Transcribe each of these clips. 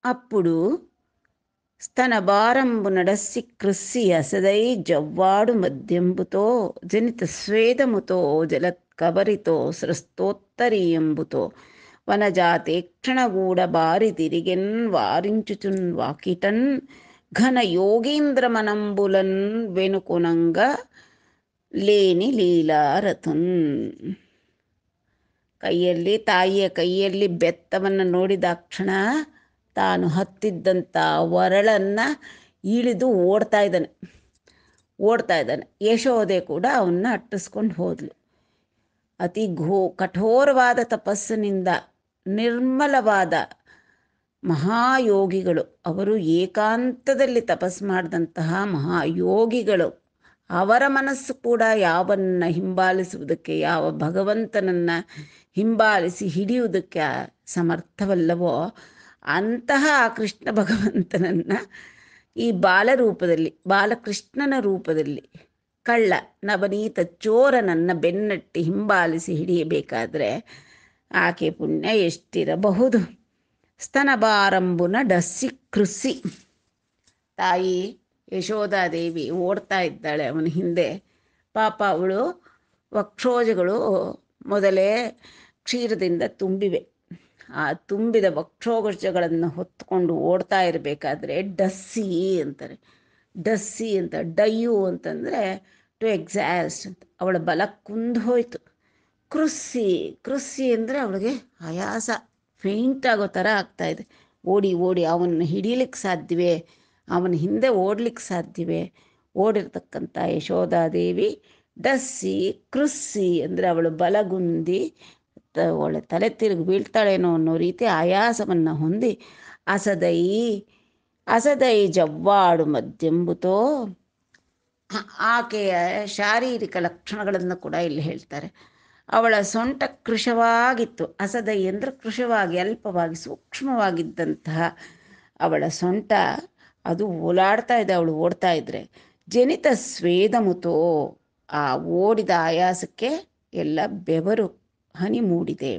అప్పుడు స్తనభారంబు నడసి కృస్సి అసదై జవ్వాడు మద్యంబుతో జనిత స్వేదముతో జలత్కబరితో సృస్తోత్తరీయంబుతో వనజాతేక్షణగూడ బారి తిరిగెన్ వారించుచున్ వాకిటన్ ఘన యోగీంద్రమనంబులన్ వెనుకొనంగా లేని ಲೀಲಾರತುನ್. ತಾಯಿಯ ಕೈಯಲ್ಲಿ ಬೆತ್ತವನ್ನು ನೋಡಿದಾಕ್ಷಣ ತಾನು ಹತ್ತಿದ್ದಂಥ ಒರಳನ್ನು ಇಳಿದು ಓಡ್ತಾ ಇದ್ದಾನೆ. ಯಶೋದೆ ಕೂಡ ಅವನ್ನ ಅಟ್ಟಿಸ್ಕೊಂಡು ಹೋದ್ಲು. ಅತಿ ಕಠೋರವಾದ ತಪಸ್ಸಿನಿಂದ ನಿರ್ಮಲವಾದ ಮಹಾಯೋಗಿಗಳು, ಅವರು ಏಕಾಂತದಲ್ಲಿ ತಪಸ್ಸು ಮಾಡಿದಂತಹ ಮಹಾಯೋಗಿಗಳು, ಅವರ ಮನಸ್ಸು ಕೂಡ ಯಾವನ್ನ ಹಿಂಬಾಲಿಸುವುದಕ್ಕೆ, ಯಾವ ಭಗವಂತನನ್ನು ಹಿಂಬಾಲಿಸಿ ಹಿಡಿಯುವುದಕ್ಕೆ ಸಮರ್ಥವಲ್ಲವೋ ಅಂತಹ ಕೃಷ್ಣ ಭಗವಂತನನ್ನು ಈ ಬಾಲಕೃಷ್ಣನ ರೂಪದಲ್ಲಿ ಕಳ್ಳ ನವನೀತ ಚೋರನನ್ನು ಬೆನ್ನಟ್ಟಿ ಹಿಂಬಾಲಿಸಿ ಹಿಡಿಯಬೇಕಾದ್ರೆ ಆಕೆ ಪುಣ್ಯ ಎಷ್ಟಿರಬಹುದು. ಸ್ತನಭಾರಂಬುನ ಡಸ್ಸಿ ಕೃಸ್ಸಿ. ತಾಯಿ ಯಶೋಧಾದೇವಿ ಓಡ್ತಾ ಇದ್ದಾಳೆ ಅವನ ಹಿಂದೆ. ಪಾಪ ಅವಳು ವಕ್ಷೋಜಗಳು ಮೊದಲೇ ಕ್ಷೀರದಿಂದ ತುಂಬಿವೆ. ಆ ತುಂಬಿದ ವಕ್ಷೋಜಗಳನ್ನು ಹೊತ್ಕೊಂಡು ಓಡ್ತಾ ಇರಬೇಕಾದ್ರೆ ಡಸ್ಸಿ ಅಂತಾರೆ. ಡಸ್ಸಿ ಅಂತ, ಡಯ್ಯು ಅಂತಂದರೆ ಟು ಎಕ್ಸಾಸ್ಟ್ ಅಂತ. ಅವಳ ಬಲ ಕುಂದು ಹೋಯಿತು. ಕೃಸ್ಸಿ ಅಂದರೆ ಅವಳಿಗೆ ಆಯಾಸ, ಫೇಂಟ್ ಆಗೋ ಥರ ಆಗ್ತಾಯಿದೆ. ಓಡಿ ಅವನ್ನ ಹಿಡೀಲಿಕ್ಕೆ ಸಾಧ್ಯವೇ, ಅವನ ಹಿಂದೆ ಓಡ್ಲಿಕ್ಕೆ ಸಾಧ್ಯವೇ? ಓಡಿರ್ತಕ್ಕಂಥ ಯಶೋಧಾದೇವಿ ಡಸ್ಸಿ ಕೃಸ್ಸಿ ಅಂದರೆ ಅವಳು ಬಲಗುಂದಿ ಒಳ್ಳೆ ತಲೆ ತಿರುಗಿ ಬೀಳ್ತಾಳೇನೋ ಅನ್ನೋ ರೀತಿ ಆಯಾಸವನ್ನು ಹೊಂದಿ ಅಸದೈ ಜವ್ವಾಡು ಮದ್ಯಂಬುತೋ. ಆಕೆಯ ಶಾರೀರಿಕ ಲಕ್ಷಣಗಳನ್ನು ಕೂಡ ಇಲ್ಲಿ ಹೇಳ್ತಾರೆ. ಅವಳ ಸೊಂಟ ಕೃಶವಾಗಿತ್ತು. ಅಸದೈ ಅಂದರೆ ಕೃಶವಾಗಿ, ಅಲ್ಪವಾಗಿ, ಸೂಕ್ಷ್ಮವಾಗಿದ್ದಂತಹ ಅವಳ ಸೊಂಟ ಅದು ಓಲಾಡ್ತಾ ಇದೆ ಅವಳು ಓಡ್ತಾ ಇದ್ರೆ. ಜನಿತ ಸ್ವೇದಮುತೋ, ಆ ಓಡಿದ ಆಯಾಸಕ್ಕೆ ಎಲ್ಲ ಬೆವರು ಹನಿ ಮೂಡಿದೆ.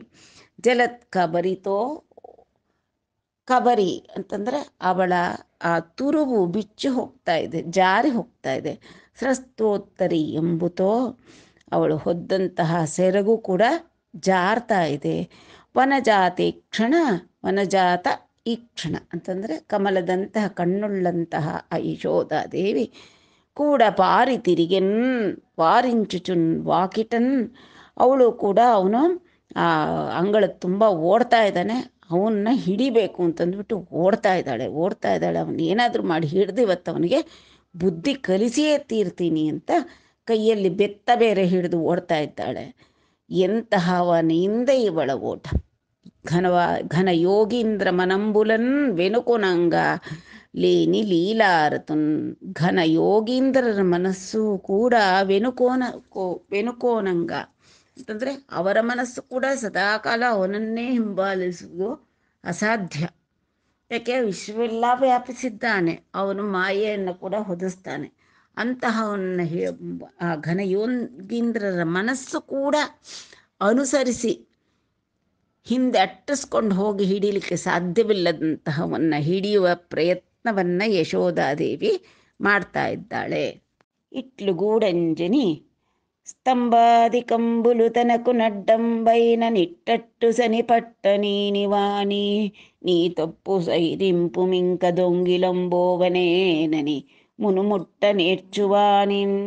ಜಲತ್ ಕಬರಿತೋ, ಕಬರಿ ಅಂತಂದರೆ ಅವಳ ಆ ತುರುವು ಬಿಚ್ಚಿ ಹೋಗ್ತಾ ಇದೆ, ಜಾರಿ ಹೋಗ್ತಾ ಇದೆ. ಸೃಸ್ತೋತ್ತರಿ ಎಂಬುತೋ, ಅವಳು ಹೊದ್ದಂತಹ ಸೆರಗು ಕೂಡ ಜಾರ್ತಾ ಇದೆ. ವನಜಾತ ಈ ಕ್ಷಣ ಅಂತಂದರೆ ಕಮಲದಂತಹ ಕಣ್ಣುಳ್ಳಂತಹ ಆ ಯಶೋಧಾದೇವಿ ಕೂಡ ಪಾರಿ ತಿರಿಗೆನ್ ವಾರಿಂಚುಚುನ್ ವಾಕಿಟನ್. ಅವಳು ಕೂಡ ಅವನು ಆ ಅಂಗಳ ತುಂಬ ಓಡ್ತಾ ಇದ್ದಾನೆ, ಅವನ್ನ ಹಿಡಿಬೇಕು ಅಂತಂದ್ಬಿಟ್ಟು ಓಡ್ತಾ ಇದ್ದಾಳೆ. ಅವನು ಏನಾದರೂ ಮಾಡಿ ಹಿಡ್ದು ಇವತ್ತು ಅವನಿಗೆ ಬುದ್ಧಿ ಕಲಿಸಿಯೇ ತೀರ್ತೀನಿ ಅಂತ ಕೈಯಲ್ಲಿ ಬೆತ್ತ ಬೇರೆ ಹಿಡಿದು ಓಡ್ತಾ ಇದ್ದಾಳೆ. ಎಂತಹವನಿಂದ ಇವಳ ಓಟ. ಘನ ಯೋಗೀಂದ್ರ ಮನಂಬುಲನ್ ವೆನುಕೊನಂಗ ಲೇನಿ ಲೀಲಾರತುನ್. ಘನ ಯೋಗೀಂದ್ರರ ಮನಸ್ಸು ಕೂಡ ವೆನುಕೋನಂಗ ಅಂತಂದರೆ ಅವರ ಮನಸ್ಸು ಕೂಡ ಸದಾಕಾಲ ಅವನನ್ನೇ ಹಿಂಬಾಲಿಸುವುದು ಅಸಾಧ್ಯ. ಯಾಕೆ? ವಿಶ್ವವೆಲ್ಲ ವ್ಯಾಪಿಸಿದ್ದಾನೆ, ಅವನು ಮಾಯೆಯನ್ನು ಕೂಡ ಹೊದಿಸ್ತಾನೆ. ಅಂತಹವನ್ನ ಆ ಘನಯೋಗೀಂದ್ರರ ಮನಸ್ಸು ಕೂಡ ಅನುಸರಿಸಿ ಹಿಂದೆ ಅಟ್ಟಿಸ್ಕೊಂಡು ಹೋಗಿ ಹಿಡೀಲಿಕ್ಕೆ ಸಾಧ್ಯವಿಲ್ಲದಂತಹವನ್ನ ಹಿಡಿಯುವ ಪ್ರಯತ್ನವನ್ನು ಯಶೋಧಾದೇವಿ ಮಾಡ್ತಾ ಇದ್ದಾಳೆ. ಇಟ್ಲು ಗೂಡಂಜನಿ ಸ್ತಂಭಾದಿ ಕಂಬುಲು ತನಕು ನಡ್ಡಂಬೈನ ನಿಟ್ಟಟ್ಟು ಸನಿಪಟ್ಟ ನೀನಿವಾನಿ ನೀ ತೊಪ್ಪು ಸೈರಿಂಪು ಮಿಂಕ ದೊಂಗಿಲಂಬೋವನೇನನಿ ಮುನುಮುಟ್ಟ నేర్చువానిన్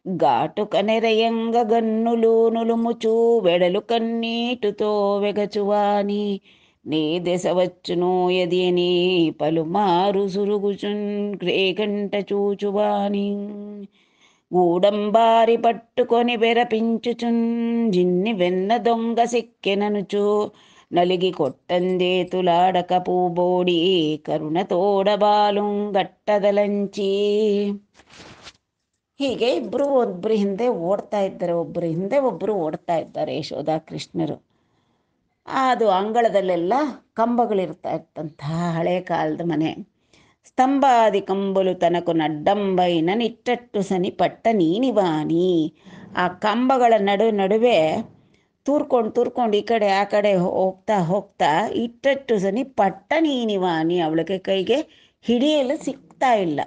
ఘాటు కనెరయంగ గన్నులు నులుముచు వెడలు కన్నీటుతో వెగచువాని నే దెసవచ్చునో యదిని పలుమారు సురుగుచున్ రేగంట చూచువాని గూడంబారి పట్టుకొని బెరపించుచున్ జిన్ని వెన్న దొంగ సిక్కెననుచు నలిగి కొట్టందేతులాడక పూబోడి ಕರುಣತೋಡ ಬಾಲುಂಗಟ್ಟದಲಂಚಿ. ಹೀಗೆ ಒಬ್ಬರು ಹಿಂದೆ ಓಡ್ತಾ ಇದ್ದಾರೆ, ಒಬ್ಬರು ಹಿಂದೆ ಒಬ್ಬರು ಓಡ್ತಾ ಇದ್ದಾರೆ ಯಶೋಧಾ ಕೃಷ್ಣರು. ಅದು ಅಂಗಳದಲ್ಲೆಲ್ಲ ಕಂಬಗಳಿರ್ತಾ ಇರ್ತಂತಹ ಹಳೆ ಕಾಲದ ಮನೆ. ಸ್ತಂಭಾದಿ ಕಂಬಲು ತನಕು ನಡ್ಡಂಬೈನ ನಿಟ್ಟಟ್ಟು ಸನಿ ಪಟ್ಟ ನೀನಿವಾನಿ. ಆ ಕಂಬಗಳ ನಡುವೆ ತೂರ್ಕೊಂಡು ಈ ಕಡೆ ಆ ಕಡೆ ಹೋಗ್ತಾ ಹೋಗ್ತಾ ಇಟ್ಟಟ್ಟು ಸನಿ ಪಟ್ಟ ನೀನಿವಾನಿ ಅವಳಿಗೆ ಕೈಗೆ ಹಿಡಿಯಲು ಸಿಗ್ತಾ ಇಲ್ಲ.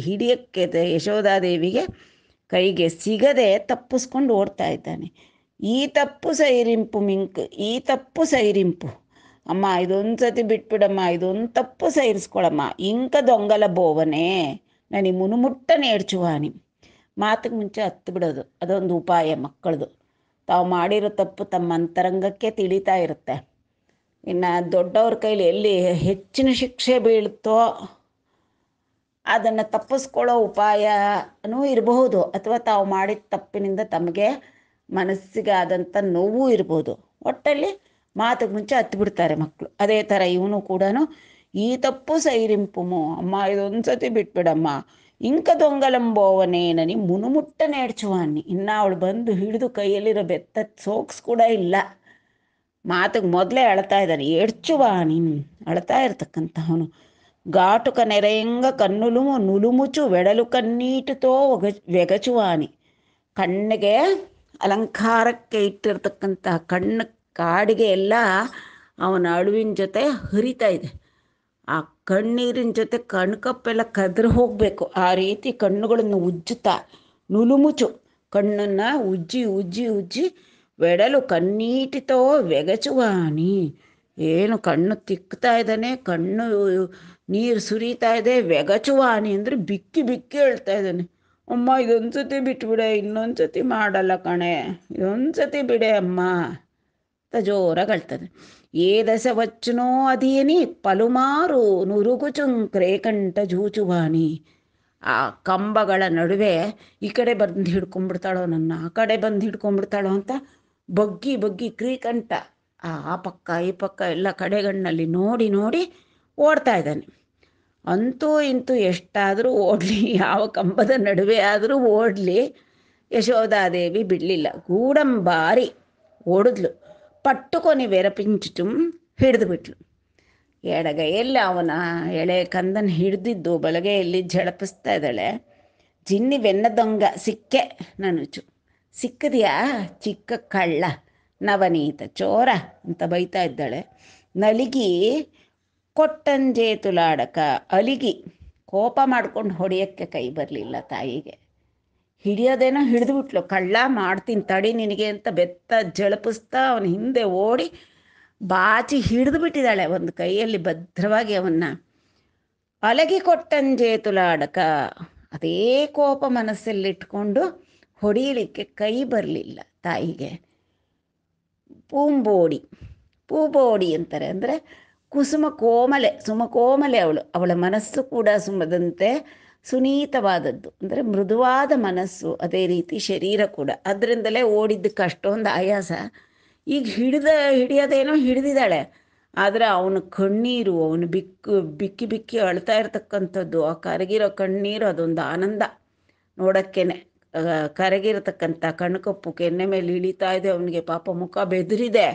ಹಿಡಿಯೋಕ್ಕೆ ಯಶೋಧಾದೇವಿಗೆ ಕೈಗೆ ಸಿಗದೆ ತಪ್ಪಿಸ್ಕೊಂಡು ಓಡ್ತಾ ಇದ್ದಾನೆ. ಈ ತಪ್ಪು ಸೈರಿಂಪು ಮಿಂಕ್, ಈ ತಪ್ಪು ಸೈರಿಂಪು ಅಮ್ಮ, ಇದೊಂದು ಸತಿ ಬಿಟ್ಬಿಡಮ್ಮ, ಇದೊಂದು ತಪ್ಪು ಸೈರಿಸ್ಕೊಳಮ್ಮ, ಇಂಕ ದೊಂಗಲ ಬೋವನೆ ನನಗೆ ಮುನುಮುಟ್ಟ ನೇಡ್ಚುವಾನಿ. ಮಾತಿಗೆ ಮುಂಚೆ ಹತ್ತು ಬಿಡೋದು ಅದೊಂದು ಉಪಾಯ ಮಕ್ಕಳದು. ತಾವು ಮಾಡಿರೋ ತಪ್ಪು ತಮ್ಮ ಅಂತರಂಗಕ್ಕೆ ತಿಳಿತಾ ಇರುತ್ತೆ. ಇನ್ನು ದೊಡ್ಡವ್ರ ಕೈಲಿ ಎಲ್ಲಿ ಹೆಚ್ಚಿನ ಶಿಕ್ಷೆ ಬೀಳುತ್ತೋ ಅದನ್ನು ತಪ್ಪಿಸ್ಕೊಳ್ಳೋ ಉಪಾಯನೂ ಇರಬಹುದು, ಅಥವಾ ತಾವು ಮಾಡಿದ ತಪ್ಪಿನಿಂದ ತಮಗೆ ಮನಸ್ಸಿಗೆ ಆದಂಥ ನೋವು ಇರ್ಬೋದು. ಒಟ್ಟಲ್ಲಿ ಮಾತಿಗೆ ಮುಂಚೆ ಹತ್ತು ಬಿಡ್ತಾರೆ ಮಕ್ಕಳು. ಅದೇ ಥರ ಇವನು ಕೂಡ ಈ ತಪ್ಪು ಸೈರಿಂಪುಮು ಅಮ್ಮ, ಇದೊಂದು ಸತಿ ಬಿಟ್ಬಿಡಮ್ಮ, ಇಂಕ ದೊಂಗಲಂಬೋವನೇ ನನಿ ಮುನುಮುಟ್ಟ ನೇಡ್ಚುವಾನಿ. ಇನ್ನು ಅವಳು ಬಂದು ಹಿಡಿದು ಕೈಯಲ್ಲಿರೋ ಬೆತ್ತ ಸೋಕ್ಸ್ ಕೂಡ ಇಲ್ಲ. ಮಾತಿಗೆ ಮೊದಲೇ ಅಳ್ತಾ ಇದ್ದಾನೆ. ಏಡ್ಚುವಾನಿ ಅಳ್ತಾ ಇರ್ತಕ್ಕಂಥವನು. ಘಾಟುಕ ನೆರೆಯಂಗ ಕನ್ನುಲುಮು ನುಲುಮುಚು వెడಲು ಕನ್ನೀಟುತೋ వెగಚುವಾನಿ. ಕಣ್ಣಿಗೆ ಅಲಂಕಾರಕ್ಕೆ ಇಟ್ಟಿರ್ತಕ್ಕಂಥ ಕಣ್ಣು ಕಾಡಿಗೆ ಎಲ್ಲ ಅವನ ಅಳುವಿನ ಜೊತೆ ಹರಿತಾ ಇದೆ. ಆ ಕಣ್ಣೀರಿನ ಜೊತೆ ಕಣ್ಕಪ್ಪೆಲ್ಲ ಕದ್ರು ಹೋಗಬೇಕು, ಆ ರೀತಿ ಕಣ್ಣುಗಳನ್ನು ಉಜ್ಜುತ್ತಾ ನುಲುಮುಚು ಕಣ್ಣನ್ನು ಉಜ್ಜಿ ಉಜ್ಜಿ ಉಜ್ಜಿ వెడಲು ಕನ್ನೀಟಿತೋ వెగಚುವಾನಿ. ಏನು ಕಣ್ಣು ತಿಕ್ತಾ ಇದ್ದಾನೆ, ಕಣ್ಣು ನೀರು ಸುರಿತಾ ಇದೆ. వెగಚುವಾನಿ ಅಂದರೆ ಬಿಕ್ಕಿ ಬಿಕ್ಕಿ ಹೇಳ್ತಾ ಇದ್ದಾನೆ. ಅಮ್ಮ, ಇದೊಂದು ಸತಿ ಬಿಟ್ಬಿಡೆ, ಇನ್ನೊಂದು ಸತಿ ಮಾಡಲ್ಲ ಕಣೆ, ಇದೊಂದು ಸತಿ ಬಿಡೆ ಅಮ್ಮ ಅಂತ ಜೋರಾಗಿ ಹೇಳ್ತದೆ. ఏ దశ వచ్చునో అదియని పలుమారు నురుగుచుంಕ್ರೇಕಂಠ ಜೂಚುವಾನಿ. ಆ ಕಂಬಗಳ ನಡುವೆ ಈ ಕಡೆ ಬಂದು ಹಿಡ್ಕೊಂಡ್ಬಿಡ್ತಾಳೋ ನನ್ನ, ಆ ಕಡೆ ಬಂದು ಹಿಡ್ಕೊಂಡ್ಬಿಡ್ತಾಳೋ ಅಂತ ಬಗ್ಗಿ ಬಗ್ಗಿ ಕ್ರೀಕಂಠ ಆ ಪಕ್ಕ ಈ ಪಕ್ಕ ಎಲ್ಲ ಕಡೆಗಣ್ಣಲ್ಲಿ ನೋಡಿ ನೋಡಿ ಓಡ್ತಾ ಇದ್ದಾನೆ. ಅಂತೂ ಇಂತೂ ಎಷ್ಟಾದರೂ ಓಡಲಿ, ಯಾವ ಕಂಬದ ನಡುವೆ ಆದರೂ ಓಡಲಿ, ಯಶೋಧಾದೇವಿ ಬಿಡಲಿಲ್ಲ. ಗೂಡಂಬಾರಿ ಓಡಿದ್ಲು. ಪಟ್ಟುಕೊನಿ ವೆರಪಿಂಚುಟುಂ ಹಿಡಿದು ಬಿಟ್ಲು. ಎಡಗೈಯಲ್ಲಿ ಅವನ ಎಳೆ ಕಂದನ ಹಿಡಿದಿದ್ದು ಬಲಗೈಯಲ್ಲಿ ಝಳಪಿಸ್ತಾ ಇದ್ದಾಳೆ. ಜಿನ್ನಿ ಬೆನ್ನ ದೊಂಗ ಸಿಕ್ಕೆ ನನುಚು. ಸಿಕ್ಕದ್ಯಾ ಚಿಕ್ಕ ಕಳ್ಳ, ನವನೀತ ಚೋರ ಅಂತ ಬೈತಾ ಇದ್ದಾಳೆ. ನಲಿಗಿ ಕೊಟ್ಟಂಜೇತುಲಾಡಕ, ಅಲಿಗಿ ಕೋಪ ಮಾಡ್ಕೊಂಡು ಹೊಡೆಯೋಕ್ಕೆ ಕೈ ಬರಲಿಲ್ಲ ತಾಯಿಗೆ. ಹಿಡಿಯೋದೇನೋ ಹಿಡಿದುಬಿಟ್ಲು. ಕಳ್ಳ ಮಾಡ್ತೀನಿ ತಡಿ ನಿನಗೆ ಅಂತ ಬೆತ್ತ ಜಳಪಿಸ್ತಾ ಅವನ ಹಿಂದೆ ಓಡಿ ಬಾಚಿ ಹಿಡಿದು ಬಿಟ್ಟಿದ್ದಾಳೆ ಒಂದು ಕೈಯಲ್ಲಿ ಭದ್ರವಾಗಿ ಅವನ್ನ. ಅಲಗಿ ಕೊಟ್ಟಂಜೇತುಲಾಡಕ, ಅದೇ ಕೋಪ ಮನಸ್ಸಲ್ಲಿಟ್ಕೊಂಡು ಹೊಡೆಯಲಿಕ್ಕೆ ಕೈ ಬರಲಿಲ್ಲ ತಾಯಿಗೆ. ಪೂಬೋಡಿ ಅಂತಾರೆ, ಅಂದರೆ ಕುಸುಮ ಕೋಮಲೆ, ಸುಮಕೋಮಲೆ ಅವಳ ಮನಸ್ಸು ಕೂಡ ಸುಮದಂತೆ ಸುನೀತವಾದದ್ದು, ಅಂದರೆ ಮೃದುವಾದ ಮನಸ್ಸು, ಅದೇ ರೀತಿ ಶರೀರ ಕೂಡ. ಅದರಿಂದಲೇ ಓಡಿದ್ದಕ್ಕೆ ಅಷ್ಟೊಂದು ಆಯಾಸ. ಈಗ ಹಿಡಿಯೋದೇನೋ ಹಿಡಿದಿದ್ದಾಳೆ, ಆದರೆ ಅವನ ಕಣ್ಣೀರು, ಅವನು ಬಿಕ್ಕಿ ಬಿಕ್ಕಿ ಅಳ್ತಾ ಇರ್ತಕ್ಕಂಥದ್ದು, ಆ ಕರಗಿರೋ ಕಣ್ಣೀರು ಅದೊಂದು ಆನಂದ ನೋಡೋಕ್ಕೇನೆ. ಕರಗಿರತಕ್ಕಂಥ ಕಣ್ಕಪ್ಪು ಕೆನ್ನೆ ಮೇಲೆ ಇಳಿತಾ ಇದೆ ಅವನಿಗೆ, ಪಾಪ ಮುಖ ಬೆದರಿದೆ.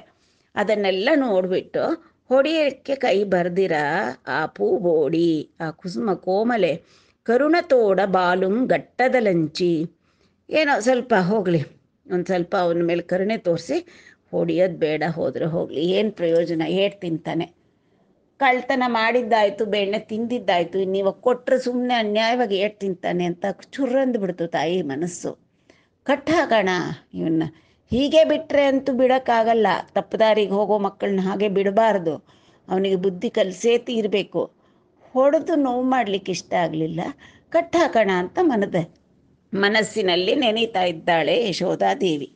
ಅದನ್ನೆಲ್ಲ ನೋಡಿಬಿಟ್ಟು ಹೊಡೆಯೋಕ್ಕೆ ಕೈ ಬರ್ದಿರ ಆ ಪೂಬೋಡಿ, ಆ ಕುಸುಮ ಕೋಮಲೆ ಕರುಣತೋಡ ಬಾಲುಂ ಗಟ್ಟದಲಂಚಿ. ಏನೋ ಸ್ವಲ್ಪ ಹೋಗಲಿ, ಒಂದು ಸ್ವಲ್ಪ ಅವನ ಮೇಲೆ ಕರುಣೆ ತೋರಿಸಿ ಹೊಡೆಯೋದು ಬೇಡ, ಹೋದರೆ ಹೋಗಲಿ, ಏನು ಪ್ರಯೋಜನ, ಏಟ್ ತಿಂತಾನೆ, ಕಳ್ತನ ಮಾಡಿದ್ದಾಯಿತು, ಬೆಣ್ಣೆ ತಿಂದಿದ್ದಾಯಿತು, ಇನ್ನಿವಾಗ ಕೊಟ್ಟರೆ ಸುಮ್ಮನೆ ಅನ್ಯಾಯವಾಗಿ ಏಟ್ ತಿಂತಾನೆ ಅಂತ ಚುರ್ರಂದು ಬಿಡ್ತು ತಾಯಿ ಮನಸ್ಸು. ಕಟ್ಟ ಹಾಕೋಣ ಇವನ್ನ, ಹೀಗೆ ಬಿಟ್ಟರೆ ಅಂತೂ ಬಿಡೋಕ್ಕಾಗಲ್ಲ. ತಪ್ಪುದಾರಿಗೆ ಹೋಗೋ ಮಕ್ಕಳನ್ನ ಹಾಗೆ ಬಿಡಬಾರ್ದು, ಅವನಿಗೆ ಬುದ್ಧಿ ಕಲಿಸೇ ತೀರಬೇಕು. ಹೊಡೆದು ನೋವು ಮಾಡಲಿಕ್ಕೆ ಇಷ್ಟ ಆಗಲಿಲ್ಲ, ಕಟ್ಟ ಹಾಕೋಣ ಅಂತ ಮನಸ್ಸಿನಲ್ಲಿ ನೆನೀತಾ ಇದ್ದಾಳೆ ಯಶೋಧಾದೇವಿ.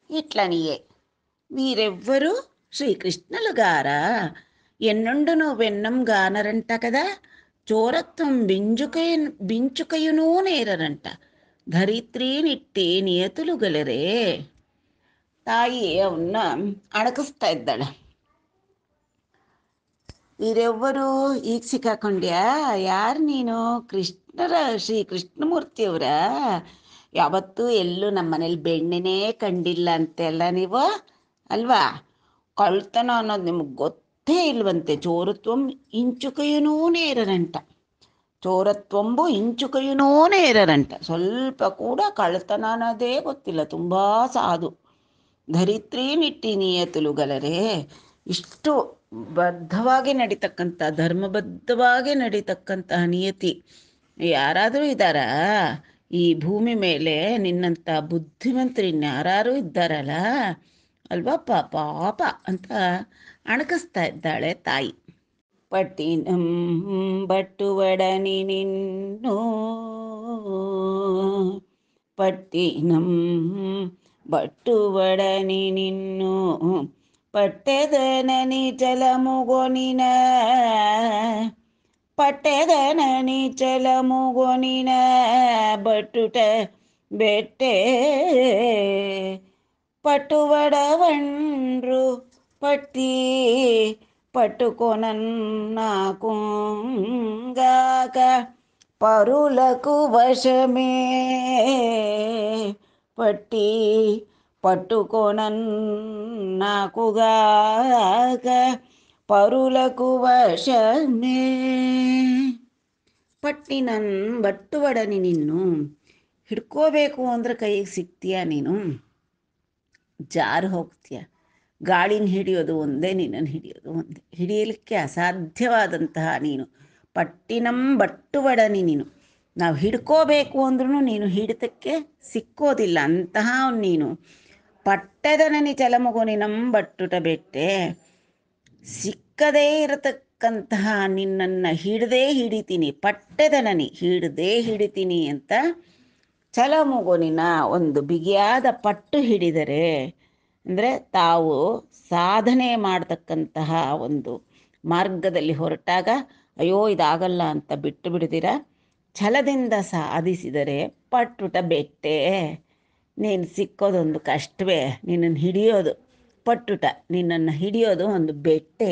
ఇట్లనియే వీరెవ్వరూ శ్రీకృష్ణులుగారా ఎన్నుండును వెన్నం గానరంట కదా, చోరత్వం బించుకయునూ నేరరంట, ಧರಿತ್ರಿ ನಿಟ್ಟಿ ನಿಯತುಲು ಗಲರೇ. ತಾಯಿ ಅವನ್ನ ಅಣಕಿಸ್ತಾ ಇದ್ದಾಳೆ. ಇವರೆವ್ವರು ಈಗ ಸಿಕ್ಕಾಕೊಂಡ್ಯಾ, ಯಾರು ನೀನು? ಶ್ರೀ ಕೃಷ್ಣಮೂರ್ತಿಯವರ? ಯಾವತ್ತೂ ಎಲ್ಲೂ ನಮ್ಮ ಮನೇಲಿ ಬೆಣ್ಣೆನೇ ಕಂಡಿಲ್ಲ ಅಂತೆಲ್ಲ ನೀವು ಅಲ್ವಾ? ಕಳ್ತನ ಅನ್ನೋದು ನಿಮಗೆ ಗೊತ್ತೇ ಇಲ್ವಂತೆ. ಚೋರತ್ವಂ ಇಂಚುಕಯುನೂ ನೇರರಂಟ, ಚೋರತ್ವಂಬು ಇಂಚುಕಯುನೂ ನೇರರಂಟ. ಸ್ವಲ್ಪ ಕೂಡ ಕಳ್ತನ ಅನ್ನೋದೇ ಗೊತ್ತಿಲ್ಲ, ತುಂಬ ಸಾಧು. ಧರಿತ್ರಿ ನಿಟ್ಟಿ ನಿಯತಲು ಗಲರೆ. ಇಷ್ಟು ಬದ್ಧವಾಗಿ ನಡೀತಕ್ಕಂಥ, ಧರ್ಮಬದ್ಧವಾಗಿ ನಡೀತಕ್ಕಂತಹ ನಿಯತಿ ಯಾರಾದರೂ ಇದ್ದಾರಾ ಈ ಭೂಮಿ ಮೇಲೆ? ನಿನ್ನಂಥ ಬುದ್ಧಿವಂತರು ಇನ್ಯಾರು ಇದ್ದಾರಲ್ಲ ಅಲ್ವಾ ಪಾಪ ಅಂತ ಅಣಕಿಸ್ತಾ ಇದ್ದಾಳೆ ತಾಯಿ. ಪಟ್ಟಿನಂ ಬಟ್ಟುವಡನಿ ನಿನ್ನು, ಪಟ್ಟಿನಂ ಬಟ್ಟುವಡನಿ ನಿನ್ನು, ಪಟ್ಟೆದನನಿ ಚಲಮುಗೊನಿನ, ಪಟ್ಟೆದನನಿ ಚಲಮುಗೊನಿನ ಬಟ್ಟುಟ ಬೆಟ್ಟೆ. పట్టువడవండ్రు పట్టి పట్టుకొనన్నాకుంగాక పరులకు వశమే. పట్టి పట్టుకొనన్నాకుగాక పరులకు వశమే. ಪಟ್ಟಿ ನನ್ನ ಬಟ್ಟುವಡನಿ ನಿನ್ನು, ಹಿಡ್ಕೋಬೇಕು ಅಂದ್ರೆ ಕೈಗೆ ಸಿಗ್ತೀಯ ನೀನು, ಜಾರು ಹೋಗ್ತೀಯ. ಗಾಳಿನ ಹಿಡಿಯೋದು ಒಂದೇ, ನಿನ್ನನ್ನು ಹಿಡಿಯೋದು ಒಂದೇ. ಹಿಡಿಯಲಿಕ್ಕೆ ಅಸಾಧ್ಯವಾದಂತಹ ನೀನು ಪಟ್ಟಿನಂ ಬಟ್ಟುವಡನಿ ನೀನು. ನಾವು ಹಿಡ್ಕೋಬೇಕು ಅಂದ್ರೂ ನೀನು ಹಿಡಿತಕ್ಕೆ ಸಿಕ್ಕೋದಿಲ್ಲ ಅಂತಹ ನೀನು. ಪಟ್ಟೆದನನಿ ಚಲಮುಗುನಿನಂ ಬಟ್ಟುಟ ಬೆಟ್ಟೆ. ಸಿಕ್ಕದೇ ಇರತಕ್ಕಂತಹ ನಿನ್ನನ್ನು ಹಿಡದೇ ಹಿಡಿತೀನಿ. ಪಟ್ಟೆದನನಿ ಹಿಡದೇ ಹಿಡಿತೀನಿ ಅಂತ. ಛಲಮುಗುನಿನ ಒಂದು ಬಿಗಿಯಾದ ಪಟ್ಟು ಹಿಡಿದರೆ ಅಂದರೆ ತಾವು ಸಾಧನೆ ಮಾಡತಕ್ಕಂತಹ ಒಂದು ಮಾರ್ಗದಲ್ಲಿ ಹೊರಟಾಗ ಅಯ್ಯೋ ಇದಾಗಲ್ಲ ಅಂತ ಬಿಟ್ಟು ಬಿಡ್ದಿರ ಛಲದಿಂದ ಸಾಧಿಸಿದರೆ ಪಟ್ಟುಟ ಬೆಟ್ಟೆ. ನೀನು ಸಿಕ್ಕೋದೊಂದು ಕಷ್ಟವೇ, ನಿನ್ನನ್ನು ಹಿಡಿಯೋದು ಪಟ್ಟುಟ, ನಿನ್ನನ್ನು ಹಿಡಿಯೋದು ಒಂದು ಬೆಟ್ಟೆ.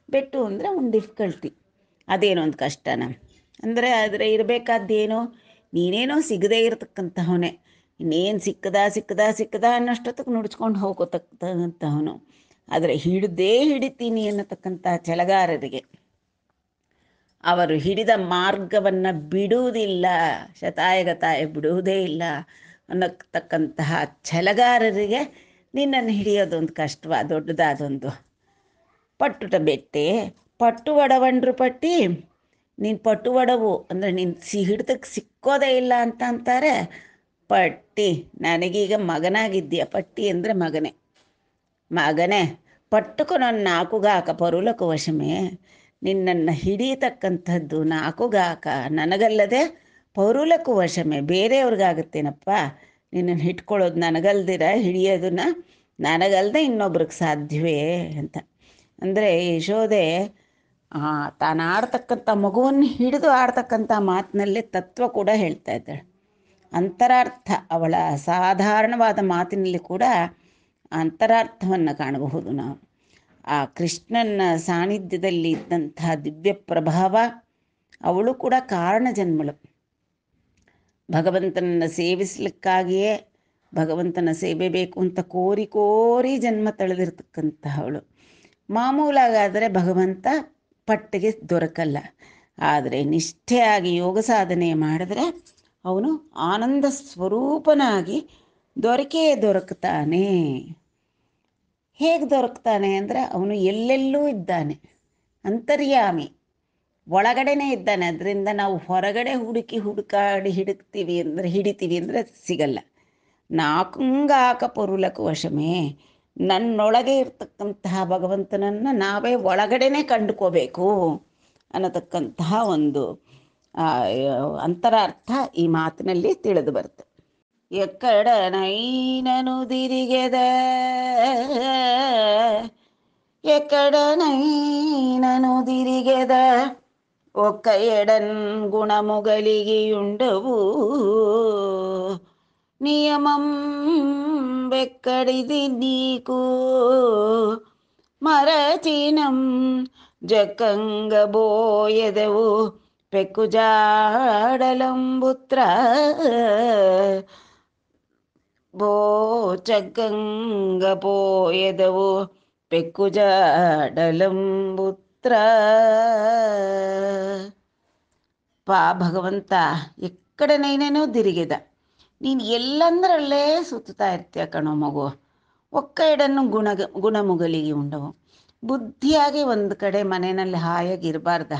ಬೆಟ್ಟು ಅಂದರೆ ಒಂದು ಡಿಫಿಕಲ್ಟಿ, ಅದೇನೋ ಒಂದು ಕಷ್ಟನ ಅಂದರೆ ಆದರೆ ಇರಬೇಕಾದ್ದೇನೋ ನೀನೇನೋ ಸಿಗದೇ ಇರತಕ್ಕಂತಹವನೇ. ಇನ್ನೇನು ಸಿಕ್ಕದ ಅನ್ನೋಷ್ಟೊತ್ತಿಗೆ ನುಡ್ಸ್ಕೊಂಡು ಹೋಗೋತಕ್ಕಂತಹವನು. ಆದರೆ ಹಿಡ್ದೇ ಹಿಡಿತೀನಿ ಅನ್ನತಕ್ಕಂಥ ಛಲಗಾರರಿಗೆ ಅವರು ಹಿಡಿದ ಮಾರ್ಗವನ್ನು ಬಿಡುವುದಿಲ್ಲ, ಶತಾಯಗತಾಯ ಬಿಡುವುದೇ ಇಲ್ಲ ಅನ್ನತಕ್ಕಂತಹ ಛಲಗಾರರಿಗೆ ನಿನ್ನನ್ನು ಹಿಡಿಯೋದೊಂದು ಕಷ್ಟವ, ದೊಡ್ಡದಾದೊಂದು ಪಟ್ಟುಟ ಬೆಟ್ಟೆ. ಪಟ್ಟು ಒಡವಂಡ್ರು ಪಟ್ಟಿ, ನೀನು ಪಟ್ಟು ಒಡವು ಅಂದರೆ ನೀನು ಹಿಡ್ದಕ್ಕೆ ಸಿಕ್ಕೋದೇ ಇಲ್ಲ ಅಂತ ಅಂತಾರೆ. ಪಟ್ಟಿ ನನಗೀಗ ಮಗನಾಗಿದ್ದೀಯ. ಪಟ್ಟಿ ಅಂದರೆ ಮಗನೇ ಪಟ್ಟುಕು ನನ್ನ ನಾಕುಗಾಕ ಪರುಲಕು ವಶಮೇ. ನಿನ್ನನ್ನು ಹಿಡಿಯತಕ್ಕಂಥದ್ದು ನಾಕುಗಾಕ ನನಗಲ್ಲದೆ ಪರುಲಕು ವಶಮೇ, ಬೇರೆಯವ್ರಿಗಾಗುತ್ತೇನಪ್ಪ. ನಿನ್ನನ್ನು ಹಿಡ್ಕೊಳ್ಳೋದು ನನಗಲ್ದಿರ ಹಿಡಿಯೋದನ್ನ ನನಗಲ್ಲದೆ ಇನ್ನೊಬ್ರಿಗೆ ಸಾಧ್ಯವೇ ಅಂತ. ಅಂದರೆ ಯಶೋದೆ ತಾನು ಆಡ್ತಕ್ಕಂಥ ಮಗುವನ್ನು ಹಿಡಿದು ಆಡ್ತಕ್ಕಂಥ ಮಾತಿನಲ್ಲೇ ತತ್ವ ಕೂಡ ಹೇಳ್ತಾ ಇದ್ದಾಳೆ. ಅಂತರಾರ್ಥ, ಅವಳ ಸಾಧಾರಣವಾದ ಮಾತಿನಲ್ಲಿ ಕೂಡ ಅಂತರಾರ್ಥವನ್ನು ಕಾಣಬಹುದು ನಾವು. ಆ ಕೃಷ್ಣನ ಸಾನ್ನಿಧ್ಯದಲ್ಲಿ ಇದ್ದಂತಹ ದಿವ್ಯ ಪ್ರಭಾವ, ಅವಳು ಕೂಡ ಕಾರಣ ಜನ್ಮಳು. ಭಗವಂತನನ್ನು ಸೇವಿಸಲಿಕ್ಕಾಗಿಯೇ ಭಗವಂತನ ಸೇವೆ ಬೇಕು ಅಂತ ಕೋರಿ ಕೋರಿ ಜನ್ಮ ತಳೆದಿರ್ತಕ್ಕಂತಹವಳು. ಮಾಮೂಲಾಗಾದರೆ ಭಗವಂತ ಪಟ್ಟಿಗೆ ದೊರಕಲ್ಲ, ಆದರೆ ನಿಷ್ಠೆಯಾಗಿ ಯೋಗ ಸಾಧನೆ ಮಾಡಿದ್ರೆ ಅವನು ಆನಂದ ಸ್ವರೂಪನಾಗಿ ದೊರಕ್ತಾನೆ. ಹೇಗೆ ದೊರಕ್ತಾನೆ ಅಂದರೆ ಅವನು ಎಲ್ಲೆಲ್ಲೂ ಇದ್ದಾನೆ, ಅಂತರ್ಯಾಮಿ, ಒಳಗಡೆನೇ ಇದ್ದಾನೆ. ಅದರಿಂದ ನಾವು ಹೊರಗಡೆ ಹುಡುಕಾಡಿ ಹಿಡಿತೀವಿ ಅಂದರೆ ಸಿಗಲ್ಲ. ನಾಕುಂಗಾಕ ಪರುಲಕು ವಶಮೇ, ನನ್ನೊಳಗೆ ಇರ್ತಕ್ಕಂತಹ ಭಗವಂತನನ್ನು ನಾವೇ ಒಳಗಡೆನೇ ಕಂಡುಕೋಬೇಕು ಅನ್ನತಕ್ಕಂತಹ ಒಂದು ಅಂತರಾರ್ಥ ಈ ಮಾತಿನಲ್ಲಿ ತಿಳಿದು ಬರುತ್ತೆ. ಎಕ್ಕಡ ನೈನನು ದಿರಿಗೆದ, ಎಕ್ಕಡ ನೈನನು ದಿರಿಗೆದ, ಒಕ್ಕ ಎಡನ್ ಗುಣಮುಗಲಿಗೆಯುಂಡವು ನಿಯಮಂ ಬೆಕ್ಕಡಿದಿ ನೀಕು ಮರಚಿನಂ ಜಕ್ಕಂಗ ಬೋಯದವು ಪೆಕ್ಕುಜಾಡಲಂಬುತ್ರ ಚಕ್ಕಂಗ ಪೋಯದವು ಪೆಕ್ಕುಜಾಡಲಂಬುತ್ರ. ಭಗವಂತ ಎಕ್ಕಡೆ ನೈನೇನೋ ದಿರಿಗೆದ, ನೀನು ಎಲ್ಲಂದ್ರಲ್ಲೇ ಸುತ್ತಾ ಇರ್ತೀಯ ಕಣೋ ಮಗು. ಒಕ್ಕ ಎಡನ್ನು ಗುಣಮುಗಲಿಗೆ ಉಂಡವು. ಬುದ್ಧಿಯಾಗಿ ಒಂದು ಕಡೆ ಮನೆಯಲ್ಲಿ ಹಾಯಾಗಿ ಇರಬಾರ್ದ,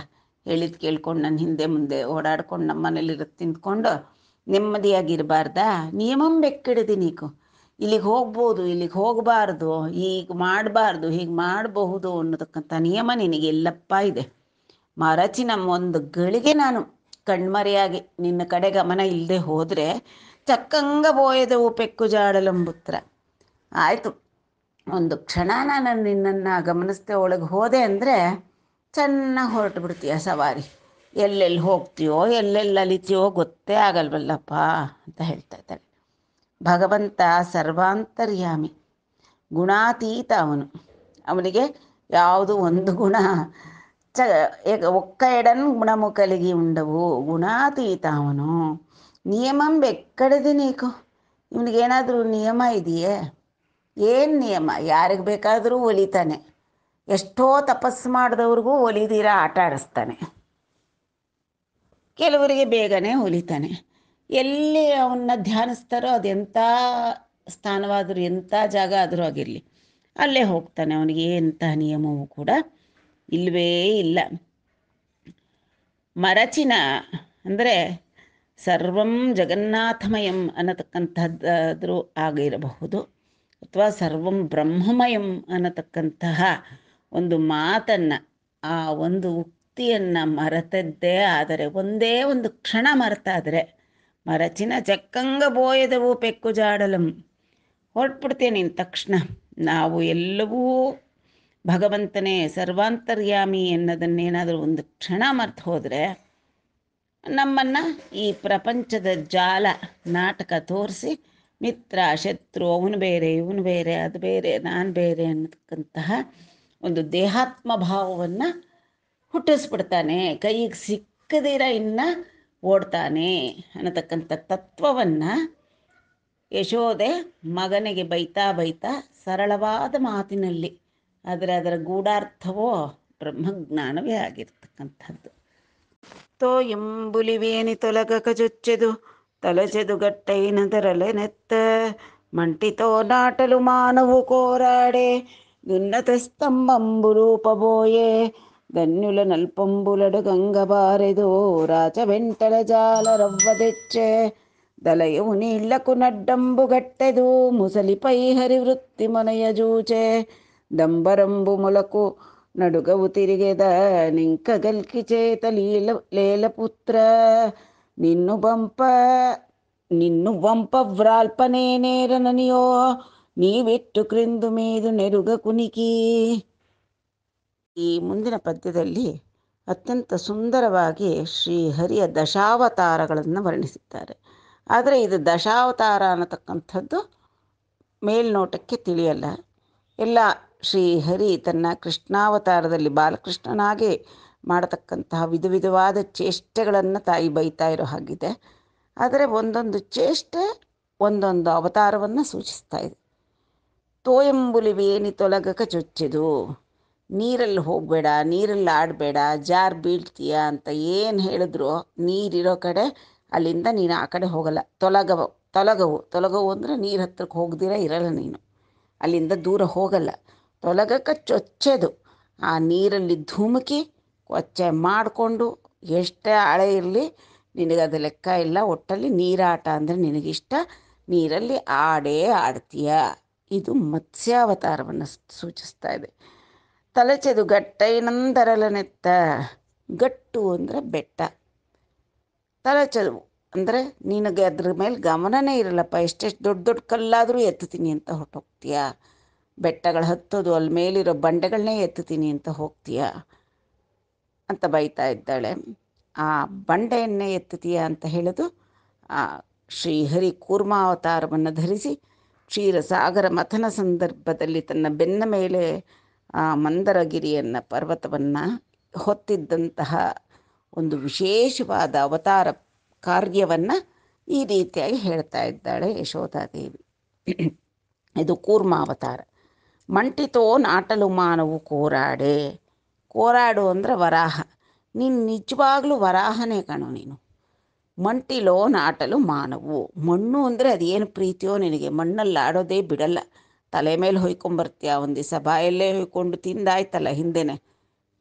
ಹೇಳಿದ್ ಕೇಳ್ಕೊಂಡು ನನ್ನ ಹಿಂದೆ ಮುಂದೆ ಓಡಾಡ್ಕೊಂಡು ನಮ್ಮ ಮನೇಲಿ ತಿಂದ್ಕೊಂಡು ನೆಮ್ಮದಿಯಾಗಿರಬಾರ್ದಾ? ನಿಯಮಂ ಬೆಕ್ಕಿಡದಿ ನೀಕು, ಇಲ್ಲಿಗೆ ಹೋಗ್ಬೋದು, ಇಲ್ಲಿಗೆ ಹೋಗಬಾರ್ದು, ಹೀಗೆ ಮಾಡಬಾರ್ದು, ಹೀಗೆ ಮಾಡಬಹುದು ಅನ್ನೋದಕ್ಕಂಥ ನಿಯಮ ನಿನಗೆ ಎಲ್ಲಪ್ಪ ಇದೆ. ಮರಚಿ ನಮ್ಮ ಒಂದು ಗಳಿಗೆ ನಾನು ಕಣ್ಮರೆಯಾಗಿ ನಿನ್ನ ಕಡೆ ಗಮನ ಇಲ್ಲದೆ ಹೋದರೆ ಚಕ್ಕಂಗ ಬೋಯದವು ಪೆಕ್ಕು ಜಾಡಲಂಬುತ್ರ. ಆಯಿತು, ಒಂದು ಕ್ಷಣ ನಾನು ನಿನ್ನನ್ನು ಗಮನಿಸ್ದೆ ಒಳಗೆ ಹೋದೆ ಅಂದರೆ ಚೆನ್ನಾಗಿ ಹೊರಟು ಬಿಡ್ತೀಯ ಸವಾರಿ. ಎಲ್ಲೆಲ್ಲಿ ಹೋಗ್ತೀಯೋ ಎಲ್ಲೆಲ್ಲಿ ಅಲಿತೀಯೋ ಗೊತ್ತೇ ಆಗಲ್ವಲ್ಲಪ್ಪ ಅಂತ ಹೇಳ್ತಾ ಇದ್ದಾಳೆ. ಭಗವಂತ ಸರ್ವಾಂತರ್ಯಾಮಿ, ಗುಣಾತೀತ ಅವನು. ಅವನಿಗೆ ಯಾವುದು ಒಂದು ಗುಣ ಒಕ್ಕ ಎಡನ್ ಗುಣಮುಖಲಿಗೆ ಉಂಡವು, ಗುಣಾತೀತ ಅವನು. ನಿಯಮಂ ಬೆಕ್ಕಡದೆ ನೀಕು, ಇವನಿಗೇನಾದರೂ ನಿಯಮ ಇದೆಯೇ? ಏನು ನಿಯಮ? ಯಾರಿಗೆ ಬೇಕಾದರೂ ಒಲಿತಾನೆ, ಎಷ್ಟೋ ತಪಸ್ಸು ಮಾಡಿದವ್ರಿಗೂ ಒಲಿದಿರ ಆಟ ಆಡಿಸ್ತಾನೆ, ಕೆಲವರಿಗೆ ಬೇಗನೆ ಒಲಿತಾನೆ. ಎಲ್ಲಿ ಅವನ್ನ ಧ್ಯಾನಿಸ್ತಾರೋ ಅದೆಂಥ ಸ್ಥಾನವಾದರೂ ಎಂಥ ಜಾಗ ಆದರೂ ಆಗಿರಲಿ ಅಲ್ಲೇ ಹೋಗ್ತಾನೆ. ಅವನಿಗೆ ಎಂಥ ನಿಯಮವೂ ಕೂಡ ಇಲ್ಲವೇ ಇಲ್ಲ. ಮರಚಿನ ಅಂದರೆ ಸರ್ವಂ ಜಗನ್ನಾಥಮಯಂ ಅನ್ನತಕ್ಕಂಥದ್ದಾದರೂ ಆಗಿರಬಹುದು, ಅಥವಾ ಸರ್ವಂ ಬ್ರಹ್ಮಮಯಂ ಅನ್ನತಕ್ಕಂತಹ ಒಂದು ಮಾತನ್ನು, ಆ ಒಂದು ಉಕ್ತಿಯನ್ನು ಮರೆತದ್ದೇ ಆದರೆ, ಒಂದೇ ಒಂದು ಕ್ಷಣ ಮರೆತಾದರೆ, ಮರಚಿನ ಚಕ್ಕಂಗ ಬೋಯದವು ಪೆಕ್ಕು ಜಾಡಲಂ, ಹೊರಟ್ಬಿಡ್ತೇನೆ ನಿನ್ನ ತಕ್ಷಣ. ನಾವು ಎಲ್ಲವೂ ಭಗವಂತನೇ ಸರ್ವಾಂತರ್ಯಾಮಿ ಎನ್ನೋದನ್ನೇನಾದರೂ ಒಂದು ಕ್ಷಣ ಮರ್ತು ಹೋದರೆ ನಮ್ಮನ್ನು ಈ ಪ್ರಪಂಚದ ಜಾಲ ನಾಟಕ ತೋರಿಸಿ ಮಿತ್ರ ಶತ್ರು, ಅವನು ಬೇರೆ ಇವನು ಬೇರೆ, ಅದು ಬೇರೆ ನಾನು ಬೇರೆ ಅನ್ನತಕ್ಕಂತಹ ಒಂದು ದೇಹಾತ್ಮ ಭಾವವನ್ನು ಹುಟ್ಟಿಸ್ಬಿಡ್ತಾನೆ. ಕೈಗೆ ಸಿಕ್ಕದಿರ ಇನ್ನು ಓಡ್ತಾನೆ ಅನ್ನತಕ್ಕಂಥ ತತ್ವವನ್ನು ಯಶೋದೆ ಮಗನಿಗೆ ಬೈತಾ ಬೈತಾ ಸರಳವಾದ ಮಾತಿನಲ್ಲಿ, ಆದರೆ ಅದರ ಗೂಢಾರ್ಥವೋ ಬ್ರಹ್ಮಜ್ಞಾನವೇ ಆಗಿರ್ತಕ್ಕಂಥದ್ದು. ತೋ ಎಂಬುಲಿವೇನಿ ತೊಲಗಕ ಚೊಚ್ಚೆದು ತಲಚೆದು ಗಟ್ಟೈನದರಲೆ ನೆತ್ತ ಮಂಟಿತೋ ನಾಟಲು ಮಾನವು ಕೋರಾಡೆ ದುನ್ನತ ಸ್ತಂಭಂಬು ರೂಪಬೋಯೆ ಧನ್ಯುಲ ನಲ್ಪಂಬುಲಡು ಗಂಗಬಾರೆದು ರಾಜ ವೆಂಟಲ ಜಾಲ ರವ್ವದೆಚ್ಚೆ ದಲಯವು ನೀಳ್ಳಕು ನಡ್ಡಂಬು ಗಟ್ಟೆದು ಮುಸಲಿಪೈ ಹರಿವೃತ್ತಿ ಮನೆಯ ಜೂಚೆ ದಂಬರಂಬು ಮೊಲಕು ನಡುಗವು ತಿರುಗೆದ ನಿಂಕಗಲ್ಕಿ ಚೇತ ಲೇಲಪುತ್ರ ನಿನ್ನು ಬಂಪ ವ್ರಾಲ್ಪನೇನೇರ ನನಿಯೋ ನೀವಿಟ್ಟು ಕ್ರಿಂದು ಮೀದು ನೆರುಗ ಕುನಿಕಿ. ಈ ಮುಂದಿನ ಪದ್ಯದಲ್ಲಿ ಅತ್ಯಂತ ಸುಂದರವಾಗಿ ಶ್ರೀಹರಿಯ ದಶಾವತಾರಗಳನ್ನು ವರ್ಣಿಸಿದ್ದಾರೆ. ಆದರೆ ಇದು ದಶಾವತಾರ ಅನ್ನತಕ್ಕಂಥದ್ದು ಮೇಲ್ನೋಟಕ್ಕೆ ತಿಳಿಯಲ್ಲ. ಎಲ್ಲ ಶ್ರೀಹರಿ ತನ್ನ ಕೃಷ್ಣಾವತಾರದಲ್ಲಿ ಬಾಲಕೃಷ್ಣನಾಗಿ ಮಾಡತಕ್ಕಂತಹ ವಿಧ ವಿಧವಾದ ಚೇಷ್ಟೆಗಳನ್ನು ತಾಯಿ ಬೈತಾ ಇರೋ ಹಾಗಿದೆ. ಆದರೆ ಒಂದೊಂದು ಚೇಷ್ಟೆ ಒಂದೊಂದು ಅವತಾರವನ್ನು ಸೂಚಿಸ್ತಾ ಇದೆ. ತೋಯಂಬುಲಿವೇನಿ ತೊಲಗಕ ಚೊಚ್ಚೆದು, ನೀರಲ್ಲಿ ಹೋಗಬೇಡ, ನೀರಲ್ಲಿ ಆಡಬೇಡ, ಜಾರ್ ಬೀಳ್ತೀಯ ಅಂತ ಏನು ಹೇಳಿದ್ರು ನೀರಿರೋ ಕಡೆ ಅಲ್ಲಿಂದ ನೀನು ಆ ಕಡೆ ಹೋಗಲ್ಲ. ತೊಲಗವು ಅಂದರೆ ನೀರು ಹತ್ರಕ್ಕೆ ಹೋಗ್ದಿರ ಇರಲ್ಲ, ನೀನು ಅಲ್ಲಿಂದ ದೂರ ಹೋಗಲ್ಲ. ತೊಲಗಕ ಚೊಚ್ಚೆದು, ಆ ನೀರಲ್ಲಿ ಧುಮುಕಿ ಕೊಚ್ಚೆ ಮಾಡಿಕೊಂಡು ಎಷ್ಟೇ ಆಳೆ ಇರಲಿ ನಿನಗದು ಲೆಕ್ಕ ಇಲ್ಲ. ಒಟ್ಟಲ್ಲಿ ನೀರಾಟ ಅಂದರೆ ನಿನಗಿಷ್ಟ, ನೀರಲ್ಲಿ ಆಡೇ ಆಡ್ತೀಯ. ಇದು ಮತ್ಸ್ಯಾವತಾರವನ್ನು ಸೂಚಿಸ್ತಾ ಇದೆ. ತಲೆಚೆದು ಗಟ್ಟೈನಂದರಲನೆತ್ತ, ಗಟ್ಟು ಅಂದರೆ ಬೆಟ್ಟ, ತಲೆಚೆದು ಅಂದರೆ ನಿನಗೆ ಅದ್ರ ಮೇಲೆ ಗಮನನೇ ಇರಲ್ಲಪ್ಪ, ಎಷ್ಟೆಷ್ಟು ದೊಡ್ಡ ದೊಡ್ಡ ಕಲ್ಲಾದರೂ ಎತ್ತುತ್ತೀನಿ ಅಂತ ಹೊರಟೋಗ್ತೀಯ, ಬೆಟ್ಟಗಳು ಹತ್ತೋದು ಅಲ್ಲಿ ಮೇಲಿರೋ ಬಂಡೆಗಳನ್ನೇ ಎತ್ತುತ್ತೀನಿ ಅಂತ ಹೋಗ್ತೀಯ ಅಂತ ಬೈತಾ ಇದ್ದಾಳೆ. ಆ ಬಂಡೆಯನ್ನೇ ಎತ್ತುತ್ತೀಯ ಅಂತ ಹೇಳೋದು ಶ್ರೀಹರಿ ಕೂರ್ಮಾವತಾರವನ್ನು ಧರಿಸಿ ಕ್ಷೀರಸಾಗರ ಮಥನ ಸಂದರ್ಭದಲ್ಲಿ ತನ್ನ ಬೆನ್ನ ಮೇಲೆ ಮಂದರಗಿರಿಯನ್ನು ಪರ್ವತವನ್ನು ಹೊತ್ತಿದ್ದಂತಹ ಒಂದು ವಿಶೇಷವಾದ ಅವತಾರ ಕಾರ್ಯವನ್ನು ಈ ರೀತಿಯಾಗಿ ಹೇಳ್ತಾ ಇದ್ದಾಳೆ ಯಶೋಧಾದೇವಿ. ಇದು ಕೂರ್ಮಾವತಾರ. ಮಂಟಿತೋ ನಾಟಲು ಮಾನವು ಕೋರಾಡೆ, ಕೋರಾಡು ಅಂದರೆ ವರಾಹ. ನೀನು ನಿಜವಾಗ್ಲೂ ವರಾಹನೇ ಕಾಣೋ ನೀನು. ಮಂಟಿಲೋ ನಾಟಲು ಮಾನವು, ಮಣ್ಣು ಅಂದರೆ ಅದೇನು ಪ್ರೀತಿಯೋ ನಿನಗೆ, ಮಣ್ಣಲ್ಲಿ ಆಡೋದೇ ಬಿಡಲ್ಲ. ತಲೆ ಮೇಲೆ ಹೊಯ್ಕೊಂಬರ್ತೀಯ, ಒಂದು ದಿವಸ ಬಾಯಲ್ಲೇ ಹೊಯ್ಕೊಂಡು ತಿಂದಾಯ್ತಲ್ಲ ಹಿಂದೆನೆ.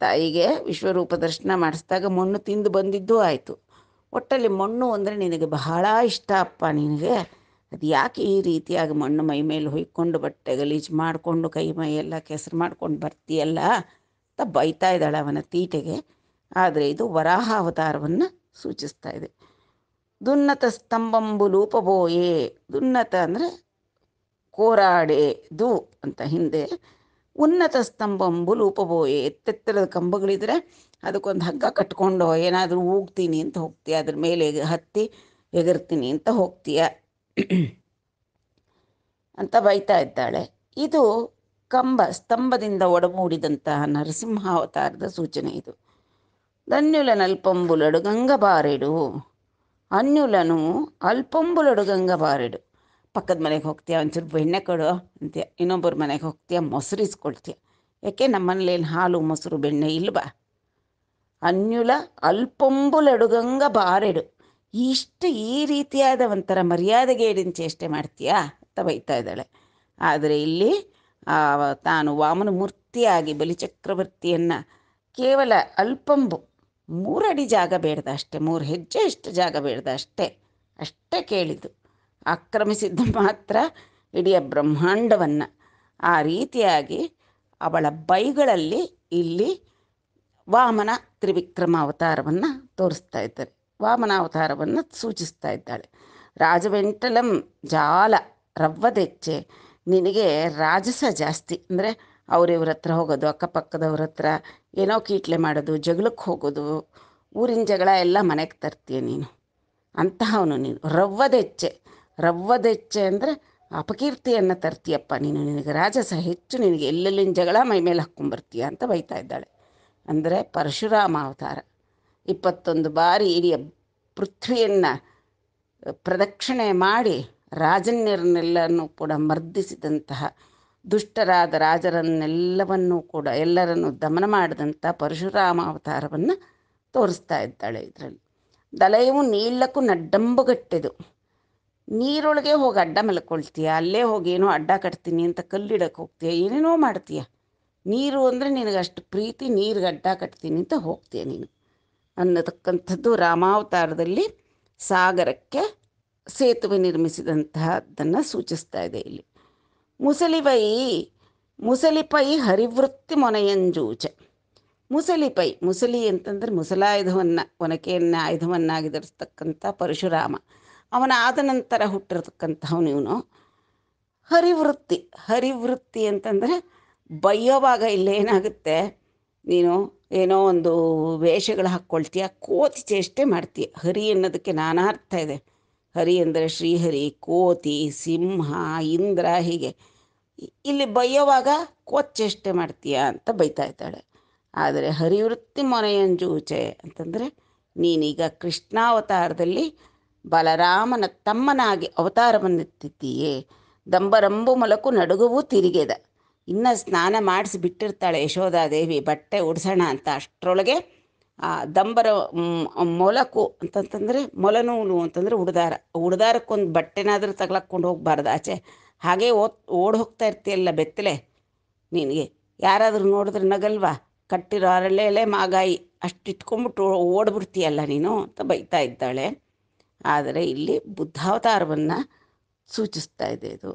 ತಾಯಿಗೆ ವಿಶ್ವರೂಪ ದರ್ಶನ ಮಾಡಿಸಿದಾಗ ಮಣ್ಣು ತಿಂದು ಬಂದಿದ್ದೂ ಆಯಿತು. ಒಟ್ಟಲ್ಲಿ ಮಣ್ಣು ಅಂದರೆ ನಿನಗೆ ಬಹಳ ಇಷ್ಟ ಅಪ್ಪ. ನಿನಗೆ ಅದು ಯಾಕೆ ಈ ರೀತಿಯಾಗಿ ಮಣ್ಣು ಮೈ ಮೇಲೆ ಹೊಯ್ಕೊಂಡು ಬಟ್ಟೆ ಗಲೀಜು ಮಾಡಿಕೊಂಡು ಕೈ ಮೈ ಎಲ್ಲ ಕೆಸರು ಮಾಡ್ಕೊಂಡು ಬರ್ತೀಯಲ್ಲ ಅಂತ ಬೈತಾ ಇದ್ದಾಳೆ ಅವನ ತೀಟೆಗೆ. ಆದರೆ ಇದು ವರಾಹ ಅವತಾರವನ್ನು ಸೂಚಿಸ್ತಾ ಇದೆ. ದುನ್ನತ ಸ್ತಂಭಂಬು ಲೂಪಬೋಯೇ. ದುನ್ನತ ಅಂದರೆ ಕೋರಾಡೆದು ಅಂತ ಹಿಂದೆ. ಉನ್ನತ ಸ್ತಂಭಂಬು ಲೂಪಬೋಯೆ. ಎತ್ತೆತ್ತರದ ಕಂಬಗಳಿದ್ರೆ ಅದಕ್ಕೊಂದು ಹಗ್ಗ ಕಟ್ಕೊಂಡು ಏನಾದರೂ ಹೋಗ್ತೀನಿ ಅಂತ ಹೋಗ್ತೀಯ, ಅದ್ರ ಮೇಲೆ ಹತ್ತಿ ಎಗರ್ತೀನಿ ಅಂತ ಹೋಗ್ತೀಯ ಅಂತ ಬೈತಾ ಇದ್ದಾಳೆ. ಇದು ಸ್ತಂಭದಿಂದ ಒಡಮೂಡಿದಂತಹ ನರಸಿಂಹಾವತಾರದ ಸೂಚನೆ ಇದು. ಧನ್ಯುಲನಲ್ಪಂಬುಲಡುಗಂಗ ಬಾರೆಡು. ಅನ್ಯುಲನು ಅಲ್ಪಂಬುಲಡುಗಂಗ ಬಾರೆಡು. ಪಕ್ಕದ ಮನೆಗೆ ಹೋಗ್ತೀಯ, ಒಂಚೂರು ಬೆಣ್ಣೆ ಕೊಡು ಅಂತೀಯ. ಇನ್ನೊಬ್ಬರ ಮನೆಗೆ ಹೋಗ್ತೀಯ, ಮೊಸರು ಇಸ್ಕೊಳ್ತೀಯ. ಯಾಕೆ ನಮ್ಮನೇಲೇನು ಹಾಲು ಮೊಸರು ಬೆಣ್ಣೆ ಇಲ್ವಾ? ಅನ್ಯುಲ ಅಲ್ಪಂಬುಲಡುಗಂಗ ಬಾರೆಡು. ಇಷ್ಟು ಈ ರೀತಿಯಾದ ಒಂಥರ ಮರ್ಯಾದೆಗೇಡಿನ ಚೇಷ್ಟೆ ಮಾಡ್ತೀಯಾ ಅಂತ ಬೈತಾ ಇದ್ದಾಳೆ. ಆದರೆ ಇಲ್ಲಿ ತಾನು ವಾಮನ ಮೂರ್ತಿಯಾಗಿ ಬಲಿಚಕ್ರವರ್ತಿಯನ್ನು ಕೇವಲ ಅಲ್ಪಂಬು 3 ಅಡಿ ಜಾಗ ಬೇಡ್ದ ಅಷ್ಟೇ, 3 ಹೆಜ್ಜೆ ಇಷ್ಟು ಜಾಗ ಬೇಡ್ದ ಅಷ್ಟೇ ಕೇಳಿದ್ದು. ಆಕ್ರಮಿಸಿದ್ದು ಮಾತ್ರ ಇಡೀ ಬ್ರಹ್ಮಾಂಡವನ್ನು. ಆ ರೀತಿಯಾಗಿ ಅವಳ ಬೈಗಳಲ್ಲಿ ಇಲ್ಲಿ ವಾಮನ ತ್ರಿವಿಕ್ರಮ ಅವತಾರವನ್ನು ತೋರಿಸ್ತಾ ಇದ್ದಾರೆ, ವಾಮನ ಅವತಾರವನ್ನು ಸೂಚಿಸ್ತಾ ಇದ್ದಾಳೆ. ರಾಜವೆಂಟಲಂ ಜಾಲ ರವ್ವದೆಚ್ಚೆ. ನಿನಗೆ ರಾಜಸ ಜಾಸ್ತಿ, ಅಂದರೆ ಅವರಿವ್ರ ಹತ್ರ ಹೋಗೋದು, ಅಕ್ಕಪಕ್ಕದವ್ರ ಹತ್ರ ಏನೋ ಕೀಟ್ಲೆ ಮಾಡೋದು, ಜಗಳಕ್ಕೆ ಹೋಗೋದು, ಊರಿನ ಜಗಳ ಎಲ್ಲ ಮನೆಗೆ ತರ್ತೀಯ ನೀನು, ಅಂತಹವನು ನೀನು. ರವ್ವದೆಚ್ಚೆ ಅಂದರೆ ಅಪಕೀರ್ತಿಯನ್ನು ತರ್ತೀಯಪ್ಪ ನೀನು, ನಿನಗೆ ರಾಜಸ ಹೆಚ್ಚು, ನಿನಗೆ ಎಲ್ಲೆಲ್ಲಿನ ಜಗಳ ಮೈ ಮೇಲೆ ಹಾಕ್ಕೊಂಬರ್ತೀಯ ಅಂತ ಬೈತಾ ಇದ್ದಾಳೆ. ಅಂದರೆ ಪರಶುರಾಮ ಅವತಾರ 21 ಬಾರಿ ಇಡೀ ಪೃಥ್ವಿಯನ್ನು ಪ್ರದಕ್ಷಿಣೆ ಮಾಡಿ ರಾಜನ್ಯರನ್ನೆಲ್ಲನೂ ಕೂಡ ಮರ್ದಿಸಿದಂತಹ, ದುಷ್ಟರಾದ ರಾಜರನ್ನೆಲ್ಲವನ್ನೂ ಕೂಡ ಎಲ್ಲರನ್ನು ದಮನ ಮಾಡಿದಂಥ ಪರಶುರಾಮ ಅವತಾರವನ್ನು ತೋರಿಸ್ತಾ ಇದ್ದಾಳೆ ಇದರಲ್ಲಿ. ದಲಯವು ನೀಳ್ಳಕ್ಕೂ ನಡ್ಡಂಬುಗಟ್ಟೆದು. ನೀರೊಳಗೆ ಹೋಗಿ ಅಡ್ಡ ಮಲ್ಕೊಳ್ತೀಯ, ಅಲ್ಲೇ ಹೋಗಿ ಏನೋ ಅಡ್ಡ ಕಟ್ತೀನಿ ಅಂತ ಕಲ್ಲಿಡಕ್ಕೆ ಹೋಗ್ತೀಯ, ಏನೇನೋ ಮಾಡ್ತೀಯ. ನೀರು ಅಂದರೆ ನಿನಗಷ್ಟು ಪ್ರೀತಿ, ನೀರಿಗೆ ಅಡ್ಡ ಕಟ್ತೀನಿ ಅಂತ ಹೋಗ್ತೀಯ ನೀನು ಅನ್ನತಕ್ಕಂಥದ್ದು ರಾಮಾವತಾರದಲ್ಲಿ ಸಾಗರಕ್ಕೆ ಸೇತುವೆ ನಿರ್ಮಿಸಿದಂತಹದ್ದನ್ನು ಸೂಚಿಸ್ತಾ ಇದೆ ಇಲ್ಲಿ. ಮುಸಲಿಪೈ ಹರಿವೃತ್ತಿ ಮೊನೆಯಂಜೂಚ. ಮುಸಲಿ ಅಂತಂದರೆ ಮುಸಲಾಯುಧವನ್ನು, ಒನಕೆಯನ್ನು ಆಯುಧವನ್ನಾಗಿ ಧರಿಸ್ತಕ್ಕಂಥ ಪರಶುರಾಮ. ಅವನ ಆದ ನಂತರ ಹುಟ್ಟಿರ್ತಕ್ಕಂಥವನು ಇವನು. ಹರಿವೃತ್ತಿ ಅಂತಂದರೆ ಬೈಯೋವಾಗ ಇಲ್ಲೇನಾಗುತ್ತೆ, ನೀನು ಏನೋ ಒಂದು ವೇಷಗಳು ಹಾಕ್ಕೊಳ್ತೀಯ, ಕೋತಿ ಚೇಷ್ಟೆ ಮಾಡ್ತೀಯ. ಹರಿ ಅನ್ನೋದಕ್ಕೆ ನಾನಾ ಅರ್ಥ ಇದೆ. ಹರಿ ಅಂದರೆ ಶ್ರೀಹರಿ, ಕೋತಿ, ಸಿಂಹ, ಇಂದ್ರ, ಹೀಗೆ. ಇಲ್ಲಿ ಬೈಯೋವಾಗ ಕೋತಿ ಚೇಷ್ಟೆ ಮಾಡ್ತೀಯ ಅಂತ ಬೈತಾ ಇದ್ದಾಳೆ. ಆದರೆ ಹರಿವೃತ್ತಿ ಮೊನೆಯಂಜೂಚೆ ಅಂತಂದರೆ ನೀನೀಗ ಕೃಷ್ಣಾವತಾರದಲ್ಲಿ ಬಲರಾಮನ ತಮ್ಮನಾಗಿ ಅವತಾರವನ್ನೆತ್ತಿದ್ದೀಯೇ. ದಂಬರಂಬು ಮೊಲಕು ನಡುಗುವು ತಿರುಗೆದ. ಇನ್ನು ಸ್ನಾನ ಮಾಡಿಸಿ ಬಿಟ್ಟಿರ್ತಾಳೆ ಯಶೋಧಾದೇವಿ, ಬಟ್ಟೆ ಉಡ್ಸೋಣ ಅಂತ. ಅಷ್ಟರೊಳಗೆ ದಂಬರ ಮೊಲಕು ಅಂತಂತಂದರೆ ಮೊಲನೂಲು ಅಂತಂದರೆ ಉಡ್ದಾರಕ್ಕೊಂದು ಬಟ್ಟೆನಾದರೂ ತಗ್ಲಾಕ್ಕೊಂಡು ಹೋಗ್ಬಾರ್ದು ಆಚೆ. ಹಾಗೇ ಓಡಿ ಹೋಗ್ತಾ ಇರ್ತೀಯಲ್ಲ ಬೆತ್ತಲೆ, ನಿನಗೆ ಯಾರಾದರೂ ನೋಡಿದ್ರೆ ನಗಲ್ವಾ? ಕಟ್ಟಿರೋ ಅರಳೆಲೆ ಮಾಗಾಯಿ ಅಷ್ಟು ಇಟ್ಕೊಂಡ್ಬಿಟ್ಟು ಓಡ್ಬಿಡ್ತೀಯಲ್ಲ ನೀನು ಅಂತ ಬೈತಾ ಇದ್ದಾಳೆ. ಆದರೆ ಇಲ್ಲಿ ಬುದ್ಧಾವತಾರವನ್ನು ಸೂಚಿಸ್ತಾ ಇದೆ ಇದು.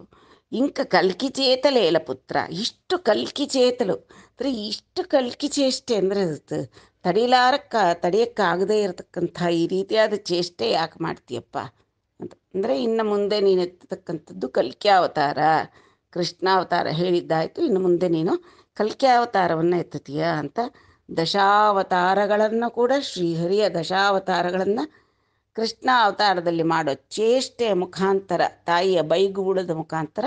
ಇಂಕ ಕಲ್ಕಿ ಚೇತಲೇಲ ಪುತ್ರ. ಇಷ್ಟು ಕಲ್ಕಿ ಚೇತಲು ಅಂದರೆ ಇಷ್ಟು ಕಲ್ಕಿ ಚೇಷ್ಟೆ ಅಂದರೆ ತಡೆಯೋಕ್ಕಾಗದೇ ಇರತಕ್ಕಂಥ ಈ ರೀತಿಯಾದ ಚೇಷ್ಟೆ ಯಾಕೆ ಮಾಡ್ತೀಯಪ್ಪ ಅಂತ. ಅಂದರೆ ಇನ್ನು ಮುಂದೆ ನೀನು ಎತ್ತತಕ್ಕಂಥದ್ದು ಕಲ್ಕಿ ಅವತಾರ. ಕೃಷ್ಣಾವತಾರ ಹೇಳಿದ್ದಾಯಿತು, ಇನ್ನು ಮುಂದೆ ನೀನು ಕಲ್ಕಿ ಅವತಾರವನ್ನು ಎತ್ತತೀಯ ಅಂತ. ದಶಾವತಾರಗಳನ್ನು ಕೂಡ ಶ್ರೀಹರಿಯ ದಶಾವತಾರಗಳನ್ನು ಕೃಷ್ಣ ಅವತಾರದಲ್ಲಿ ಮಾಡೋ ಚೇಷ್ಟೆಯ ಮುಖಾಂತರ, ತಾಯಿಯ ಬೈಗೂಡದ ಮುಖಾಂತರ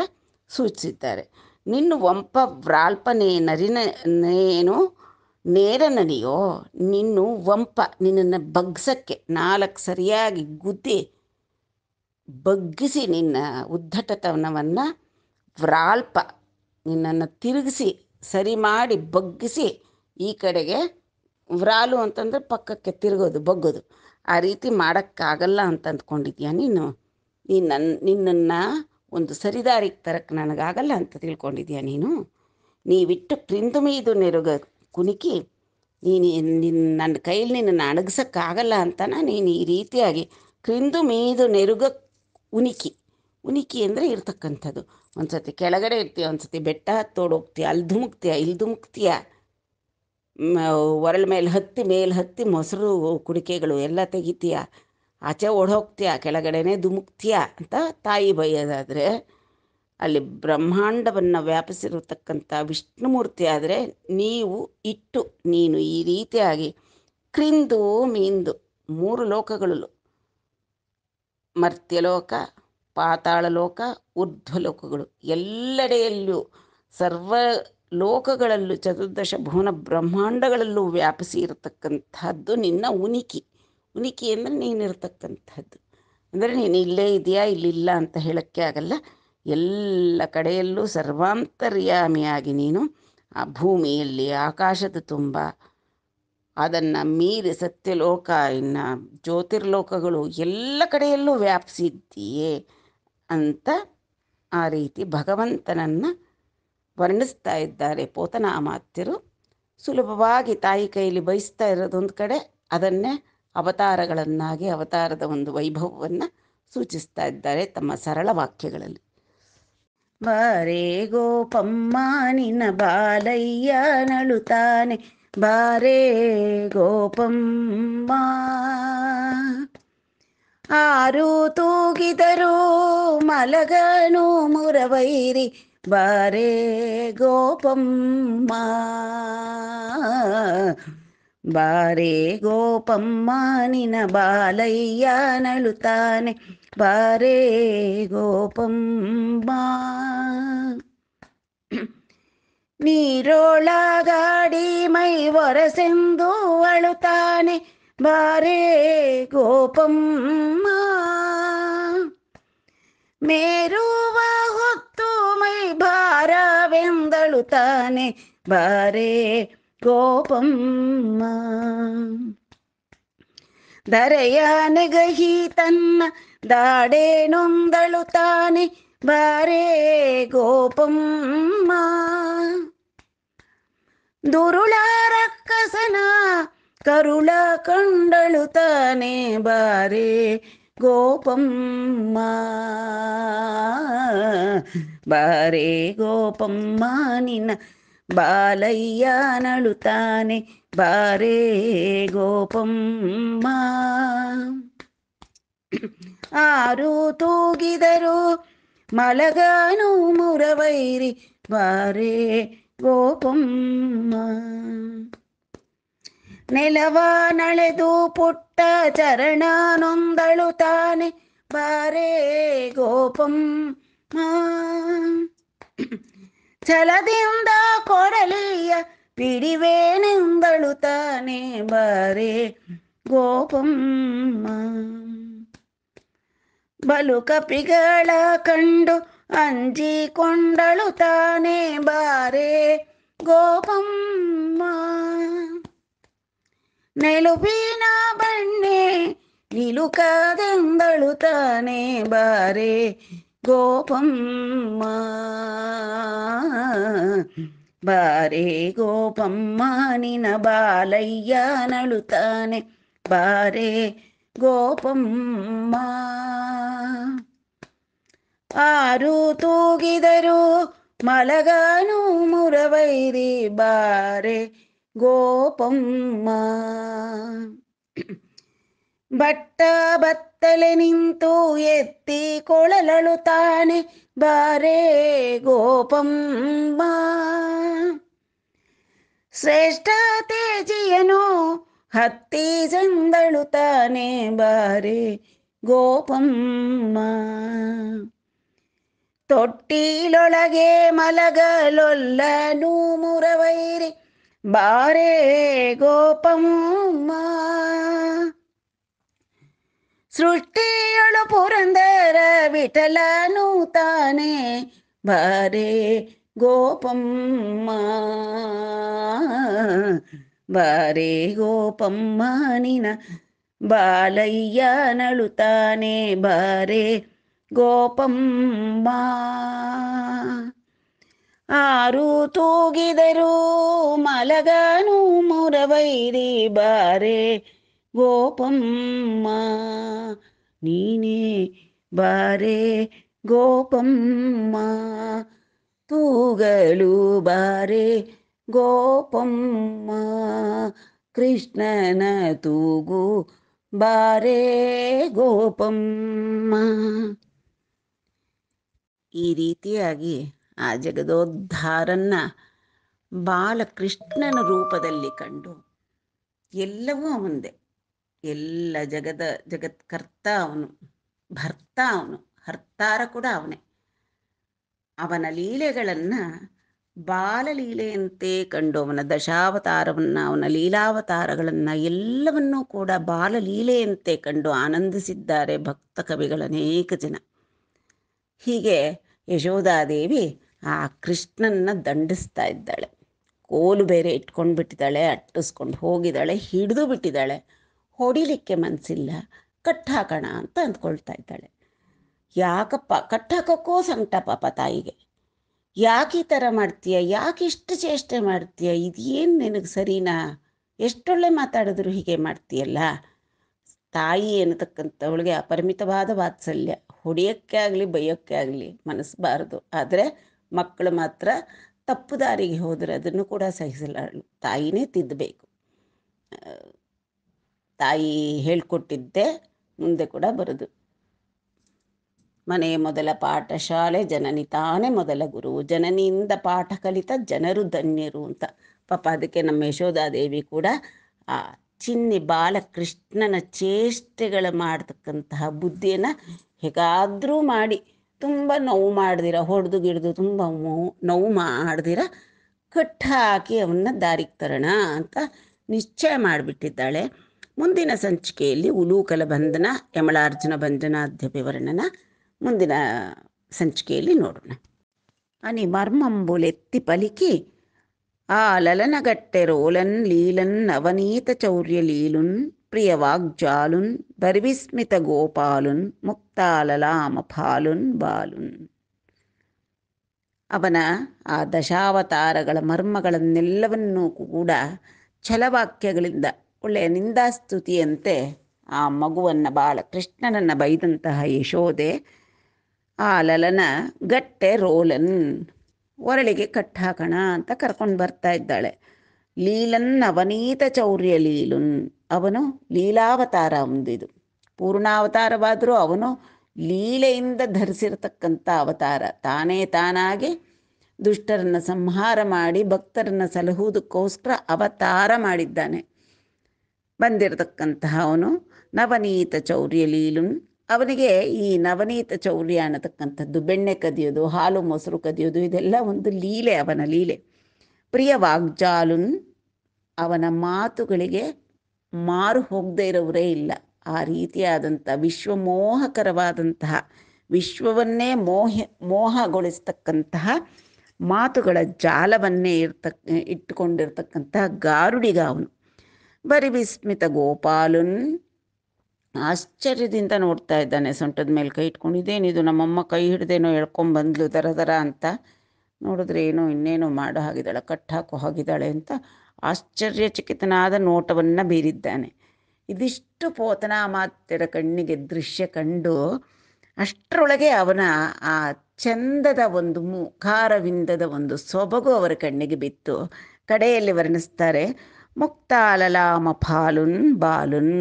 ಸೂಚಿಸಿದ್ದಾರೆ. ನಿನ್ನು ವಂಪ ವ್ರಾಲ್ಪನೇ ನರಿನೇನು ನೇರನನಿಯೋ. ನಿನ್ನು ವಂಪ, ನಿನ್ನನ್ನು ಬಗ್ಸಕ್ಕೆ 4 ಸರಿಯಾಗಿ ಗುದ್ದಿ ಬಗ್ಗಿಸಿ, ನಿನ್ನ ಉದ್ದಟತನವನ್ನು ವ್ರಾಲ್ಪ, ನಿನ್ನನ್ನು ತಿರುಗಿಸಿ ಸರಿ ಮಾಡಿ ಬಗ್ಗಿಸಿ ಈ ಕಡೆಗೆ. ವ್ರಾಲು ಅಂತಂದರೆ ಪಕ್ಕಕ್ಕೆ ತಿರುಗೋದು, ಬಗ್ಗೋದು. ಆ ರೀತಿ ಮಾಡೋಕ್ಕಾಗಲ್ಲ ಅಂತ ಅಂದ್ಕೊಂಡಿದ್ಯಾ ನೀನು? ನಿನ್ನನ್ನು ಒಂದು ಸರಿದಾರಿಗೆ ತರಕ್ಕೆ ನನಗಾಗಲ್ಲ ಅಂತ ತಿಳ್ಕೊಂಡಿದ್ಯಾ ನೀನು? ನೀವಿಟ್ಟು ಕ್ರಿಂದು ಮೀದು ನೆರುಗ ಕುಣಿಕಿ ನನ್ನ ಕೈಯಲ್ಲಿ ನಿನ್ನನ್ನು ಅಣಗಿಸೋಕ್ಕಾಗಲ್ಲ ಅಂತನ ನೀನು ಈ ರೀತಿಯಾಗಿ ಕ್ರಿಂದು ಮೀದು ನೆರುಗ ಉನಿಕಿ. ಉನಿಕಿ ಅಂದರೆ ಇರ್ತಕ್ಕಂಥದ್ದು. ಒಂದು ಸತಿ ಕೆಳಗಡೆ ಇರ್ತೀಯ, ಒಂದು ಸತಿ ಬೆಟ್ಟ ಹತ್ತೋಡು ಹೋಗ್ತೀಯ, ಅಲ್ಲಿ ಧುಮುಕ್ತೀಯ, ಇಲ್ಲಿ ಧುಮುಕ್ತೀಯ, ಒರಳ ಮೇಲೆ ಹತ್ತಿ ಮೊಸರು ಕುಡಿಕೆಗಳು ಎಲ್ಲ ತೆಗಿತೀಯ, ಆಚೆ ಓಡೋಗ್ತೀಯ, ಕೆಳಗಡೆನೇ ಧುಮುಕ್ತೀಯ ಅಂತ ತಾಯಿ ಬೈಯೋದಾದರೆ, ಅಲ್ಲಿ ಬ್ರಹ್ಮಾಂಡವನ್ನು ವ್ಯಾಪಿಸಿರತಕ್ಕಂಥ ವಿಷ್ಣುಮೂರ್ತಿ ಆದರೆ ನೀನು ಈ ರೀತಿಯಾಗಿ ಕ್ರಿಂದು ಮೀಂದು 3 ಲೋಕಗಳು, ಮರ್ತ್ಯಲೋಕ, ಪಾತಾಳ ಲೋಕ, ಊರ್ಧ್ವಲೋಕಗಳು, ಎಲ್ಲೆಡೆಯಲ್ಲೂ ಸರ್ವ ಲೋಕಗಳಲ್ಲೂ ಚತುರ್ದಶ ಭುವನ ಬ್ರಹ್ಮಾಂಡಗಳಲ್ಲೂ ವ್ಯಾಪಿಸಿ ಇರತಕ್ಕಂಥದ್ದು ನಿನ್ನ ಉನಿಕಿ. ಉನಿಕಿ ಅಂದರೆ ನೀನಿರ್ತಕ್ಕಂಥದ್ದು. ಅಂದರೆ ನೀನು ಇಲ್ಲೇ ಇದೆಯಾ ಇಲ್ಲಿಲ್ಲ ಅಂತ ಹೇಳೋಕ್ಕೆ ಆಗಲ್ಲ. ಎಲ್ಲ ಕಡೆಯಲ್ಲೂ ಸರ್ವಾಂತರ್ಯಾಮಿಯಾಗಿ ನೀನು ಆ ಭೂಮಿಯಲ್ಲಿ, ಆಕಾಶದ ತುಂಬ, ಅದನ್ನು ಮೀರಿ ಸತ್ಯಲೋಕ, ಇನ್ನು ಜ್ಯೋತಿರ್ಲೋಕಗಳು ಎಲ್ಲ ಕಡೆಯಲ್ಲೂ ವ್ಯಾಪಿಸಿದ್ದೀಯೇ ಅಂತ ಆ ರೀತಿ ಭಗವಂತನನ್ನು ವರ್ಣಿಸ್ತಾ ಇದ್ದಾರೆ ಪೋತನಾಮಾತ್ಯರು. ಸುಲಭವಾಗಿ ತಾಯಿ ಕೈಲಿ ಬಯಸ್ತಾ ಇರೋದೊಂದು ಕಡೆ, ಅದನ್ನೇ ಅವತಾರಗಳನ್ನಾಗಿ ಅವತಾರದ ಒಂದು ವೈಭವವನ್ನು ಸೂಚಿಸ್ತಾ ಇದ್ದಾರೆ ತಮ್ಮ ಸರಳ ವಾಕ್ಯಗಳಲ್ಲಿ. ಬಾರೇ ಗೋಪಮ್ಮ ನಿನ್ನ ಬಾಲಯ್ಯ ನಳುತ್ತಾನೆ, ಬಾರೇ ಗೋಪಮ್ಮ. ಆರು ತೂಗಿದರು ಮಲಗನು ಮುರವೈರಿ, ಬಾರೇ ಗೋಪಮ್ಮ. ಬಾರೇ ಗೋಪಮ್ಮ ನಿನ್ನ ಬಾಲಯ್ಯ ನಳುತ್ತಾನೆ, ಬಾರೇ ಗೋಪಮ್ಮ. ನೀರೊಳಗಾಡಿ ಮೈ ಒರಸೆಂದು ಅಳುತ್ತಾನೆ, ಬಾರೇ ಗೋಪಮ್ಮ. ಮೇರುವ ಹೊತ್ತು ಮೈ ಭಾರವೆಂದಳುತ್ತಾನೆ, ಬಾರೇ ಗೋಪಮ್ಮ. ಧರೆಯ ನೆಗಹಿ ತನ್ನ ದಾಡೆ ನೊಂದಳುತ್ತಾನೆ, ಬಾರೇ ಗೋಪಮ್ಮ. ದುರುಳ ರಕ್ಕಸನ ಕರುಳ ಕಂಡಳುತ್ತಾನೆ, ಬಾರೇ ಗೋಪಮ್ಮ. ಬಾರೇ ಗೋಪಮ್ಮ ನಿನ್ನ ಬಾಲಯ್ಯ ನಳುತ್ತಾನೆ, ಬಾರೇ ಗೋಪಮ್ಮ. ಆರು ತೂಗಿದರು ಮಲಗನು ಮುರವೈರಿ, ಬಾರೇ ಗೋಪಮ್ಮ. ನೆಲವ ನಳೆದು ಪುಟ್ಟ ಚರಣ ನೊಂದಳುತ್ತಾನೆ, ಬಾರೇ ಗೋಪಮ್ಮ. ಛಲದಿಂದ ಕೊಡಲಿಯ ಪಿಡಿವೇನೆಂದಳುತ್ತಾನೆ, ಬಾರೇ ಗೋಪಮ್ಮ. ಬಲು ಕಪಿಗಳ ಕಂಡು ಅಂಜಿಕೊಂಡಳುತ್ತಾನೆ, ಬಾರೇ ಗೋಪಮ್ಮ. ನೆಲುವಿನ ಬಣ್ಣೆ ನಿಲುಕದೆಂದಳುತ್ತಾನೆ, ಬಾರೇ ಗೋಪಮ್ಮ. ಬಾರೇ ಗೋಪಮ್ಮ ನಿನ್ನ ಬಾಲಯ್ಯ ನಳುತ್ತಾನೆ, ಬಾರೇ ಗೋಪಮ್ಮ. ಆರು ತೂಗಿದರು ಮಲಗನು ಮುರವೈರಿ, ಬಾರೇ ಗೋಪಮ್ಮ. ಬಟ್ಟ ಬತ್ತಲೆ ನಿಂತು ಎತ್ತಿ ಕೊಳಲಳುತ್ತಾನೆ, ಬಾರೇ ಗೋಪಮ್ಮ. ಶ್ರೇಷ್ಠ ತೇಜಿಯನು ಹತ್ತಿ ಚೆಂದಳುತ್ತಾನೆ, ಬಾರೇ ಗೋಪಮ್ಮ. ತೊಟ್ಟಿಲೊಳಗೆ ಮಲಗಲೊಲ್ಲನು ಮುರವೈರಿ, ಬಾರೇ ಗೋಪಮ್ಮ. ಸೃಷ್ಟಿಯೊಳು ಪುರಂದರ ವಿಠಲನು ತಾನೆ, ಬಾರೇ ಗೋಪಮ್ಮ. ಬಾರೇ ಗೋಪಮ್ಮ ನಿನ ಬಾಲಯ್ಯ ನಳುತ್ತಾನೆ, ಬಾರೇ ಗೋಪಮ್ಮ. ಆರು ತೂಗಿದರು ಮಲಗನು ಮುರವೈರಿ ಬಾರೆ ಗೋಪಮ್ಮ, ನೀನೇ ಬಾರೆ ಗೋಪಮ್ಮ, ತೂಗಲು ಬಾರೆ ಗೋಪಮ್ಮ, ಕೃಷ್ಣನ ತೂಗು ಬಾರೆ ಗೋಪಮ್ಮ. ಈ ರೀತಿಯಾಗಿ ಆ ಜಗದೋದ್ಧಾರನ್ನ ಬಾಲಕೃಷ್ಣನ ರೂಪದಲ್ಲಿ ಕಂಡು, ಎಲ್ಲವೂ ಅವಂದೇ, ಎಲ್ಲ ಜಗತ್ಕರ್ತ ಅವನು, ಭರ್ತ ಅವನು, ಹರ್ತಾರ ಕೂಡ ಅವನೇ. ಅವನ ಲೀಲೆಗಳನ್ನು ಬಾಲಲೀಲೆಯಂತೆ ಕಂಡು, ಅವನ ದಶಾವತಾರವನ್ನು, ಅವನ ಲೀಲಾವತಾರಗಳನ್ನು ಎಲ್ಲವನ್ನೂ ಕೂಡ ಬಾಲಲೀಲೆಯಂತೆ ಕಂಡು ಆನಂದಿಸಿದ್ದಾರೆ ಭಕ್ತ ಕವಿಗಳು ಅನೇಕ ಜನ. ಹೀಗೆ ಯಶೋಧಾದೇವಿ ಆ ಕೃಷ್ಣನ್ನ ದಂಡಿಸ್ತಾ ಇದ್ದಾಳೆ. ಕೋಲು ಬೇರೆ ಇಟ್ಕೊಂಡು ಬಿಟ್ಟಿದ್ದಾಳೆ, ಅಟ್ಟಿಸ್ಕೊಂಡು ಹೋಗಿದ್ದಾಳೆ, ಹಿಡಿದು ಬಿಟ್ಟಿದ್ದಾಳೆ. ಹೊಡಿಲಿಕ್ಕೆ ಮನಸ್ಸಿಲ್ಲ, ಕಟ್ಟಾಕೋಣ ಅಂತ ಅಂದ್ಕೊಳ್ತಾ ಇದ್ದಾಳೆ. ಯಾಕಪ್ಪ ಕಟ್ಟಾಕೋಕ್ಕೋ ಸಂಕಟ ಪಾಪ ತಾಯಿಗೆ. ಯಾಕೆ ಈ ಥರ ಮಾಡ್ತೀಯ, ಯಾಕೆ ಇಷ್ಟು ಚೇಷ್ಟೆ ಮಾಡ್ತೀಯ, ಇದೇನು ನಿನಗೆ ಸರಿನಾ, ಎಷ್ಟೊಳ್ಳೆ ಮಾತಾಡಿದ್ರು ಹೀಗೆ ಮಾಡ್ತೀಯಲ್ಲ. ತಾಯಿ ಅನ್ನತಕ್ಕಂಥವಳಿಗೆ ಅಪರಿಮಿತವಾದ ವಾತ್ಸಲ್ಯ, ಹೊಡೆಯೋಕ್ಕೆ ಆಗಲಿ ಬೈಯೋಕ್ಕೆ ಆಗಲಿ ಮನಸ್ಬಾರದು. ಆದರೆ ಮಕ್ಕಳು ಮಾತ್ರ ತಪ್ಪು ದಾರಿಗೆ ಹೋದರೆ ಅದನ್ನು ಕೂಡ ಸಹಿಸಲಾರಳು, ತಾಯಿನೇ ತಿದ್ದಬೇಕು. ತಾಯಿ ಹೇಳ್ಕೊಟ್ಟಿದ್ದೆ ಮುಂದೆ ಕೂಡ ಬರೋದು. ಮನೆ ಮೊದಲ ಪಾಠಶಾಲೆ, ಜನನಿ ತಾನೇ ಮೊದಲ ಗುರು, ಜನನಿಯಿಂದ ಪಾಠ ಕಲಿತ ಜನರು ಧನ್ಯರು ಅಂತ. ಪಾಪ ಅದಕ್ಕೆ ನಮ್ಮ ಯಶೋಧಾದೇವಿ ಕೂಡ ಆ ಚಿನ್ನಿ ಬಾಲಕೃಷ್ಣನ ಚೇಷ್ಟೆಗಳು ಮಾಡ್ತಕ್ಕಂತಹ ಬುದ್ಧಿಯನ್ನು ಹೇಗಾದರೂ ಮಾಡಿ, ತುಂಬ ನೋವು ಮಾಡ್ದಿರ, ಹೊಡೆದು ಗಿಡ್ದು ತುಂಬ ನೋವು ಮಾಡ್ದಿರ ಕಟ್ಟು ಹಾಕಿ ಅವನ್ನ ದಾರಿಗೆ ತರೋಣ ಅಂತ ನಿಶ್ಚಯ ಮಾಡಿಬಿಟ್ಟಿದ್ದಾಳೆ. ಮುಂದಿನ ಸಂಚಿಕೆಯಲ್ಲಿ ಉಲೂಕಲ ಬಂಧನ, ಯಮಳಾರ್ಜುನ ಭಂಜನಾದ್ಯಪಿ ವರ್ಣನ ಮುಂದಿನ ಸಂಚಿಕೆಯಲ್ಲಿ ನೋಡೋಣ. అని మర్మంబులెత్తి పలికి ఆ లలనగట్టె రోలన్ లీలన్ నవనీత చౌర్యలీలున్ ప్రియవాగ్జాలున్ బరివిస్మిత గోపాలున్ ಮುಕ್ತಾಲಲಾಮ ಫಾಲುನ್ ಬಾಲುನ್. ಅವನ ಆ ದಶಾವತಾರಗಳ ಮರ್ಮಗಳನ್ನೆಲ್ಲವನ್ನೂ ಕೂಡ ಛಲವಾಕ್ಯಗಳಿಂದ ಒಳ್ಳೆಯ ನಿಂದಾಸ್ತುತಿಯಂತೆ ಆ ಮಗುವನ್ನು ಬಾಲಕೃಷ್ಣನನ್ನು ಬೈದಂತಹ ಯಶೋದೆ ಆ ಲಲನ ಗಟ್ಟೆ ರೋಲನ್ ಒರಳಿಗೆ ಕಟ್ಟಾಕೋಣ ಅಂತ ಕರ್ಕೊಂಡು ಬರ್ತಾ ಇದ್ದಾಳೆ. ಲೀಲನ್ ಅವನೀತ ಚೌರ್ಯ ಲೀಲುನ್, ಅವನು ಲೀಲಾವತಾರ ಮುಂದಿದು, ಪೂರ್ಣಾವತಾರವಾದರೂ ಅವನು ಲೀಲೆಯಿಂದ ಧರಿಸಿರ್ತಕ್ಕಂಥ ಅವತಾರ. ತಾನೇ ತಾನಾಗಿ ದುಷ್ಟರನ್ನು ಸಂಹಾರ ಮಾಡಿ ಭಕ್ತರನ್ನು ಸಲಹುವುದಕ್ಕೋಸ್ಕರ ಅವತಾರ ಮಾಡಿದ್ದಾನೆ ಬಂದಿರತಕ್ಕಂತಹ ಅವನು. ನವನೀತ ಚೌರ್ಯ ಲೀಲುನ್, ಅವನಿಗೆ ಈ ನವನೀತ ಚೌರ್ಯ ಅನ್ನತಕ್ಕಂಥದ್ದು, ಬೆಣ್ಣೆ ಕದಿಯೋದು, ಹಾಲು ಮೊಸರು ಕದಿಯೋದು, ಇದೆಲ್ಲ ಒಂದು ಲೀಲೆ, ಅವನ ಲೀಲೆ. ಪ್ರಿಯ ವಾಗ್ಜಾಲುನ್, ಅವನ ಮಾತುಗಳಿಗೆ ಮಾರು ಹೋಗದೇ ಇರೋವರೇ ಇಲ್ಲ. ಆ ರೀತಿಯಾದಂಥ ವಿಶ್ವಮೋಹಕರವಾದಂತಹ, ವಿಶ್ವವನ್ನೇ ಮೋಹಗೊಳಿಸ್ತಕ್ಕಂತಹ ಮಾತುಗಳ ಜಾಲವನ್ನೇ ಇಟ್ಟುಕೊಂಡಿರ್ತಕ್ಕಂತಹ ಗಾರುಡಿಗ ಅವನು. ಬರಿ ವಿಸ್ಮಿತ ಗೋಪಾಲುನ್, ಆಶ್ಚರ್ಯದಿಂದ ನೋಡ್ತಾ ಇದ್ದಾನೆ, ಸೊಂಟದ ಮೇಲೆ ಕೈ ಇಟ್ಕೊಂಡು. ಇದೇನಿದು, ನಮ್ಮಮ್ಮ ಕೈ ಹಿಡ್ದೇನೋ ಎಳ್ಕೊಂಬಂದ್ಲು ದರ ಅಂತ. ನೋಡಿದ್ರೆ ಏನೋ ಇನ್ನೇನೋ ಮಾಡೋ ಹಾಗಿದ್ದಾಳೆ, ಕಟ್ಟಾಕೋ ಹಾಗಿದ್ದಾಳೆ ಅಂತ ಆಶ್ಚರ್ಯಚಕಿತನಾದ ನೋಟವನ್ನು ಬೀರಿದ್ದಾನೆ. ಇದಿಷ್ಟು ಪೋತನಾಮಾತ್ಯರ ಕಣ್ಣಿಗೆ ದೃಶ್ಯ ಕಂಡು ಅಷ್ಟರೊಳಗೆ ಅವನ ಆ ಚಂದದ ಒಂದು ಮುಖಾರವಿಂದದ ಒಂದು ಸೊಬಗು ಅವರ ಕಣ್ಣಿಗೆ ಬಿತ್ತು. ಕಡೆಯಲ್ಲಿ ವರ್ಣಿಸ್ತಾರೆ, ಮುಕ್ತಾಲಲಾಮ ಫಾಲುನ್ ಬಾಲುನ್,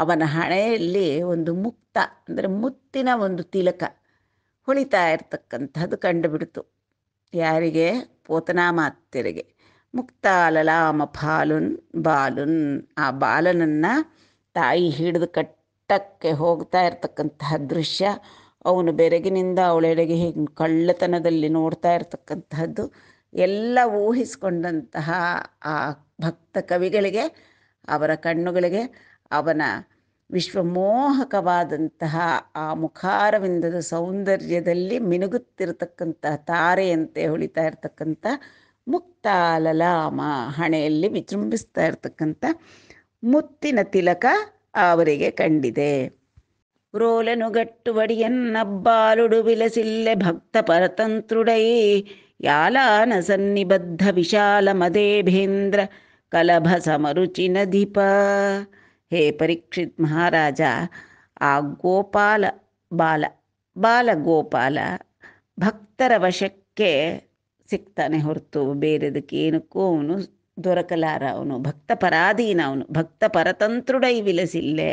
ಅವನ ಹಣೆಯಲ್ಲಿ ಒಂದು ಮುಕ್ತ ಅಂದರೆ ಮುತ್ತಿನ ಒಂದು ತಿಲಕ ಹೊಳಿತಾ ಇರ್ತಕ್ಕಂಥದ್ದು ಕಂಡುಬಿಡ್ತು. ಯಾರಿಗೆ? ಪೋತನಾಮಾತ್ಯರಿಗೆ. ಮುಕ್ತಾಲಲಾಮ ಫಾಲುನ್ ಬಾಲುನ್, ಆ ಬಾಲನನ್ನು ತಾಯಿ ಹಿಡಿದು ಕಟ್ಟಕ್ಕೆ ಹೋಗ್ತಾ ಇರ್ತಕ್ಕಂತಹ ದೃಶ್ಯ, ಅವನು ಬೆರಗಿನಿಂದ ಅವಳೆಡೆಗೆ ಹೀಗೆ ಕಳ್ಳತನದಲ್ಲಿ ನೋಡ್ತಾ ಇರ್ತಕ್ಕಂತಹದ್ದು ಎಲ್ಲ ಊಹಿಸ್ಕೊಂಡಂತಹ ಆ ಭಕ್ತ ಕವಿಗಳಿಗೆ, ಅವರ ಕಣ್ಣುಗಳಿಗೆ ಅವನ ವಿಶ್ವಮೋಹಕವಾದಂತಹ ಆ ಮುಖಾರವಿಂದದ ಸೌಂದರ್ಯದಲ್ಲಿ ಮಿನುಗುತ್ತಿರತಕ್ಕಂತಹ ತಾರೆಯಂತೆ ಹೊಳಿತಾ ಇರ್ತಕ್ಕಂಥ ಮುಕ್ತಾಲಲಾಮ, ಹಣೆಯಲ್ಲಿ ವಿಜೃಂಭಿಸ್ತಾ ಇರ್ತಕ್ಕಂಥ ಮುತ್ತಿನ ತಿಲಕ ಅವರಿಗೆ ಕಂಡಿದೆ. ರೋಲನು ಗಟ್ಟುವಡಿಯನ್ನಬ್ಬಾಲುಡು ವಿಲಸಿಲ್ಲೆ ಭಕ್ತ ಪರತಂತ್ರುಡೈ ಯಾಲಾನ ಸನ್ನಿಬದ್ಧ ವಿಶಾಲ ಮದೇಭೇಂದ್ರ ಕಲಭ ಸಮರುಚಿ ನದೀಪ. ಹೇ ಪರೀಕ್ಷಿತ್ ಮಹಾರಾಜ, ಆ ಗೋಪಾಲ ಬಾಲಗೋಪಾಲ ಭಕ್ತರ ವಶಕ್ಕೆ ಸಿಗ್ತಾನೆ ಹೊರತು ಬೇರೆದಕ್ಕೆ ಏನಕ್ಕೂ ಅವನು ದೊರಕಲಾರ. ಅವನು ಭಕ್ತ ಪರಾಧೀನ, ಅವನು ಭಕ್ತ ಪರತಂತ್ರುಡೈ ವಿಲಸಿಲ್ಲೆ.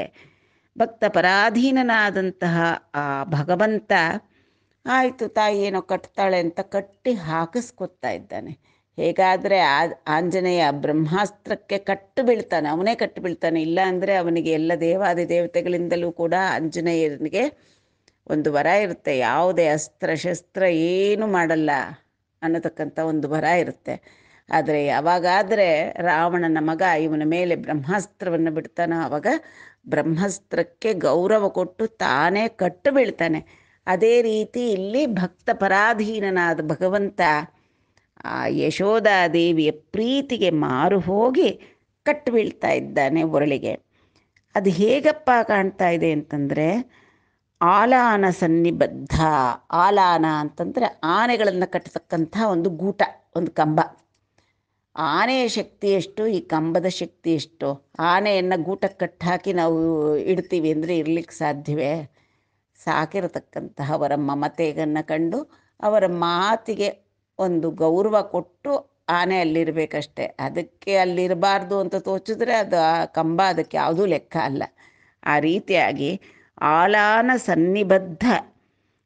ಭಕ್ತ ಪರಾಧೀನನಾದಂತಹ ಆ ಭಗವಂತ ಆಯಿತು ತಾಯಿ ಏನೋ ಕಟ್ತಾಳೆ ಅಂತ ಕಟ್ಟಿ ಹಾಕಿಸ್ಕೊತಾ ಇದ್ದಾನೆ. ಹೇಗಾದರೆ ಆಂಜನೇಯ ಬ್ರಹ್ಮಾಸ್ತ್ರಕ್ಕೆ ಕಟ್ಟು ಬೀಳ್ತಾನೆ, ಅವನೇ ಕಟ್ಟು ಬೀಳ್ತಾನೆ. ಇಲ್ಲ ಅಂದರೆ ಅವನಿಗೆ ಎಲ್ಲ ದೇವಾದಿ ದೇವತೆಗಳಿಂದಲೂ ಕೂಡ ಆಂಜನೇಯನಿಗೆ ಒಂದು ವರ ಇರುತ್ತೆ, ಯಾವುದೇ ಅಸ್ತ್ರ ಶಸ್ತ್ರ ಏನೂ ಮಾಡಲ್ಲ ಅನ್ನತಕ್ಕಂಥ ಒಂದು ವರ ಇರುತ್ತೆ. ಆದರೆ ಯಾವಾಗಾದರೆ ರಾವಣನ ಮಗ ಇವನ ಮೇಲೆ ಬ್ರಹ್ಮಾಸ್ತ್ರವನ್ನು ಬಿಡ್ತಾನೆ, ಆವಾಗ ಬ್ರಹ್ಮಾಸ್ತ್ರಕ್ಕೆ ಗೌರವ ಕೊಟ್ಟು ತಾನೇ ಕಟ್ಟು ಬೀಳ್ತಾನೆ. ಅದೇ ರೀತಿ ಇಲ್ಲಿ ಭಕ್ತ ಪರಾಧೀನನಾದ ಭಗವಂತ ಆ ಯಶೋಧಾದೇವಿಯ ಪ್ರೀತಿಗೆ ಮಾರು ಹೋಗಿ ಕಟ್ಟು ಬೀಳ್ತಾ ಇದ್ದಾನೆ ಒರಳಿಗೆ. ಅದು ಹೇಗಪ್ಪ ಕಾಣ್ತಾ ಇದೆ ಅಂತಂದರೆ, ಆಲಾನ ಸನ್ನಿಬದ್ಧ. ಆಲಾನ ಅಂತಂದರೆ ಆನೆಗಳನ್ನು ಕಟ್ಟತಕ್ಕಂಥ ಒಂದು ಗೂಟ, ಒಂದು ಕಂಬ. ಆನೆಯ ಶಕ್ತಿ ಎಷ್ಟು, ಈ ಕಂಬದ ಶಕ್ತಿ ಎಷ್ಟು? ಆನೆಯನ್ನು ಗೂಟಕ್ಕೆ ಕಟ್ಟಾಕಿ ನಾವು ಇಡ್ತೀವಿ ಅಂದರೆ ಇರ್ಲಿಕ್ಕೆ ಸಾಧ್ಯವೇ? ಸಾಕಿರತಕ್ಕಂತಹ ಅವರ ಮಮತೆಯನ್ನು ಕಂಡು ಅವರ ಮಾತಿಗೆ ಒಂದು ಗೌರವ ಕೊಟ್ಟು ಆನೆ ಅಲ್ಲಿರಬೇಕಷ್ಟೆ. ಅದಕ್ಕೆ ಅಲ್ಲಿರಬಾರ್ದು ಅಂತ ತೋಚಿದ್ರೆ ಅದು ಆ ಕಂಬ ಅದಕ್ಕೆ ಯಾವುದೂ ಲೆಕ್ಕ ಅಲ್ಲ. ಆ ರೀತಿಯಾಗಿ ಆಲಾನ ಸನ್ನಿಬದ್ಧ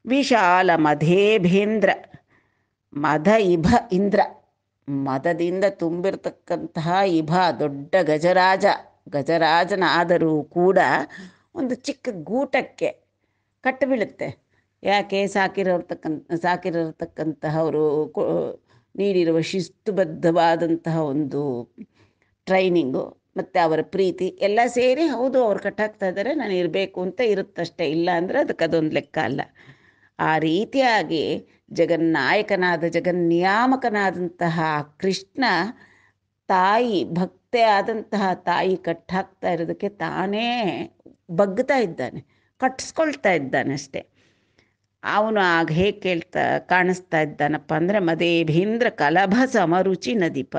ವಿಶಾಲ ಮಧೇಭೇಂದ್ರ, ಮದ ಇಭ ಇಂದ್ರ, ಮದದಿಂದ ತುಂಬಿರ್ತಕ್ಕಂತಹ ಇಭ ದೊಡ್ಡ ಗಜರಾಜನಾದರೂ ಕೂಡ ಒಂದು ಚಿಕ್ಕ ಗೂಟಕ್ಕೆ ಕಟ್ಟು ಬೀಳುತ್ತೆ. ಯಾಕೆ? ಸಾಕಿರತಕ್ಕಂತಹವರು ನೀಡಿರುವ ಶಿಸ್ತುಬದ್ಧವಾದಂತಹ ಒಂದು ಟ್ರೈನಿಂಗು ಮತ್ತು ಅವರ ಪ್ರೀತಿ ಎಲ್ಲ ಸೇರಿ, ಹೌದು ಅವ್ರು ಕಟ್ಟಾಕ್ತಾ ಇದ್ದಾರೆ, ನಾನು ಇರಬೇಕು ಅಂತ ಇರುತ್ತಷ್ಟೇ. ಇಲ್ಲ ಅಂದರೆ ಅದಕ್ಕೆ ಅದೊಂದು ಲೆಕ್ಕ ಅಲ್ಲ. ಆ ರೀತಿಯಾಗಿ ಜಗನ್ನಿಯಾಮಕನಾದಂತಹ ಕೃಷ್ಣ ತಾಯಿ, ಭಕ್ತೆ ಆದಂತಹ ತಾಯಿ ಕಟ್ಟಾಕ್ತಾ ಇರೋದಕ್ಕೆ ತಾನೇ ಬಗ್ತಾ ಇದ್ದಾನೆ, ಕಟ್ಟಿಸ್ಕೊಳ್ತಾ ಇದ್ದಾನೆ ಅಷ್ಟೆ. ಅವನು ಆಗ ಹೇಗೆ ಕಾಣಿಸ್ತಾ ಇದ್ದಾನಪ್ಪ ಅಂದರೆ, ಮದೇಭೇಂದ್ರ ಕಲಭ ಸಮರುಚಿ ನದೀಪ.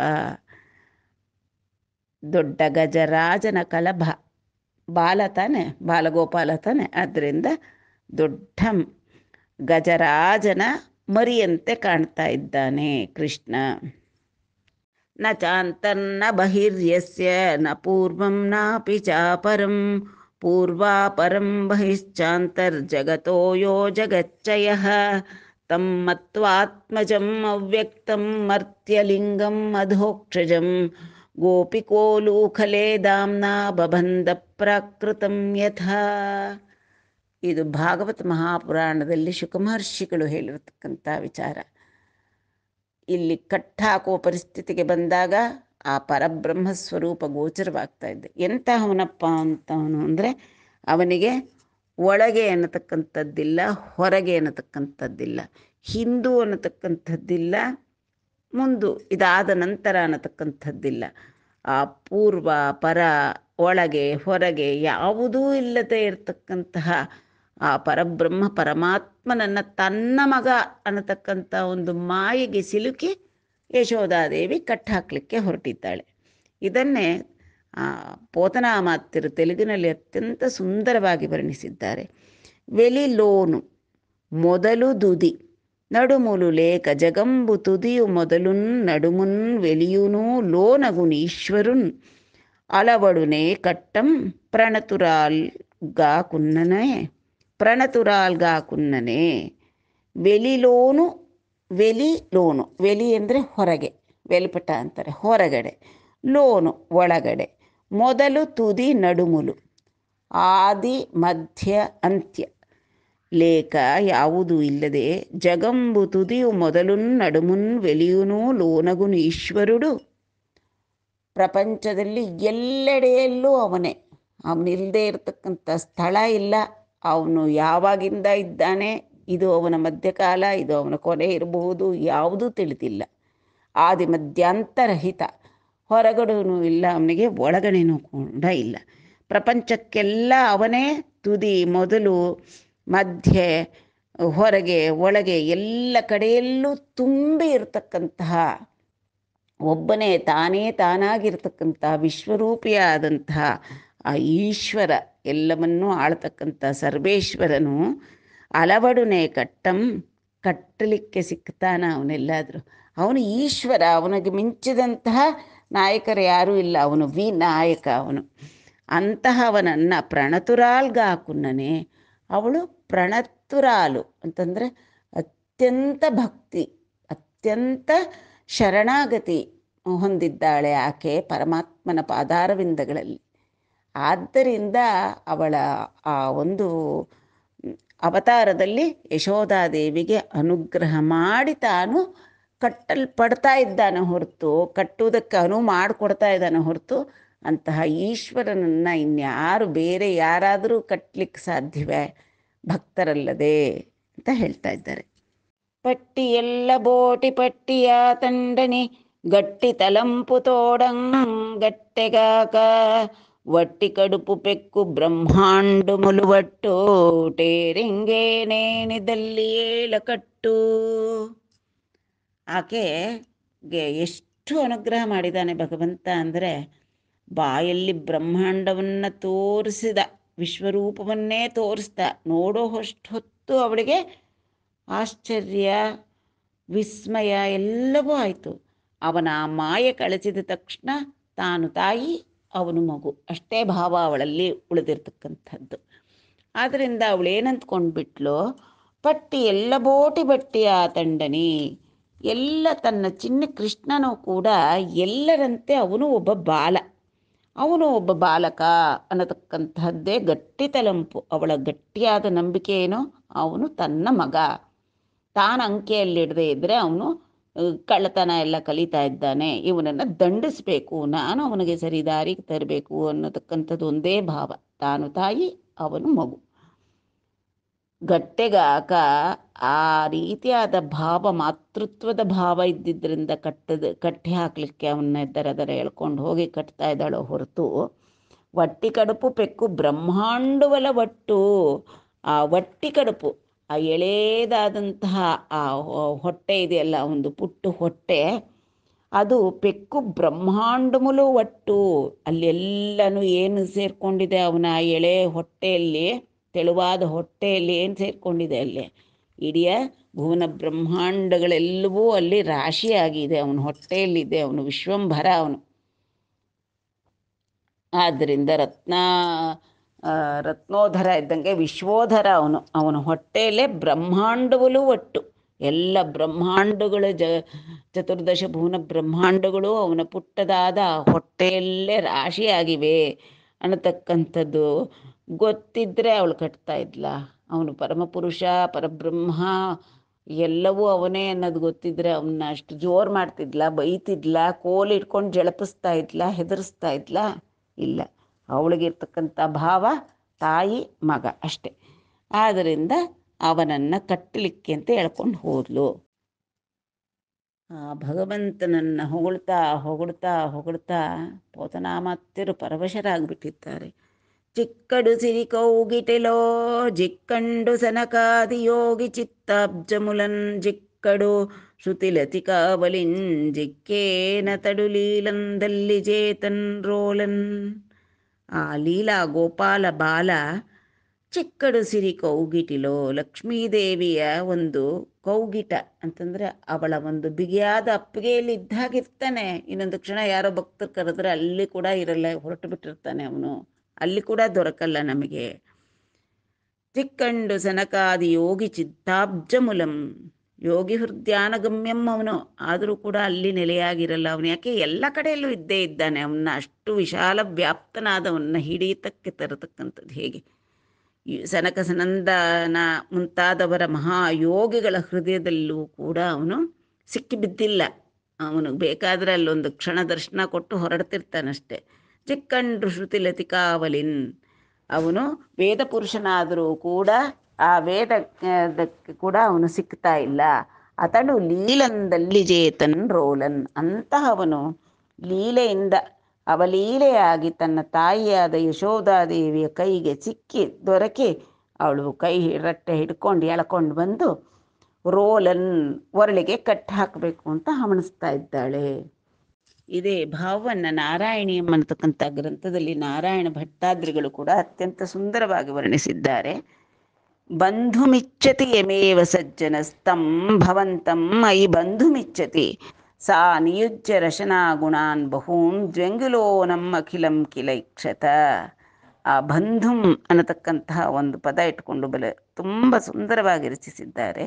ದೊಡ್ಡ ಗಜರಾಜನ ಕಲಭ, ಬಾಲ ತಾನೆ, ಬಾಲಗೋಪಾಲ ತಾನೆ, ಆದ್ದರಿಂದ ದೊಡ್ಡ ಗಜರಾಜನ ಮರಿಯಂತೆ ಕಾಣ್ತಾ ಇದ್ದಾನೆ ಕೃಷ್ಣ. ನ ಚಾಂತರ್ನ ಬಹಿರ್ಯಸ್ಯ ನ ಪೂರ್ವಂ ನಾಪಿ ಚಾಪರಂ ಪೂರ್ವಾಪರಂ ಬಹಿಶ್ಚಾಂತರ್ಜಗತೋ ಯೋ ಜಗಚ್ಚಯಃ ತಂ ಮತ್ವಾತ್ಮಜಂ ಅವ್ಯಕ್ತಂ ಮರ್ತ್ಯಲಿಂಗಂ ಅಧೋಕ್ಷಜಂ ಗೋಪಿಕೋಲೂಖಲೆ ದಾಮ್ನಾ ಬಬಂಧ ಪ್ರಾಕೃತಂ ಯಥಾ. ಇದು ಭಾಗವತ ಮಹಾಪುರಾಣದಲ್ಲಿ ಶುಕಮಹರ್ಷಿಗಳು ಹೇಳಿರತಕ್ಕಂಥ ವಿಚಾರ. ಇಲ್ಲಿ ಕಟ್ಟಾಕುವ ಪರಿಸ್ಥಿತಿಗೆ ಬಂದಾಗ ಆ ಪರಬ್ರಹ್ಮ ಸ್ವರೂಪ ಗೋಚರವಾಗ್ತಾ ಇದ್ದೆ. ಎಂತಹವನಪ್ಪ ಅಂತವನು ಅಂದರೆ, ಅವನಿಗೆ ಒಳಗೆ ಅನ್ನತಕ್ಕಂಥದ್ದಿಲ್ಲ, ಹೊರಗೆ ಅನ್ನತಕ್ಕಂಥದ್ದಿಲ್ಲ, ಹಿಂದೂ ಅನ್ನತಕ್ಕಂಥದ್ದಿಲ್ಲ, ಮುಂದು ಇದಾದ ನಂತರ ಅನ್ನತಕ್ಕಂಥದ್ದಿಲ್ಲ. ಆ ಪೂರ್ವ ಪರ, ಒಳಗೆ ಹೊರಗೆ ಯಾವುದೂ ಇಲ್ಲದೆ ಇರತಕ್ಕಂತಹ ಆ ಪರಬ್ರಹ್ಮ ಪರಮಾತ್ಮನನ್ನು ತನ್ನ ಮಗ ಅನ್ನತಕ್ಕಂಥ ಒಂದು ಮಾಯೆಗೆ ಸಿಲುಕಿ ಯಶೋಧಾದೇವಿ ಕಟ್ಟಾಕಲಿಕ್ಕೆ ಹೊರಟಿದ್ದಾಳೆ. ಇದನ್ನೇ ಪೋತನಾಮಾತ್ಯರು ತೆಲುಗಿನಲ್ಲಿ ಅತ್ಯಂತ ಸುಂದರವಾಗಿ ವರ್ಣಿಸಿದ್ದಾರೆ. ವೆಲಿಲೋನು ಮೊದಲು ದುದಿ ನಡುಮುಲು ಲೇಖ ಜಗಂಬು ತುದಿಯು ಮೊದಲುನ್ ನಡುಮುನ್ ವೆಲಿಯುನೂ ಲೋನಗುನೀಶ್ವರುನ್ ಅಲವಡುನೆ ಕಟ್ಟಂ ಪ್ರಣತುರಾಲ್ಗಾ ಕುನ್ನನೆ ವೆಲಿಲೋನು. ವೆಲಿ ಅಂದರೆ ಹೊರಗೆ, ವೆಲ್ಪಟ ಅಂತಾರೆ, ಹೊರಗಡೆ. ಲೋನು ಒಳಗಡೆ. ಮೊದಲು ತುದಿ ನಡುಮುಲು, ಆದಿ ಮಧ್ಯ ಅಂತ್ಯ. ಲೇಖ ಯಾವುದೂ ಇಲ್ಲದೆ, ಜಗಂಬು ತುದಿಯು ಮೊದಲುನ್ ನಡುಮುನ್ ವೆಲಿಯುನೂ ಲೋನಗುನು ಈಶ್ವರುಡು. ಪ್ರಪಂಚದಲ್ಲಿ ಎಲ್ಲೆಡೆಯಲ್ಲೂ ಅವನೇ, ಅವನಿಲ್ಲದೆ ಇರತಕ್ಕಂಥ ಸ್ಥಳ ಇಲ್ಲ. ಅವನು ಯಾವಾಗಿಂದ ಇದ್ದಾನೆ, ಇದು ಅವನ ಮಧ್ಯಕಾಲ, ಇದು ಅವನ ಕೊನೆ ಇರಬಹುದು, ಯಾವುದೂ ತಿಳಿದಿಲ್ಲ. ಆದಿ ಮಧ್ಯಾಂತರಹಿತ, ಹೊರಗಡೆನೂ ಇಲ್ಲ ಅವನಿಗೆ, ಒಳಗಡೆನೂ ಕೂಡ ಇಲ್ಲ. ಪ್ರಪಂಚಕ್ಕೆಲ್ಲ ಅವನೇ ತುದಿ ಮೊದಲು ಮಧ್ಯೆ ಹೊರಗೆ ಒಳಗೆ ಎಲ್ಲ ಕಡೆಯಲ್ಲೂ ತುಂಬಿ ಇರತಕ್ಕಂತಹ ಒಬ್ಬನೇ ತಾನೇ ತಾನಾಗಿರ್ತಕ್ಕಂಥ ವಿಶ್ವರೂಪಿಯಾದಂತಹ ಆ ಈಶ್ವರ, ಎಲ್ಲವನ್ನೂ ಆಳ್ತಕ್ಕಂಥ ಸರ್ವೇಶ್ವರನು ಅಲವಡುನೆ ಕಟ್ಟಲಿಕ್ಕೆ ಸಿಗ್ತಾನ ಅವನೆಲ್ಲಾದರೂ. ಅವನು ಈಶ್ವರ, ಅವನಿಗೆ ಮಿಂಚಿದಂತಹ ನಾಯಕರು ಯಾರೂ ಇಲ್ಲ, ಅವನು ವಿನಾಯಕ ಅವನು. ಅಂತಹವನನ್ನು ಪ್ರಣತುರಾಲ್ಗಾಕುನ್ನನೆ, ಅವಳು ಪ್ರಣತುರಾಲು ಅಂತಂದರೆ ಅತ್ಯಂತ ಭಕ್ತಿ, ಅತ್ಯಂತ ಶರಣಾಗತಿ ಹೊಂದಿದ್ದಾಳೆ ಆಕೆ ಪರಮಾತ್ಮನ ಪಾದಾರವಿಂದಗಳಲ್ಲಿ. ಆದ್ದರಿಂದ ಅವಳ ಆ ಒಂದು ಅವತಾರದಲ್ಲಿ ಯಶೋಧಾದೇವಿಗೆ ಅನುಗ್ರಹ ಮಾಡಿ ತಾನು ಕಟ್ಟಲ್ಪಡ್ತಾ ಇದ್ದಾನೆ ಹೊರತು, ಕಟ್ಟುವುದಕ್ಕೆ ಅನುವು ಮಾಡಿಕೊಡ್ತಾ ಇದ್ದಾನೆ ಹೊರತು, ಅಂತಹ ಈಶ್ವರನನ್ನು ಇನ್ಯಾರು ಬೇರೆ ಯಾರಾದರೂ ಕಟ್ಟಲಿಕ್ಕೆ ಸಾಧ್ಯವೇ ಭಕ್ತರಲ್ಲದೆ ಅಂತ ಹೇಳ್ತಾ ಇದ್ದಾರೆ. ಪಟ್ಟಿಯೆಲ್ಲ ಬೋಟಿ ಪಟ್ಟಿಯ ತಂಡನಿ ಗಟ್ಟಿ ತಲಂಪು ತೋಡಂಗಟ್ಟೆಗಾಕ ವಟ್ಟಿ ಕಡುಪು ಪೆಕ್ಕು ಬ್ರಹ್ಮಾಂಡು ಮುಲುವಟ್ಟು ಟೇರಿಂಗೇನೇನಿದಲ್ಲಿ ಏಳ ಕಟ್ಟು. ಆಕೆಗೆ ಎಷ್ಟು ಅನುಗ್ರಹ ಮಾಡಿದ್ದಾನೆ ಭಗವಂತ ಅಂದರೆ, ಬಾಯಲ್ಲಿ ಬ್ರಹ್ಮಾಂಡವನ್ನು ತೋರಿಸಿದ, ವಿಶ್ವರೂಪವನ್ನೇ ತೋರಿಸ್ದ. ನೋಡೋ ಅಷ್ಟು ಹೊತ್ತು ಅವಳಿಗೆ ಆಶ್ಚರ್ಯ ವಿಸ್ಮಯ ಎಲ್ಲವೂ ಆಯಿತು. ಅವನ ಮಾಯೆ ಕಳಿಸಿದ ತಕ್ಷಣ ತಾನು ತಾಯಿ, ಅವನು ಮಗು, ಅಷ್ಟೇ ಭಾವ ಅವಳಲ್ಲಿ ಉಳಿದಿರ್ತಕ್ಕಂಥದ್ದು. ಆದ್ದರಿಂದ ಅವಳೇನಂತ್ಕೊಂಡ್ಬಿಟ್ಲು, ಪಟ್ಟಿ ಎಲ್ಲ ಬೋಟಿ ಬಟ್ಟಿಯ ತಂಡನಿ, ಎಲ್ಲ ತನ್ನ ಚಿನ್ನ ಕೃಷ್ಣನೂ ಕೂಡ ಎಲ್ಲರಂತೆ ಅವನು ಒಬ್ಬ ಬಾಲ, ಅವನು ಒಬ್ಬ ಬಾಲಕ ಅನ್ನತಕ್ಕಂತಹದ್ದೇ ಗಟ್ಟಿ ತಲಂಪು. ಅವಳ ಗಟ್ಟಿಯಾದ ನಂಬಿಕೆ ಏನೋ, ಅವನು ತನ್ನ ಮಗ. ತಾನು ಅಂಕೆಯಲ್ಲಿಡದೆ ಇದ್ದರೆ ಅವನು ಕಳ್ಳತನ ಎಲ್ಲ ಕಲಿತಾ ಇದ್ದಾನೆ, ಇವನನ್ನು ದಂಡಿಸಬೇಕು, ನಾನು ಅವನಿಗೆ ಸರಿ ದಾರಿಗೆ ತರಬೇಕು ಅನ್ನತಕ್ಕಂಥದ್ದು ಒಂದೇ ಭಾವ. ತಾನು ತಾಯಿ, ಅವನು ಮಗು. ಗಟ್ಟೆಗಾಕ ಆ ರೀತಿಯಾದ ಭಾವ, ಮಾತೃತ್ವದ ಭಾವ ಇದ್ದಿದ್ದರಿಂದ ಕಟ್ಟಿ ಹಾಕಲಿಕ್ಕೆ ಅವನ್ನ ದರ ಎಳ್ಕೊಂಡು ಹೋಗಿ ಕಟ್ತಾ ಇದ್ದಾಳೋ ಹೊರತು, ವಟ್ಟಿ ಕಡುಪು ಪೆಕ್ಕು ಬ್ರಹ್ಮಾಂಡವಲ ಒಟ್ಟು. ಆ ವಟ್ಟಿ ಕಡುಪು, ಆ ಎಳೆದಾದಂತಹ ಆ ಹೊಟ್ಟೆ ಇದೆಯಲ್ಲ, ಒಂದು ಪುಟ್ಟು ಹೊಟ್ಟೆ, ಅದು ಪೆಕ್ಕು ಬ್ರಹ್ಮಾಂಡములు ಒಟ್ಟು. ಅಲ್ಲೆಲ್ಲನೂ ಏನು ಸೇರಿಕೊಂಡಿದೆ ಅವನ ಎಳೆ ಹೊಟ್ಟೆಯಲ್ಲಿ, ತೆಳುವಾದ ಹೊಟ್ಟೆಯಲ್ಲಿ ಏನು ಸೇರಿಕೊಂಡಿದೆ ಅಲ್ಲಿ, ಇಡೀ ಭುವನ ಬ್ರಹ್ಮಾಂಡಗಳೆಲ್ಲವೂ ಅಲ್ಲಿ ರಾಶಿಯಾಗಿದೆ ಅವನ ಹೊಟ್ಟೆಯಲ್ಲಿದೆ. ಅವನು ವಿಶ್ವಂಭರ ಅವನು. ಆದ್ದರಿಂದ ರತ್ನೋಧರ ಇದ್ದಂಗೆ ವಿಶ್ವೋಧರ ಅವನು. ಅವನ ಹೊಟ್ಟೆಯಲ್ಲೇ ಬ್ರಹ್ಮಾಂಡಗಳು ಒಟ್ಟು, ಎಲ್ಲ ಬ್ರಹ್ಮಾಂಡಗಳ ಚತುರ್ದಶ ಭುವನ ಬ್ರಹ್ಮಾಂಡಗಳು ಅವನ ಪುಟ್ಟದಾದ ಹೊಟ್ಟೆಯಲ್ಲೇ ರಾಶಿಯಾಗಿವೆ ಅನ್ನತಕ್ಕಂಥದ್ದು ಗೊತ್ತಿದ್ದರೆ ಅವಳು ಕಟ್ತಾ ಇದ್ಲ. ಅವನು ಪರಮಪುರುಷ, ಪರಬ್ರಹ್ಮ, ಎಲ್ಲವೂ ಅವನೇ ಅನ್ನೋದು ಗೊತ್ತಿದ್ರೆ ಅವನ್ನ ಅಷ್ಟು ಜೋರು ಮಾಡ್ತಿದ್ಲ, ಬೈತಿದ್ಲ, ಕೋಲಿಟ್ಕೊಂಡು ಜಳಪಿಸ್ತಾ ಇದ್ಲ, ಹೆದರಿಸ್ತಾ ಇದ್ಲ? ಇಲ್ಲ. ಅವಳಿಗಿರ್ತಕ್ಕಂಥ ಭಾವ ತಾಯಿ ಮಗ ಅಷ್ಟೆ. ಆದ್ದರಿಂದ ಅವನನ್ನು ಕಟ್ಟಲಿಕ್ಕೆ ಅಂತ ಹೇಳ್ಕೊಂಡು ಹೋದ್ಲು. ಆ ಭಗವಂತನನ್ನು ಹೊಗಳ್ತಾ ಹೊಗಳ್ತಾ ಹೊಗಳ್ತಾ ಪೋತನಾಮಾತ್ಯರು ಪರವಶರಾಗಿಬಿಟ್ಟಿದ್ದಾರೆ. ಚಿಕ್ಕಡು ಸಿರಿ ಕೌಗಿಟೆಲೋ ಜಿಕ್ಕಂಡು ಸನಕಾದಿ ಯೋಗಿ ಚಿತ್ತಾಬ್ಜಮುಲನ್ ಜಿಕ್ಕಡು ಶ್ರುತಿಲತಿ ಕಾವಲಿನ್ ಜಿಕ್ಕೇನ ತಡುಲೀಲಂದಲ್ಲಿ ಜೇತನ್ ರೋಲನ್. ಆ ಲೀಲಾ ಗೋಪಾಲ ಬಾಲ ಚಿಕ್ಕಡು ಸಿರಿ ಕೌಗಿಟಿಲೋ, ಲಕ್ಷ್ಮೀದೇವಿಯ ಒಂದು ಕೌಗಿಟ ಅಂತಂದರೆ ಅವಳ ಒಂದು ಬಿಗಿಯಾದ ಅಪ್ಪಿಗೆಯಲ್ಲಿ ಇದ್ದಾಗಿರ್ತಾನೆ. ಇನ್ನೊಂದು ಕ್ಷಣ ಯಾರೋ ಭಕ್ತರು ಕರೆದ್ರೆ ಅಲ್ಲಿ ಕೂಡ ಇರಲ್ಲ, ಹೊರಟು ಬಿಟ್ಟಿರ್ತಾನೆ ಅವನು, ಅಲ್ಲಿ ಕೂಡ ದೊರಕಲ್ಲ ನಮಗೆ. ಚಿಕ್ಕಂಡು ಸನಕಾದಿ ಯೋಗಿ ಚಿತ್ತಾಬ್ಜಮುಲಂ, ಯೋಗಿ ಹೃದಯಾನಗಮ್ಯಂ ಅವನು, ಆದರೂ ಕೂಡ ಅಲ್ಲಿ ನೆಲೆಯಾಗಿರಲ್ಲ ಅವನು. ಯಾಕೆ? ಎಲ್ಲ ಕಡೆಯಲ್ಲೂ ಇದ್ದೇ ಇದ್ದಾನೆ. ಅವನ್ನ ಅಷ್ಟು ವಿಶಾಲ ವ್ಯಾಪ್ತನಾದವನ್ನ ಹಿಡಿಯತಕ್ಕೆ ತರತಕ್ಕಂಥದ್ದು ಹೇಗೆ? ಸನಕ ಸನಂದನ ಮುಂತಾದವರ ಮಹಾಯೋಗಿಗಳ ಹೃದಯದಲ್ಲೂ ಕೂಡ ಅವನು ಸಿಕ್ಕಿಬಿದ್ದಿಲ್ಲ. ಅವನು ಬೇಕಾದರೆ ಅಲ್ಲೊಂದು ಕ್ಷಣ ದರ್ಶನ ಕೊಟ್ಟು ಹೊರಡ್ತಿರ್ತಾನಷ್ಟೆ. ಚಿಕ್ಕಂಡು ಶ್ರುತಿಲತಿ ಕಾವಲಿನ್, ಅವನು ವೇದ ಪುರುಷನಾದರೂ ಕೂಡ ಆ ವೇದಕ್ಕೆ ಕೂಡ ಅವನು ಸಿಗ್ತಾ ಇಲ್ಲ. ಅತಡು ಲೀಲಂದಲ್ಲಿ ಜೇತನ್ ರೋಲನ್, ಅಂತಹವನು ಲೀಲೆಯಿಂದ ಅವಲೀಲೆಯಾಗಿ ತನ್ನ ತಾಯಿಯಾದ ಯಶೋಧಾದೇವಿಯ ಕೈಗೆ ಸಿಕ್ಕಿ ದೊರಕಿ ಅವಳು ಕೈ ರಟ್ಟೆ ಹಿಡ್ಕೊಂಡು ಎಳ್ಕೊಂಡು ಬಂದು ರೋಲನ್ ಒರಳಿಗೆ ಕಟ್ಟಿ ಹಾಕಬೇಕು ಅಂತ ಹವಣಿಸ್ತಾ ಇದ್ದಾಳೆ. ಇದೇ ಭಾವವನ್ನು ನಾರಾಯಣೀಯಂ ಅನ್ನತಕ್ಕಂಥ ಗ್ರಂಥದಲ್ಲಿ ನಾರಾಯಣ ಭಟ್ಟಾದ್ರಿಗಳು ಕೂಡ ಅತ್ಯಂತ ಸುಂದರವಾಗಿ ವರ್ಣಿಸಿದ್ದಾರೆ. ಬಂಧುಮಿಚ್ಛತಿ ಯಮೇವ ಸಜ್ಜನಸ್ತಂ ಭವಂತಂ ಅಯಿ ಬಂಧುಮಿಚ್ಛತಿ ಸಾ ನಿಯುಜ್ಯ ರಶನಾ ಗುಣಾನ್ ಬಹೂನ್ ದ್ವೆಂಗುಲೋನಂ ಅಖಿಲಂ ಕಿಲೈಕ್ಷತ. ಆ ಬಂಧುಂ ಅನ್ನತಕ್ಕಂತಹ ಒಂದು ಪದ ಇಟ್ಕೊಂಡು ತುಂಬ ಸುಂದರವಾಗಿ ರಚಿಸಿದ್ದಾರೆ.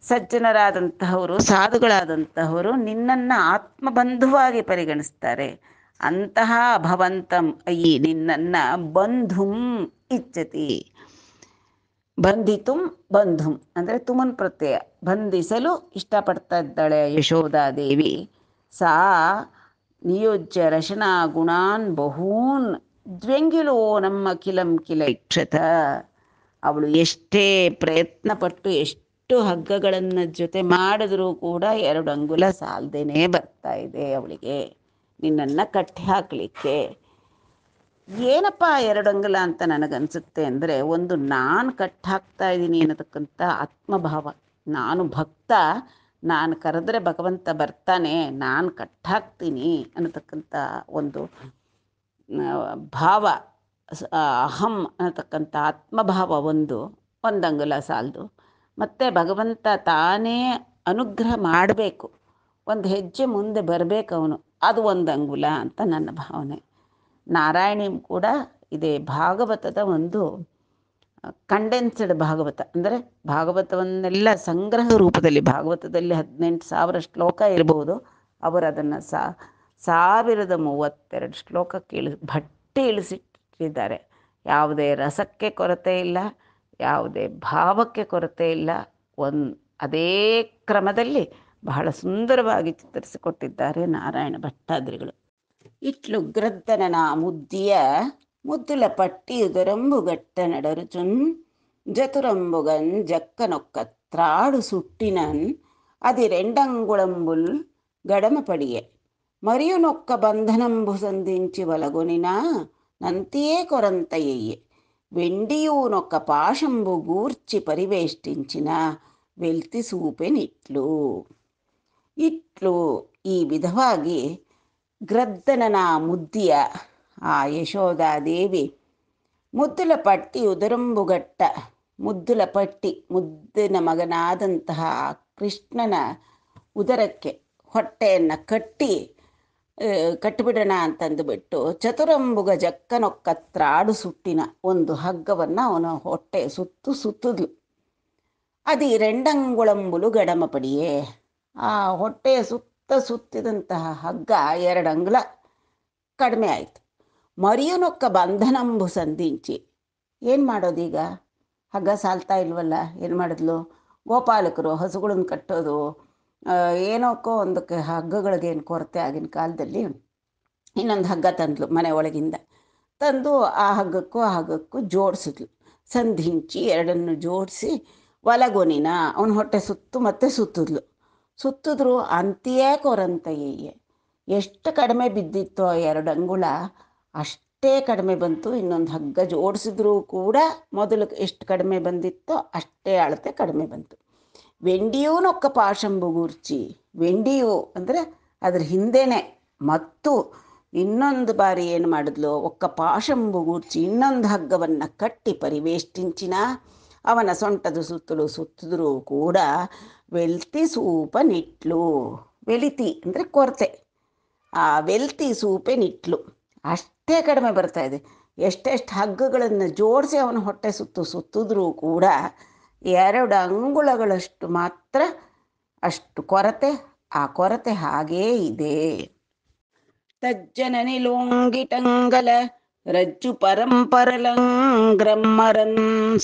ಸಜ್ಜನರಾದಂತಹವರು, ಸಾಧುಗಳಾದಂತಹವರು ನಿನ್ನನ್ನು ಆತ್ಮಬಂಧುವಾಗಿ ಪರಿಗಣಿಸ್ತಾರೆ. ಅಂತಹ ಭವಂತಂ ಅಯಿ ನಿನ್ನನ್ನು ಬಂಧುಂ ಇಚ್ಛತಿ. ಬಂಧಿತುಂ ಬಂಧುಂ ಅಂದರೆ ತುಮನ್ ಪ್ರತ್ಯಯ, ಬಂಧಿಸಲು ಇಷ್ಟಪಡ್ತಾ ಇದ್ದಾಳೆ ಯಶೋಧಾದೇವಿ. ಸಾ ನಿಯೋಜ್ಯ ರಶನಾ ಗುಣಾನ್ ಬಹೂನ್ ದ್ವೆಂಗಿಲೋ ನಮ್ಮ ಕಿಲಂ ಕಿಲೈಕ್ಷತ. ಅವಳು ಎಷ್ಟೇ ಪ್ರಯತ್ನಪಟ್ಟು ಎಷ್ಟು ಹಗ್ಗಗಳನ್ನು ಜೊತೆ ಮಾಡಿದ್ರೂ ಕೂಡ 2 ಅಂಗುಲ ಸಾಲದೇನೆ ಬರ್ತಾ ಇದೆ ಅವಳಿಗೆ ನಿನ್ನನ್ನು ಕಟ್ಟಿ ಹಾಕಲಿಕ್ಕೆ. ಏನಪ್ಪ 2 ಅಂಗುಲ ಅಂತ ನನಗನ್ಸುತ್ತೆ ಅಂದರೆ, ಒಂದು ನಾನು ಕಟ್ಟಿ ಹಾಕ್ತಾ ಇದ್ದೀನಿ ಅನ್ನತಕ್ಕಂಥ ಆತ್ಮಭಾವ, ನಾನು ಭಕ್ತ, ನಾನು ಕರೆದ್ರೆ ಭಗವಂತ ಬರ್ತಾನೆ, ನಾನು ಕಟ್ಟಾಕ್ತೀನಿ ಅನ್ನತಕ್ಕಂಥ ಒಂದು ಭಾವ, ಅಹಂ ಅನ್ನತಕ್ಕಂಥ ಆತ್ಮಭಾವ ಒಂದು ಅಂಗುಲ ಸಾಲದು. ಮತ್ತು ಭಗವಂತ ತಾನೇ ಅನುಗ್ರಹ ಮಾಡಬೇಕು, ಒಂದು ಹೆಜ್ಜೆ ಮುಂದೆ ಬರಬೇಕು ಅವನು, ಅದು 1 ಅಂಗುಲ ಅಂತ ನನ್ನ ಭಾವನೆ. ನಾರಾಯಣೀಂ ಕೂಡ ಇದೇ ಭಾಗವತದ ಒಂದು ಕಂಡೆನ್ಸ್ಡ್ ಭಾಗವತ, ಅಂದರೆ ಭಾಗವತವನ್ನೆಲ್ಲ ಸಂಗ್ರಹ ರೂಪದಲ್ಲಿ, ಭಾಗವತದಲ್ಲಿ 18,000 ಶ್ಲೋಕ ಇರ್ಬೋದು, ಅವರು ಅದನ್ನು 1032 ಶ್ಲೋಕಕ್ಕೆ ಭಟ್ಟಿ ಇಳಿಸಿಟ್ಟಿದ್ದಾರೆ. ಯಾವುದೇ ರಸಕ್ಕೆ ಕೊರತೆ ಇಲ್ಲ, ಯಾವುದೇ ಭಾವಕ್ಕೆ ಕೊರತೆ ಇಲ್ಲ, ಅದೇ ಕ್ರಮದಲ್ಲಿ ಬಹಳ ಸುಂದರವಾಗಿ ಚಿತ್ರಿಸಿಕೊಟ್ಟಿದ್ದಾರೆ ನಾರಾಯಣ ಭಟ್ಟಾದ್ರಿಗಳು. ಇಟ್ಲು ಗ್ರದ್ದನನ ಮುದ್ದಿಯ ಮುದ್ದುಲ ಪಟ್ಟಿಯುದರಂಬುಗಟ್ಟ ನಡರುಚುನ್ ಜತುರಂಬುಗನ್ ಜಕ್ಕನೊಕ್ಕತ್ರಾಡು ಸುಟ್ಟಿನನ್ ಅದಿರೆಂಡಂಗುಳಂಬುಲ್ గడమపడియే మరియునొక్క బంధనంబు సంధించి వలగొనినా నంతియే కొరంతయ్యే వెండియూనొక్క పాశంబు గూర్చి పరివేష్టించిన వెల్తి ಸೂಪೆನಿಟ್ಲು. ಇಟ್ಲು ಈ ವಿಧವಾಗಿ ಗ್ರದ್ದನನ ಮುದ್ದಿಯ ಆ ಯಶೋಧಾದೇವಿ ಮುದ್ದುಲ ಪಟ್ಟಿ ಉದರಂಬುಗಟ್ಟ, ಮುದ್ದುಲ ಪಟ್ಟಿ ಮುದ್ದಿನ ಮಗನಾದಂತಹ ಕೃಷ್ಣನ ಉದರಕ್ಕೆ ಹೊಟ್ಟೆಯನ್ನು ಕಟ್ಟಿಬಿಡೋಣ ಅಂತಂದುಬಿಟ್ಟು ಚತುರಂಬುಗ ಜಕ್ಕನೊಕ್ಕತ್ರಾಡು ಸುಟ್ಟಿನ ಒಂದು ಹಗ್ಗವನ್ನು ಅವನ ಹೊಟ್ಟೆ ಸುತ್ತಿದ್ಲು. ಅದು 2 ಅಂಗುಳಂಬುಲು ಗಡಮಪಡಿಯೇ, ಆ ಹೊಟ್ಟೆಯ ಸುತ್ತಿದಂತಹ ಹಗ್ಗ 2 ಅಂಗುಲ ಕಡಿಮೆ ಆಯಿತು. ಮರಿಯುನೊಕ್ಕ ಬಂಧನಂಬು ಸಂಧಿಂಚಿ, ಏನು ಮಾಡೋದೀಗ, ಹಗ್ಗ ಸಾಲ್ತಾ ಇಲ್ವಲ್ಲ, ಏನು ಮಾಡಿದ್ಲು, ಗೋಪಾಲಕರು ಹಸುಗಳನ್ನು ಕಟ್ಟೋದು ಏನೋಕ್ಕೋ ಒಂದಕ್ಕೆ ಹಗ್ಗಗಳಿಗೇನು ಕೊರತೆ ಆಗಿನ ಕಾಲದಲ್ಲಿ, ಇನ್ನೊಂದು ಹಗ್ಗ ತಂದ್ಲು ಮನೆ ಒಳಗಿಂದ ತಂದು ಆ ಹಗ್ಗಕ್ಕೂ ಜೋಡಿಸಿದ್ಲು. ಸಂಧಿಂಚಿ 2 ಜೋಡಿಸಿ ಒಲಗೊನಿನ ಅವನ ಹೊಟ್ಟೆ ಮತ್ತೆ ಸುತ್ತಿದ್ರು ಅಂತ್ಯೇ ಕೊರಂತಯ್ಯೆ, ಎಷ್ಟು ಕಡಿಮೆ ಬಿದ್ದಿತ್ತು 2 ಅಂಗುಳ ಅಷ್ಟೇ ಕಡಿಮೆ ಬಂತು. ಇನ್ನೊಂದು ಹಗ್ಗ ಜೋಡಿಸಿದ್ರೂ ಕೂಡ ಮೊದಲು ಎಷ್ಟು ಕಡಿಮೆ ಬಂದಿತ್ತೋ ಅಷ್ಟೇ ಅಳತೆ ಕಡಿಮೆ ಬಂತು. ವೆಂಡಿಯೂನೊಕ್ಕ ಪಾಶಂಬುಗೂರ್ಚಿ, ವೆಂಡಿಯು ಅಂದರೆ ಅದ್ರ ಹಿಂದೆನೇ ಮತ್ತು ಇನ್ನೊಂದು ಬಾರಿ ಏನು ಮಾಡಿದ್ಲು, ಒಕ್ಕ ಪಾಶಂಬುಗೂರ್ಚಿ ಇನ್ನೊಂದು ಹಗ್ಗವನ್ನು ಕಟ್ಟಿ ಪರಿವೇಷ್ಟಿಂಚಿನ ಅವನ ಸೊಂಟದ ಸುತ್ತಿದ್ರೂ ಕೂಡ ವೆಲ್ತಿ ಸೂಪನಿಟ್ಲು. ವೆಲಿತಿ ಅಂದರೆ ಕೊರತೆ, ಆ ವೆಲ್ತಿ ಸೂಪೆನಿಟ್ಲು ಅಷ್ಟೇ ಕಡಿಮೆ ಬರ್ತಾ ಇದೆ. ಎಷ್ಟೆಷ್ಟು ಹಗ್ಗಗಳನ್ನು ಜೋಡಿಸಿ ಅವನ ಹೊಟ್ಟೆ ಸುತ್ತಿದ್ರೂ ಕೂಡ 2 ಅಂಗುಳಗಳಷ್ಟು ಮಾತ್ರ ಅಷ್ಟು ಕೊರತೆ, ಆ ಕೊರತೆ ಹಾಗೇ ಇದೆ. ತಜ್ಜನನಿ ಲೋಂಗಿಟಂಗಲ ರಜ್ಜು ಪರಂಪರಲಂಗ್ರಮ್ಮರನ್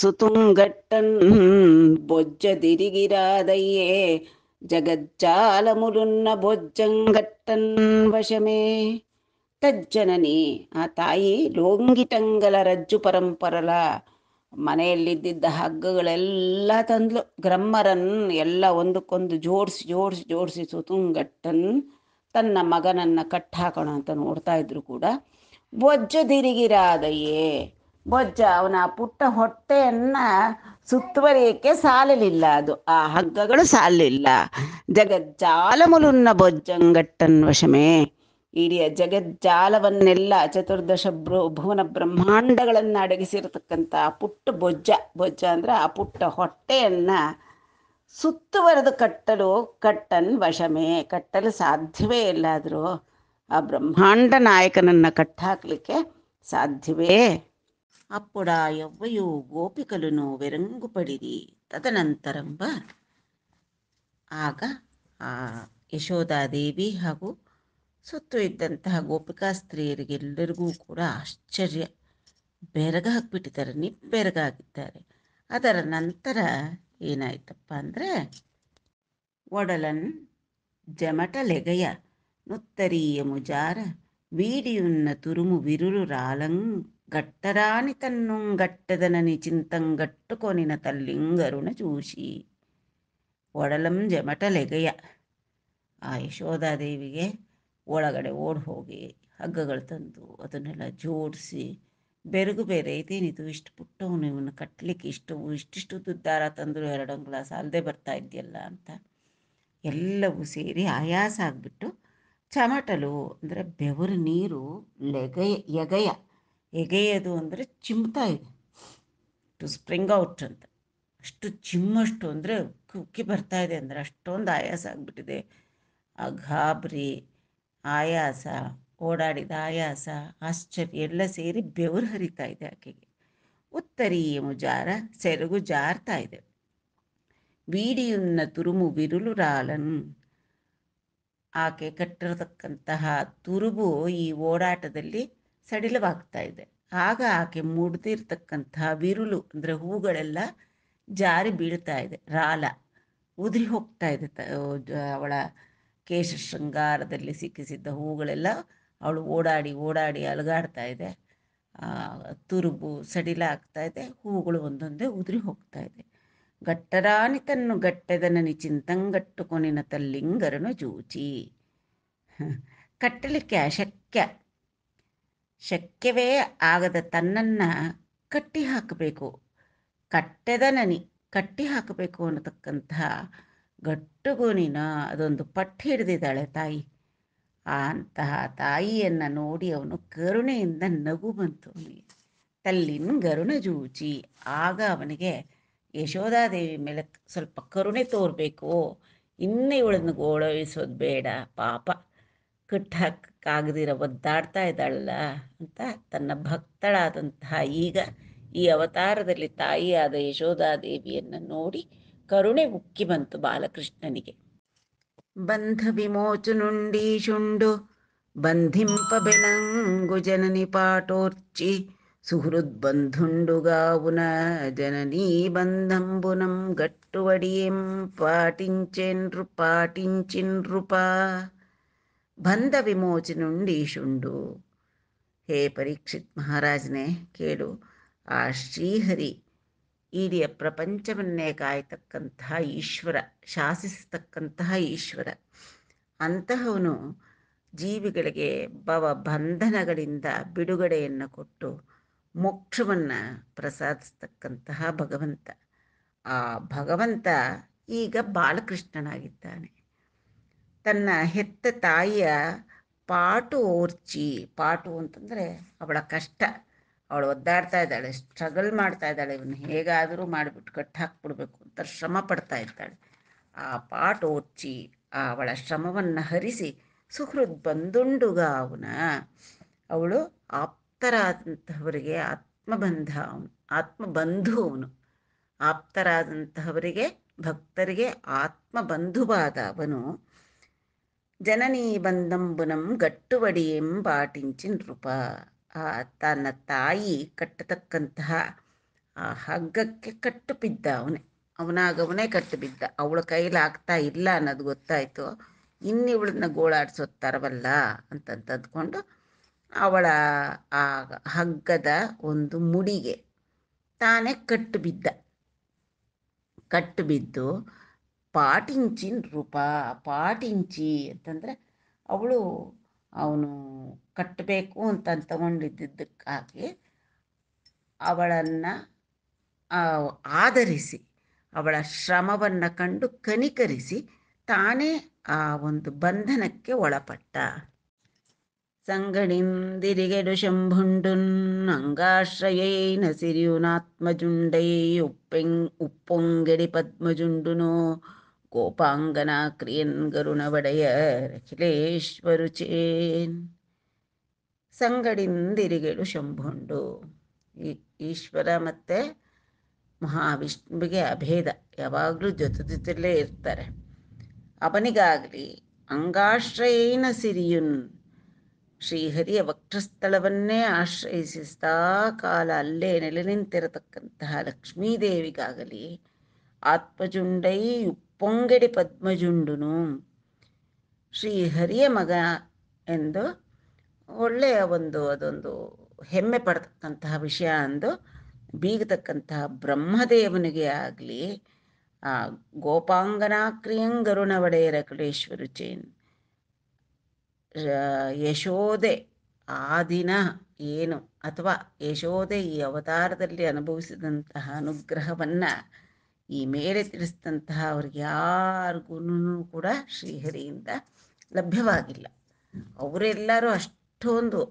ಸುತುಂಗಟ್ಟನ್ ಬೊಜ್ಜದಿರಿಗಿರಾದಯ್ಯೇ ಜಗಜ್ಜಾಲಮುಲುನ್ನ ಬೊಜ್ಜಂಗಟ್ಟನ್ ವಶಮೇ. ತಜ್ಜನನಿ ಆ ತಾಯಿ ಲೋಂಗಿಟಂಗಲ ರಜ್ಜು ಪರಂಪರಲ ಮನೆಯಲ್ಲಿದ್ದ ಹಗ್ಗಗಳೆಲ್ಲ ತಂದ್ಲು. ಗ್ರಮ್ಮರನ್ ಎಲ್ಲ ಒಂದಕ್ಕೊಂದು ಜೋಡಿಸಿ ಸುತುಂಗಟ್ಟನ್ ತನ್ನ ಮಗನನ್ನು ಕಟ್ಟಾಕೋಣ ಅಂತ ನೋಡ್ತಾ ಇದ್ರು ಕೂಡ ಬೊಜ್ಜ ದಿರಿಗಿರಾದಯೇ, ಬೊಜ್ಜ ಅವನ ಪುಟ್ಟ ಹೊಟ್ಟೆಯನ್ನು ಸುತ್ತುವರಿಯಕ್ಕೆ ಸಾಲಲಿಲ್ಲ, ಅದು ಆ ಹಗ್ಗಗಳು ಸಾಲಲಿಲ್ಲ. ಜಗಜ್ಜಾಲములున్న ಬೊಜ್ಜಂಗಟ್ಟನ್ ವಶಮೇ, ಇಡೀ ಜಗಜ್ಜಾಲವನ್ನೆಲ್ಲ ಚತುರ್ದಶ ಭುವನ ಬ್ರಹ್ಮಾಂಡಗಳನ್ನು ಅಡಗಿಸಿರತಕ್ಕಂಥ ಪುಟ್ಟ ಬೊಜ್ಜ, ಬೊಜ್ಜ ಅಂದರೆ ಆ ಪುಟ್ಟ ಹೊಟ್ಟೆಯನ್ನು ಸುತ್ತುವರೆದು ಕಟ್ಟನ್ ವಶಮೇ, ಕಟ್ಟಲು ಸಾಧ್ಯವೇ ಇಲ್ಲಾದರೂ ಆ ಬ್ರಹ್ಮಾಂಡ ನಾಯಕನನ್ನು ಕಟ್ಟಾಕಲಿಕ್ಕೆ ಸಾಧ್ಯವೇ? ಅಪ್ಪುಡ ಯವ್ವಯು ಗೋಪಿಕಲುನು ವೆರಂಗು ಪಡಿರಿ ತದನಂತರಂಬ. ಆಗ ಆ ಯಶೋಧಾದೇವಿ ಹಾಗೂ ಸುತ್ತು ಇದ್ದಂತಹ ಗೋಪಿಕಾ ಸ್ತ್ರೀಯರಿಗೆಲ್ಲರಿಗೂ ಕೂಡ ಆಶ್ಚರ್ಯ, ಬೆರಗ ಹಾಕ್ಬಿಟ್ಟಿದ್ದಾರೆ, ನಿಬ್ಬೆರಗಾಗಿದ್ದಾರೆ. ಅದರ ನಂತರ ಏನಾಯ್ತಪ್ಪ ಅಂದರೆ, ಒಡಲನ್ ಜಮಟಲೆಗಯ ನುತ್ತರಿಯ ಮುಜಾರ వీడియున్న తురుము విరులు గట్టరాని తన్నుంగట్టెదనని చింతంగట్టుకొనిನ ತಲ್ಲಿಂಗರುಣ చూసి. ಒಡಲಂ ಜಮಟಲೆಗೆಯ, ಆ ಯಶೋಧಾದೇವಿಗೆ ಒಳಗಡೆ ಓಡಿ ಹೋಗಿ ಹಗ್ಗಗಳು ತಂದು ಅದನ್ನೆಲ್ಲ ಜೋಡಿಸಿ, ಬೆರಗು ಬೇರೆ ಇದೇನಿದು, ಇಷ್ಟು ಪುಟ್ಟವನು, ಇವನು ಕಟ್ಟಲಿಕ್ಕೆ ಇಷ್ಟಿಷ್ಟು ದಾರ ತಂದರು 2 ಅಂಗುಲ ಸಾಲದೆ ಬರ್ತಾ ಇದೆಯಲ್ಲ ಅಂತ ಎಲ್ಲವೂ ಸೇರಿ ಆಯಾಸ ಆಗಿಬಿಟ್ಟು ಚಮಟಲು ಅಂದರೆ ಬೆವರು ನೀರು, ಎಗೆಯದು ಅಂದರೆ ಚಿಮ್ತಾ ಇದೆ, ಟು ಸ್ಪ್ರಿಂಗ್ ಔಟ್ ಅಂತ, ಅಷ್ಟು ಚಿಮ್ಮಷ್ಟು ಅಂದರೆ ಉಕ್ಕಿ ಬರ್ತಾ ಇದೆ ಅಂದರೆ ಅಷ್ಟೊಂದು ಆಯಾಸ ಆಗಿಬಿಟ್ಟಿದೆ. ಆ ಗಾಬರಿ, ಆಯಾಸ, ಓಡಾಡಿದ ಆಯಾಸ, ಆಶ್ಚರ್ಯ ಎಲ್ಲ ಸೇರಿ ಬೆವರು ಹರಿತಾ ಇದೆ ಆಕೆಗೆ. ಉತ್ತರಿ ಮುಜಾರ, ಸೆರಗು ಜಾರ್ತಾ ಇದೆ. ವೀಡಿಯುನ್ನ ತುರುಮು ವಿರುಲು ರಾಲನ್, ಆಕೆ ಕಟ್ಟಿರತಕ್ಕಂತಹ ತುರುಬು ಈ ಓಡಾಟದಲ್ಲಿ ಸಡಿಲವಾಗ್ತಾ ಇದೆ. ಆಗ ಆಕೆ ಮುಡ್ದಿರ್ತಕ್ಕಂತಹ ವಿರುಲು ಅಂದರೆ ಹೂಗಳೆಲ್ಲ ಜಾರಿ ಬೀಳ್ತಾ ಇದೆ, ರಾಲ ಉದುರಿ ಹೋಗ್ತಾ ಇದೆ. ಅವಳ ಕೇಶ ಶೃಂಗಾರದಲ್ಲಿ ಸಿಕ್ಕಿಸಿದ್ದ ಹೂಗಳೆಲ್ಲ ಅವಳು ಓಡಾಡಿ ಅಲಗಾಡ್ತಾ ಇದೆ. ತುರುಬು ಸಡಿಲ ಆಗ್ತಾ ಇದೆ, ಹೂಗಳು ಒಂದೊಂದೇ ಉದುರಿ ಹೋಗ್ತಾ ಇದೆ. ಗಟ್ಟರಾನಿ ತನ್ನು ಗಟ್ಟೆದನನಿ ಚಿಂತಂಗಟ್ಟುಕೊನಿನ ತಲ್ಲಿಂಗರನು ಜೂಚಿ. ಕಟ್ಟಲಿಕ್ಕೆ ಶಕ್ಯವೇ ಆಗದ ತನ್ನನ್ನು ಕಟ್ಟಿ ಹಾಕಬೇಕು, ಕಟ್ಟೆದನನಿ ಕಟ್ಟಿ ಹಾಕಬೇಕು ಅನ್ನತಕ್ಕಂತಹ ಗಟ್ಟುಗೋನಿನ ಅದೊಂದು ಪಟ್ಟು ಹಿಡಿದಿದ್ದಾಳೆ ತಾಯಿ. ಅಂತಹ ತಾಯಿಯನ್ನು ನೋಡಿ ಅವನು ಕರುಣೆಯಿಂದ ನಗು ಬಂತು ಅವನಿಗೆ. ತಲ್ಲಿಂಗರುಣ ಜೂಚಿ, ಆಗ ಅವನಿಗೆ ಯಶೋಧಾದೇವಿ ಮೇಲೆ ಸ್ವಲ್ಪ ಕರುಣೆ ತೋರಬೇಕು, ಇನ್ನೂ ಇವಳನ್ನು ಗೋಳೈಸೋದು ಬೇಡ, ಪಾಪ ಕಟ್ಟಾಕಾಗದಿರ ಒದ್ದಾಡ್ತಾ ಇದ್ದಾಳಲ್ಲ ಅಂತ ತನ್ನ ಭಕ್ತಳಾದಂತಹ ಈಗ ಈ ಅವತಾರದಲ್ಲಿ ತಾಯಿಯಾದ ಯಶೋಧಾದೇವಿಯನ್ನು ನೋಡಿ ಕರುಣೆ ಉಕ್ಕಿ ಬಂತು ಬಾಲಕೃಷ್ಣನಿಗೆ. ಬಂಧ ವಿಮೋಚನುಂಡೀಶುಂಡು ಬಂಧಿಂಪಬೆನಂಗು ಜನನಿ ಪಾಟೋರ್ಚಿ సుహృద్బంధుండుగావున జననీ బంధంబునం గట్టువడియం పాటించిన్రుపా. ಬಂಧ ವಿಮೋಚನುಂಡೀಶುಂಡು, ಹೇ ಪರೀಕ್ಷಿತ್ ಮಹಾರಾಜನೇ ಕೇಳು, ಆ ಶ್ರೀಹರಿ ಇಡೀ ಪ್ರಪಂಚವನ್ನೇ ಕಾಯ್ತಕ್ಕಂತಹ ಈಶ್ವರ, ಶಾಸಿಸ್ತಕ್ಕಂತಹ ಈಶ್ವರ, ಅಂತಹವನು ಜೀವಿಗಳಿಗೆ ಬಂಧನಗಳಿಂದ ಬಿಡುಗಡೆಯನ್ನು ಕೊಟ್ಟು ಮೋಕ್ಷವನ್ನು ಪ್ರಸಾದಿಸ್ತಕ್ಕಂತಹ ಭಗವಂತ. ಆ ಭಗವಂತ ಈಗ ಬಾಲಕೃಷ್ಣನಾಗಿದ್ದಾನೆ. ತನ್ನ ಹೆತ್ತ ತಾಯಿಯ ಪಾಟು ಓರ್ಚಿ, ಪಾಟು ಅಂತಂದರೆ ಅವಳ ಕಷ್ಟ, ಅವಳು ಒದ್ದಾಡ್ತಾ ಇದ್ದಾಳೆ, ಸ್ಟ್ರಗಲ್ ಮಾಡ್ತಾ ಇದ್ದಾಳೆ, ಇವನು ಹೇಗಾದರೂ ಮಾಡಿಬಿಟ್ಟು ಕಟ್ಟಿ ಹಾಕ್ಬಿಡ್ಬೇಕು ಅಂತ ಶ್ರಮ ಪಡ್ತಾ ಇದ್ದಾಳೆ. ಆ ಪಾಟು ಓರ್ಚಿ, ಅವಳ ಶ್ರಮವನ್ನು ಹರಿಸಿ, ಸುಹೃದ್ ಬಂಧುಂಡುಗ ಅವನ, ಅವಳು ಆಪ್ತರಾದಂತಹವರಿಗೆ ಆತ್ಮಬಂಧು ಅವನು, ಆಪ್ತರಾದಂತಹವರಿಗೆ ಭಕ್ತರಿಗೆ ಆತ್ಮಬಂಧುವಾದ ಅವನು. ಜನನೀ ಬಂಧಂಬುನಂ ಗಟ್ಟುವಡಿಯೆಂ ಪಾಟಿಂಚಿನ್ ನೃಪ, ತನ್ನ ತಾಯಿ ಕಟ್ಟತಕ್ಕಂತಹ ಆ ಹಗ್ಗಕ್ಕೆ ಕಟ್ಟು ಬಿದ್ದ ಅವನೇ ಕಟ್ಟು ಬಿದ್ದ. ಅವಳ ಕೈಲಾಗ್ತಾ ಇಲ್ಲ ಅನ್ನೋದು ಗೊತ್ತಾಯಿತು, ಇನ್ನಿವಳನ್ನ ಗೋಳಾಡಿಸೋದು ತರವಲ್ಲ ಅಂತಂದ್ಕೊಂಡು ಅವಳ ಆ ಹಗ್ಗದ ಒಂದು ಮುಡಿಗೆ ತಾನೇ ಕಟ್ಟು ಬಿದ್ದು ಪಾಟಿಂಚಿನ ರೂಪ, ಪಾಟಿಂಚಿ ಅಂತಂದರೆ ಅವಳು ಅವನು ಕಟ್ಟಬೇಕು ಅಂತ ತಗೊಂಡಿದ್ದಕ್ಕಾಗಿ ಅವಳನ್ನು ಆಧರಿಸಿ ಅವಳ ಶ್ರಮವನ್ನು ಕಂಡು ಕನಿಕರಿಸಿ ತಾನೇ ಆ ಒಂದು ಬಂಧನಕ್ಕೆ ಒಳಪಟ್ಟ. ಸಂಗಣಿಂದಿರಿಗೆಡು ಶಂಭುಂಡುನ್ ಅಂಗಾಶ್ರಯೈನ ಸಿರಿಯುನಾತ್ಮಜುಂಡೈ ಉಪ್ಪೊಂಗೆಡಿ ಪದ್ಮಜುಂಡುನೋ ಗೋಪಾಂಗನ ಕ್ರಿಯನ್ ಗರುಣವಡೆಯರ್ ಅಖಿಲೇಶ್ವರುಚೇನ್. ಸಂಗಡಿಂದಿರಿಗೆಡು ಶಂಭುಂಡು, ಈಶ್ವರ ಮತ್ತು ಮಹಾವಿಷ್ಣುವಿಗೆ ಅಭೇದ, ಯಾವಾಗಲೂ ಜೊತೆಯಲ್ಲೇ ಇರ್ತಾರೆ. ಅವನಿಗಾಗಲಿ ಅಂಗಾಶ್ರಯೇನ ಸಿರಿಯುನ್, ಶ್ರೀಹರಿಯ ವಕ್ಷಸ್ಥಳವನ್ನೇ ಆಶ್ರಯಿಸಿಸ್ತಾ ಕಾಲ ಅಲ್ಲೇ ನೆಲೆ ನಿಂತಿರತಕ್ಕಂತಹ ಲಕ್ಷ್ಮೀದೇವಿಗಾಗಲಿ ಆತ್ಮಜುಂಡೈ ಉಪ್ಪೊಂಗೆಡಿ ಪದ್ಮಜುಂಡುನು, ಶ್ರೀಹರಿಯ ಮಗ ಎಂದು ಒಳ್ಳೆಯ ಅದೊಂದು ಹೆಮ್ಮೆ ಪಡ್ತಕ್ಕಂತಹ ವಿಷಯ ಅಂದು ಬೀಗತಕ್ಕಂತಹ ಬ್ರಹ್ಮದೇವನಿಗೆ ಆಗಲಿ ಗೋಪಾಂಗನಾಕ್ರಿಯಂಗರುಣ ಒಡೆಯರ ಅಖಿಲೇಶ್ವರುಚೇನ್, ಯಶೋದೆ ಆ ದಿನ ಏನು ಅಥವಾ ಯಶೋದೆ ಈ ಅವತಾರದಲ್ಲಿ ಅನುಭವಿಸಿದಂತಹ ಅನುಗ್ರಹವನ್ನು ಈ ಮೇಲೆ ತಿಳಿಸಿದಂತಹ ಅವ್ರಿಗೆ ಯಾರಿಗೂ ಕೂಡ ಶ್ರೀಹರಿಯಿಂದ ಲಭ್ಯವಾಗಿಲ್ಲ. ಅವರೆಲ್ಲರೂ ಅಷ್ಟೊಂದು,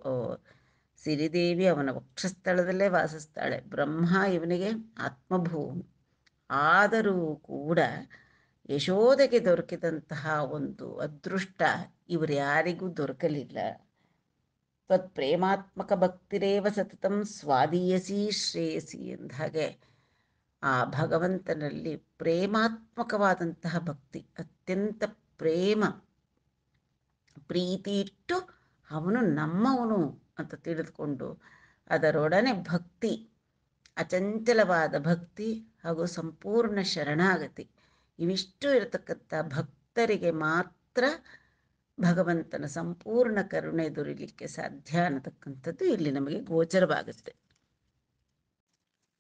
ಸಿರಿದೇವಿ ಅವನ ವಕ್ಷಸ್ಥಳದಲ್ಲೇ ವಾಸಿಸ್ತಾಳೆ, ಬ್ರಹ್ಮ ಇವನಿಗೆ ಆತ್ಮಭೂಮಿ. ಆದರೂ ಕೂಡ ಯಶೋದೆಗೆ ದೊರಕಿದಂತಹ ಒಂದು ಅದೃಷ್ಟ ಇವರು ಯಾರಿಗೂ ದೊರಕಲಿಲ್ಲ. ಪ್ರೇಮಾತ್ಮಕ ಭಕ್ತಿರೇವ ಸತತಂ ಸ್ವಾದೀಯಸಿ ಶ್ರೇಯಸಿ ಎಂದ ಹಾಗೆ ಆ ಭಗವಂತನಲ್ಲಿ ಪ್ರೇಮಾತ್ಮಕವಾದಂತಹ ಭಕ್ತಿ, ಅತ್ಯಂತ ಪ್ರೀತಿ ಇಟ್ಟು ಅವನು ನಮ್ಮವನು ಅಂತ ತಿಳಿದುಕೊಂಡು ಅದರೊಡನೆ ಭಕ್ತಿ, ಅಚಂಚಲವಾದ ಭಕ್ತಿ ಹಾಗೂ ಸಂಪೂರ್ಣ ಶರಣಾಗತಿ, ಇವಿಷ್ಟು ಇರತಕ್ಕಂಥ ಭಕ್ತರಿಗೆ ಮಾತ್ರ ಭಗವಂತನ ಸಂಪೂರ್ಣ ಕರುಣೆ ದೊರೆಯಲಿಕ್ಕೆ ಸಾಧ್ಯ ಅನ್ನತಕ್ಕಂಥದ್ದು ಇಲ್ಲಿ ನಮಗೆ ಗೋಚರವಾಗುತ್ತೆ.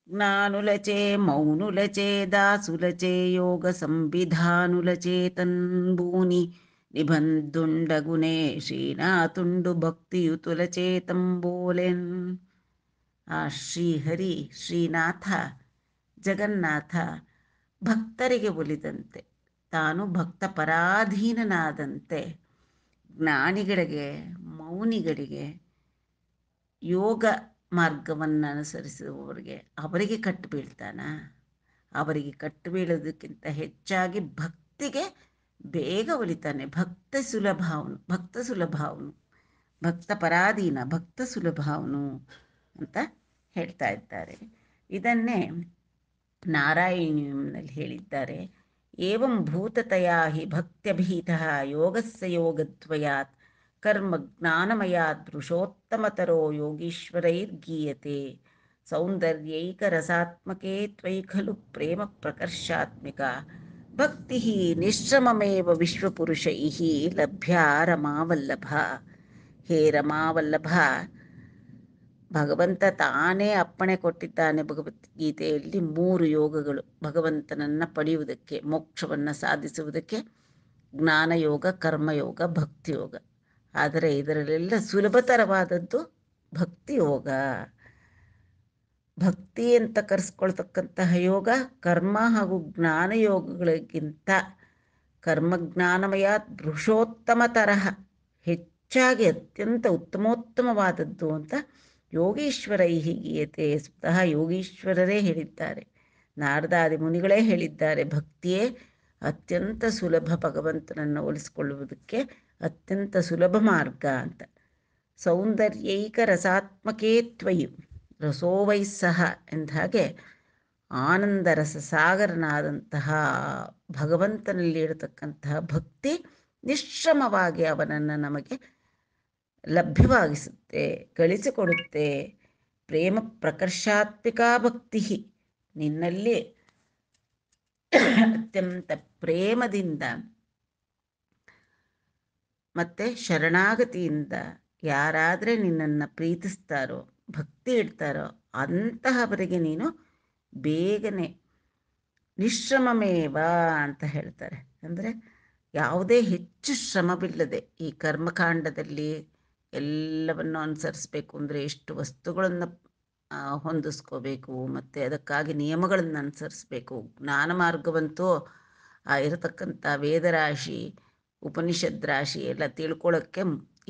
ಜ್ಞಾನುಲಚೆ ಮೌನುಲಚೆ ದಾಸುಲಚೆ ಯೋಗ ಸಂವಿಧಾನುಲಚೆ ತನ್ಬೂನಿ ನಿಬಂಧುಂಡಗುಣೆ ಶ್ರೀನಾಥುಂಡು ಭಕ್ತಿಯುತುಲಚೆ ತಂಬೋಲೆನ್. ಆ ಶ್ರೀಹರಿ, ಶ್ರೀನಾಥ, ಜಗನ್ನಾಥ ಭಕ್ತರಿಗೆ ಒಲಿದಂತೆ, ತಾನು ಭಕ್ತ ಪರಾಧೀನನಾದಂತೆ ಜ್ಞಾನಿಗಳಿಗೆ, ಮೌನಿಗಳಿಗೆ, ಯೋಗ ಮಾರ್ಗವನ್ನು ಅನುಸರಿಸುವವರಿಗೆ ಅವರಿಗೆ ಕಟ್ಟು ಬೀಳ್ತಾನ. ಅವರಿಗೆ ಕಟ್ಟು ಬೀಳೋದಕ್ಕಿಂತ ಹೆಚ್ಚಾಗಿ ಭಕ್ತಿಗೆ ಬೇಗ ಒಲಿತಾನೆ. ಭಕ್ತ ಸುಲಭಾವನು, ಭಕ್ತ ಪರಾಧೀನ, ಭಕ್ತ ಸುಲಭಾವನು ಅಂತ ಹೇಳ್ತಾ ಇದ್ದಾರೆ. ಇದನ್ನೇ ನಾರಾಯಣಿಯಲ್ಲಿ ಹೇಳಿದ್ದಾರೆ. ಏವಂ ಭೂತತಯಾ ಹಿ ಭಕ್ತ್ಯಭೀತಃ ಯೋಗಸ್ಯ ಯೋಗದ್ವಯಾತ್ ಕರ್ಮ ಜ್ಞಾನಮಯಾತ್ ಪುರುಷೋತ್ತಮತರೋ ಯೋಗೀಶ್ವರೈರ್ಗೀಯತೆ ಸೌಂದರ್ಯೈಕರಸಾತ್ಮಕೆ ತ್ವಯಿ ಖಲು ಪ್ರೇಮ ಪ್ರಕರ್ಷಾತ್ಮಿಕ ಭಕ್ತಿ ನಿಶ್ರಮಮೇವ ವಿಶ್ವಪುರುಷೈಃ ಲಭ್ಯ ರಮಾವಲ್ಲಭ. ಹೇ ರಮಾವಲ್ಲಭ, ಭಗವಂತ ತಾನೇ ಅಪ್ಪಣೆ ಕೊಟ್ಟಿದ್ದಾನೆ ಭಗವದ್ಗೀತೆಯಲ್ಲಿ 3 ಯೋಗಗಳು ಭಗವಂತನನ್ನು ಪಡೆಯುವುದಕ್ಕೆ, ಮೋಕ್ಷವನ್ನು ಸಾಧಿಸುವುದಕ್ಕೆ: ಜ್ಞಾನಯೋಗ, ಕರ್ಮಯೋಗ, ಭಕ್ತಿಯೋಗ. ಆದರೆ ಇದರಲ್ಲೆಲ್ಲ ಸುಲಭತರವಾದದ್ದು ಭಕ್ತಿಯೋಗ. ಭಕ್ತಿ ಅಂತ ಕರೆಸ್ಕೊಳ್ತಕ್ಕಂತಹ ಯೋಗ ಕರ್ಮ ಹಾಗೂ ಜ್ಞಾನಯೋಗಗಳಿಗಿಂತ ಕರ್ಮಜ್ಞಾನಮಯ ಪುರುಷೋತ್ತಮ ತರಹ ಹೆಚ್ಚಾಗಿ ಅತ್ಯಂತ ಉತ್ತಮೋತ್ತಮವಾದದ್ದು ಅಂತ ಯೋಗೀಶ್ವರೈ ಗೀಯತೆ. ಸ್ವತಃ ಯೋಗೀಶ್ವರರೇ ಹೇಳಿದ್ದಾರೆ, ನಾರದಾದಿ ಮುನಿಗಳೇ ಹೇಳಿದ್ದಾರೆ, ಭಕ್ತಿಯೇ ಅತ್ಯಂತ ಸುಲಭ, ಭಗವಂತನನ್ನು ಒಲಿಸಿಕೊಳ್ಳುವುದಕ್ಕೆ ಅತ್ಯಂತ ಸುಲಭ ಮಾರ್ಗ ಅಂತ. ಸೌಂದರ್ಯೈಕ ರಸಾತ್ಮಕೇ ತ್ವಯಿ ರಸೋವೈಸ್ಸಹ ಎಂದ ಹಾಗೆ ಆನಂದ ರಸ ಸಾಗರನಾದಂತಹ ಭಗವಂತನಲ್ಲಿ ಇರತಕ್ಕಂತಹ ಭಕ್ತಿ ನಿಶ್ರಮವಾಗಿ ಅವನನ್ನು ನಮಗೆ ಲಭ್ಯವಾಗಿಸುತ್ತೆ, ಗಳಿಸಿಕೊಡುತ್ತೆ. ಪ್ರೇಮ ಪ್ರಕರ್ಷಾತ್ಮಿಕಾ ಭಕ್ತಿ, ನಿನ್ನಲ್ಲಿ ಅತ್ಯಂತ ಪ್ರೇಮದಿಂದ ಮತ್ತು ಶರಣಾಗತಿಯಿಂದ ಯಾರಾದರೆ ನಿನ್ನನ್ನು ಪ್ರೀತಿಸ್ತಾರೋ, ಭಕ್ತಿ ಇಡ್ತಾರೋ ಅಂತಹವರಿಗೆ ನೀನು ಬೇಗನೆ ನಿಶ್ರಮಮೇವ ಅಂತ ಹೇಳ್ತಾರೆ. ಅಂದರೆ ಯಾವುದೇ ಹೆಚ್ಚು ಶ್ರಮವಿಲ್ಲದೆ ಈ ಕರ್ಮಕಾಂಡದಲ್ಲಿ ಎಲ್ಲವನ್ನು ಅನುಸರಿಸಬೇಕು ಅಂದರೆ ಎಷ್ಟು ವಸ್ತುಗಳನ್ನು ಹೊಂದಿಸ್ಕೋಬೇಕು, ಮತ್ತು ಅದಕ್ಕಾಗಿ ನಿಯಮಗಳನ್ನು ಅನುಸರಿಸಬೇಕು. ಜ್ಞಾನ ಮಾರ್ಗವಂತೂ ಆ ಇರತಕ್ಕಂಥ ವೇದರಾಶಿ ಉಪನಿಷದ್ ರಾಶಿ ಎಲ್ಲ ತಿಳ್ಕೊಳ್ಳೋಕ್ಕೆ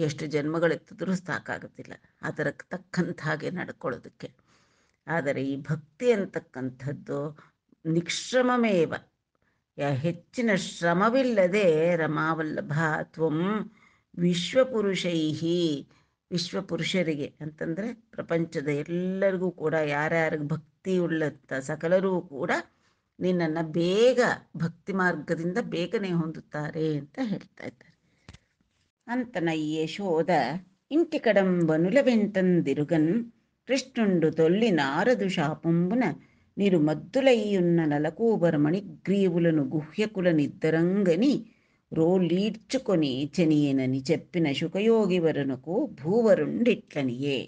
ಎಷ್ಟು ಜನ್ಮಗಳೆತ್ತಿದ್ರೂ ಸಾಕಾಗುತ್ತಿಲ್ಲ, ಅದಕ್ಕೆ ತಕ್ಕಂಥ ಹಾಗೆ ನಡ್ಕೊಳ್ಳೋದಕ್ಕೆ. ಆದರೆ ಈ ಭಕ್ತಿ ಅಂತಕ್ಕಂಥದ್ದು ನಿಶ್ರಮಮೇವ, ಹೆಚ್ಚಿನ ಶ್ರಮವಿಲ್ಲದೆ ರಮಾವಲ್ಲಭ ತ್ವಂ ವಿಶ್ವಪುರುಷೈಹಿ, ವಿಶ್ವಪುರುಷರಿಗೆ ಅಂತಂದರೆ ಪ್ರಪಂಚದ ಎಲ್ಲರಿಗೂ ಕೂಡ, ಯಾರ್ಯಾರಿಗೆ ಭಕ್ತಿ ಉಳ್ಳಂಥ ಸಕಲರೂ ಕೂಡ ನಿನ್ನನ್ನು ಬೇಗ ಭಕ್ತಿ ಮಾರ್ಗದಿಂದ ಬೇಗನೆ ಹೊಂದುತ್ತಾರೆ ಅಂತ ಹೇಳ್ತಾ ಇದ್ದಾರೆ. ಅಂತನ ಯಶೋದ ಇಂಟಿ ಕಡಂಬನುಲ వెంటందిరుగన్ కృష్ణుండు తొల్లి నారదు శాపంబున నిరు మద్దులయ్యున్న నలకూబర మణిగ్రీవులను గుహ్యకులనిద్దరంగని రోలీడ్చుకొని చెనియనని చెప్పిన శుకయోగివరునకు ಭೂವರುಂಡಿಟ್ಲನಿಯೇ.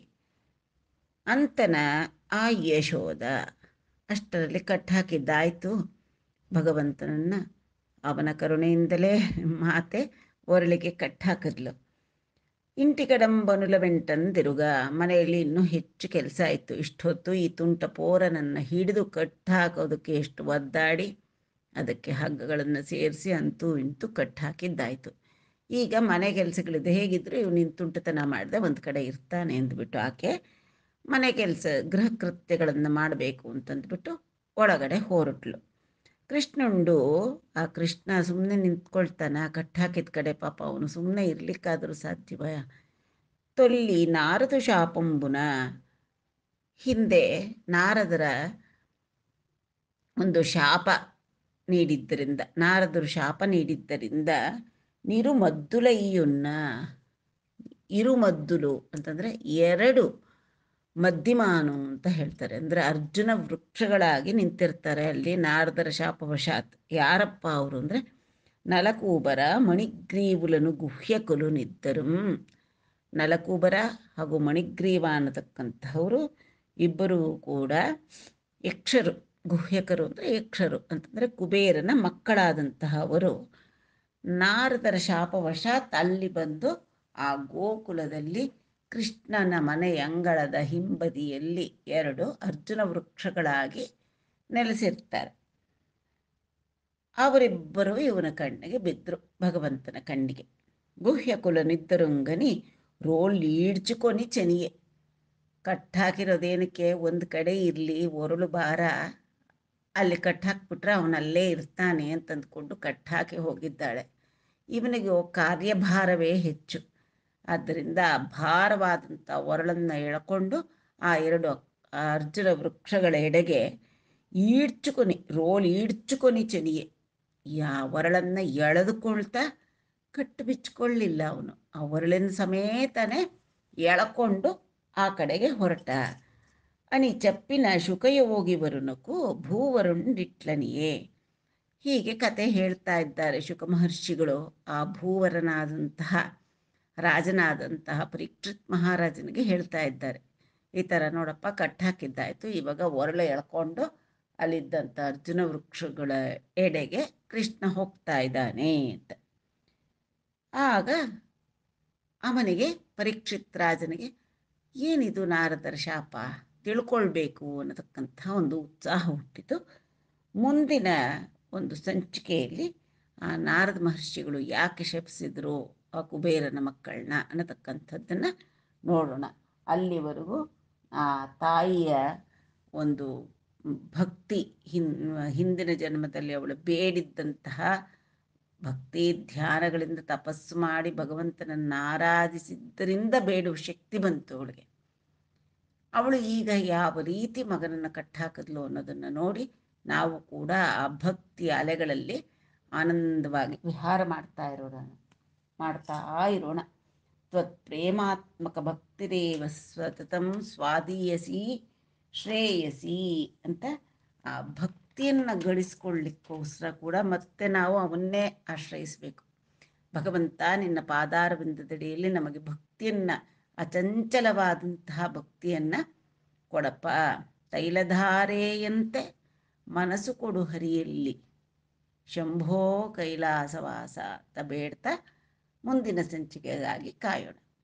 ಅಂತನ ಆ ಯಶೋದ ಅಷ್ಟರಲ್ಲಿ ಕಟ್ಟಾಕಿದ್ದಾಯಿತು ಭಗವಂತನನ್ನು. ಅವನ ಕರುಣೆಯಿಂದಲೇ ಮಾತೆ ಒರಳಿಗೆ ಕಟ್ಟಾಕಿದ್ಲು. ಇಂಟಿ ಕಡಂಬನುಲ వెంటంದಿರುಗ, ಮನೆಯಲ್ಲಿ ಇನ್ನೂ ಹೆಚ್ಚು ಕೆಲಸ ಆಯಿತು. ಇಷ್ಟೊತ್ತು ಈ ತುಂಟ ಪೋರನನ್ನು ಹಿಡಿದು ಕಟ್ಟಾಕೋದಕ್ಕೆ ಎಷ್ಟು ಒದ್ದಾಡಿ ಅದಕ್ಕೆ ಹಗ್ಗಗಳನ್ನು ಸೇರಿಸಿ ಅಂತೂ ಇಂತೂ ಕಟ್ಟಾಕಿದ್ದಾಯಿತು. ಈಗ ಮನೆ ಕೆಲಸಗಳಿದೆ, ಹೇಗಿದ್ರು ಇವನಿನ್ ತುಂಟತನ ಮಾಡಿದೆ ಒಂದು ಕಡೆ ಇರ್ತಾನೆ ಅಂದ್ಬಿಟ್ಟು ಆಕೆ ಮನೆ ಕೆಲಸ ಗೃಹ ಕೃತ್ಯಗಳನ್ನು ಮಾಡಬೇಕು ಅಂತಂದ್ಬಿಟ್ಟು ಒಳಗಡೆ ಹೊರಟ್ಲು. ಕೃಷ್ಣುಂಡು, ಆ ಕೃಷ್ಣ ಸುಮ್ಮನೆ ನಿಂತ್ಕೊಳ್ತಾನೆ ಆ ಕಟ್ಟಾಕಿದ ಕಡೆ, ಪಾಪ ಅವನು ಸುಮ್ಮನೆ ಇರ್ಲಿಕ್ಕಾದರೂ ಸಾಧ್ಯವ. ತೊಲ್ಲಿ ನಾರದು ಶಾಪಂಬುನ, ಹಿಂದೆ ನಾರದರ ಒಂದು ಶಾಪ ನೀಡಿದ್ದರಿಂದ, ನಾರದರು ಶಾಪ ನೀಡಿದ್ದರಿಂದ ನಿರುಮದ್ದುಲಯ್ಯುನ್ನ, ಇರುಮದ್ದುಲು ಅಂತಂದರೆ ಎರಡು ಮದ್ದಿಮಾನು ಅಂತ ಹೇಳ್ತಾರೆ. ಅಂದರೆ ಅರ್ಜುನ ವೃಕ್ಷಗಳಾಗಿ ನಿಂತಿರ್ತಾರೆ ಅಲ್ಲಿ ನಾರದರ ಶಾಪವಶಾತ್. ಯಾರಪ್ಪ ಅವರು ಅಂದರೆ ನಲಕೂಬರ ಮಣಿಗ್ರೀವುಲನು ಗುಹ್ಯಕುಲು ನಿದ್ದರು. ನಲಕೂಬರ ಹಾಗೂ ಮಣಿಗ್ರೀವ ಅನ್ನತಕ್ಕಂಥವರು ಇಬ್ಬರೂ ಕೂಡ ಯಕ್ಷರು. ಗುಹ್ಯಕರು ಅಂದರೆ ಯಕ್ಷರು ಅಂತಂದರೆ ಕುಬೇರನ ಮಕ್ಕಳಾದಂತಹವರು ನಾರದರ ಶಾಪವಶಾತ್ ಅಲ್ಲಿ ಬಂದು ಆ ಗೋಕುಲದಲ್ಲಿ ಕೃಷ್ಣನ ಮನೆಯ ಅಂಗಳದ ಹಿಂಬದಿಯಲ್ಲಿ ಎರಡು ಅರ್ಜುನ ವೃಕ್ಷಗಳಾಗಿ ನೆಲೆಸಿರ್ತಾರೆ. ಅವರಿಬ್ಬರು ಇವನ ಕಣ್ಣಿಗೆ ಬಿದ್ದರು, ಭಗವಂತನ ಕಣ್ಣಿಗೆ. ಗುಹ್ಯಕುಲ ನಿದ್ದರುಂಗನಿ ರೋಳೀಡ್ಚುకొని ಚೆನಿಯೆ, ಕಟ್ಟಾಕಿರೋದೇನಕ್ಕೆ ಒಂದು ಕಡೆ ಇರಲಿ, ಒರಳು ಭಾರ ಅಲ್ಲಿ ಕಟ್ಟಾಕ್ಬಿಟ್ರೆ ಅವನಲ್ಲೇ ಇರ್ತಾನೆ ಅಂತಂದ್ಕೊಂಡು ಕಟ್ಟಾಕಿ ಹೋಗಿದ್ದಾಳೆ. ಇವನಿಗೆ ಕಾರ್ಯಭಾರವೇ ಹೆಚ್ಚು. ಆದ್ದರಿಂದ ಭಾರವಾದಂಥ ಒರಳನ್ನು ಎಳ್ಕೊಂಡು ಆ ಎರಡು ಅರ್ಜುನ ವೃಕ್ಷಗಳ ಎಡೆಗೆ ರೋಳೀಡ್ಚುకొని ಚೆನಿಯೆ, ಒರಳನ್ನು ಎಳೆದುಕೊಳ್ತಾ ಕಟ್ಟು ಬಿಚ್ಕೊಳ್ಳಿಲ್ಲ ಅವನು, ಆ ಒರಳಿನ ಸಮೇತನೇ ಎಳ್ಕೊಂಡು ಆ ಕಡೆಗೆ ಹೊರಟ. ಅನಿ ಚಪ್ಪಿನ ಶುಕಯೋಗಿವರುನಕು ಭೂವರುಂಡಿಟ್ಲನಿಯೇ. ಹೀಗೆ ಕತೆ ಹೇಳ್ತಾ ಇದ್ದಾರೆ ಶುಕ ಮಹರ್ಷಿಗಳು. ಆ ಭೂವರನಾದಂತಹ ರಾಜನಾದಂತಹ ಪರೀಕ್ಷಿತ್ ಮಹಾರಾಜನಿಗೆ ಹೇಳ್ತಾ ಇದ್ದಾರೆ, ಈ ಥರ ನೋಡಪ್ಪ ಕಟ್ಟಾಕಿದ್ದಾಯಿತು, ಇವಾಗ ಒರಳು ಎಳ್ಕೊಂಡು ಅಲ್ಲಿದ್ದಂಥ ಅರ್ಜುನ ವೃಕ್ಷಗಳ ಎಡೆಗೆ ಕೃಷ್ಣ ಹೋಗ್ತಾ ಇದ್ದಾನೆ ಅಂತ. ಆಗ ಅವನಿಗೆ ಪರೀಕ್ಷಿತ್ ರಾಜನಿಗೆ ಏನಿದು ನಾರದರ ಶಾಪ ತಿಳ್ಕೊಳ್ಬೇಕು ಅನ್ನತಕ್ಕಂಥ ಒಂದು ಉತ್ಸಾಹ ಹುಟ್ಟಿತು. ಮುಂದಿನ ಒಂದು ಸಂಚಿಕೆಯಲ್ಲಿ ಆ ನಾರದ ಮಹರ್ಷಿಗಳು ಯಾಕೆ ಶಪಿಸಿದ್ರು ಆ ಕುಬೇರನ ಮಕ್ಕಳನ್ನ ಅನ್ನತಕ್ಕಂಥದ್ದನ್ನು ನೋಡೋಣ. ಅಲ್ಲಿವರೆಗೂ ಆ ತಾಯಿಯ ಒಂದು ಭಕ್ತಿ, ಹಿಂದಿನ ಜನ್ಮದಲ್ಲಿ ಅವಳು ಬೇಡಿದ್ದಂತಹ ಭಕ್ತಿ ಧ್ಯಾನಗಳಿಂದ ತಪಸ್ಸು ಮಾಡಿ ಭಗವಂತನನ್ನು ಆರಾಧಿಸಿದ್ದರಿಂದ ಬೇಡುವ ಶಕ್ತಿ ಬಂತು ಅವಳಿಗೆ. ಅವಳು ಈಗ ಯಾವ ರೀತಿ ಮಗನನ್ನು ಕಟ್ಟಾಕಿದ್ಲು ಅನ್ನೋದನ್ನು ನೋಡಿ ನಾವು ಕೂಡ ಆ ಭಕ್ತಿ ಅಲೆಗಳಲ್ಲಿ ಆನಂದವಾಗಿ ವಿಹಾರ ಮಾಡ್ತಾ ಇರೋಣ. ತ್ವತ್ಪ್ರೇಮಾತ್ಮಕ ಭಕ್ತಿರೇವ ಸತತಂ ಸ್ವಾದೀಯಸಿ ಶ್ರೇಯಸಿ ಅಂತ ಆ ಭಕ್ತಿಯನ್ನು ಗಳಿಸ್ಕೊಳ್ಳಿಕ್ಕೋಸ್ಕರ ಕೂಡ ಮತ್ತೆ ನಾವು ಅವನ್ನೇ ಆಶ್ರಯಿಸಬೇಕು. ಭಗವಂತ ನಿನ್ನ ಪಾದಾರವಿಂದದಡಿಯಲ್ಲಿ ನಮಗೆ ಭಕ್ತಿಯನ್ನು, ಅಚಂಚಲವಾದಂತಹ ಭಕ್ತಿಯನ್ನು ಕೊಡಪ್ಪ. ತೈಲಧಾರೆಯಂತೆ ಮನಸ್ಸು ಕೊಡು ಹರಿಯಲ್ಲಿ. ಶಂಭೋ ಕೈಲಾಸವಾಸ ಅಂತ ಬೇಡ್ತಾ ಮುಂದಿನ ಸಂಚಿಕೆಗಾಗಿ ಕಾಯೋಣ.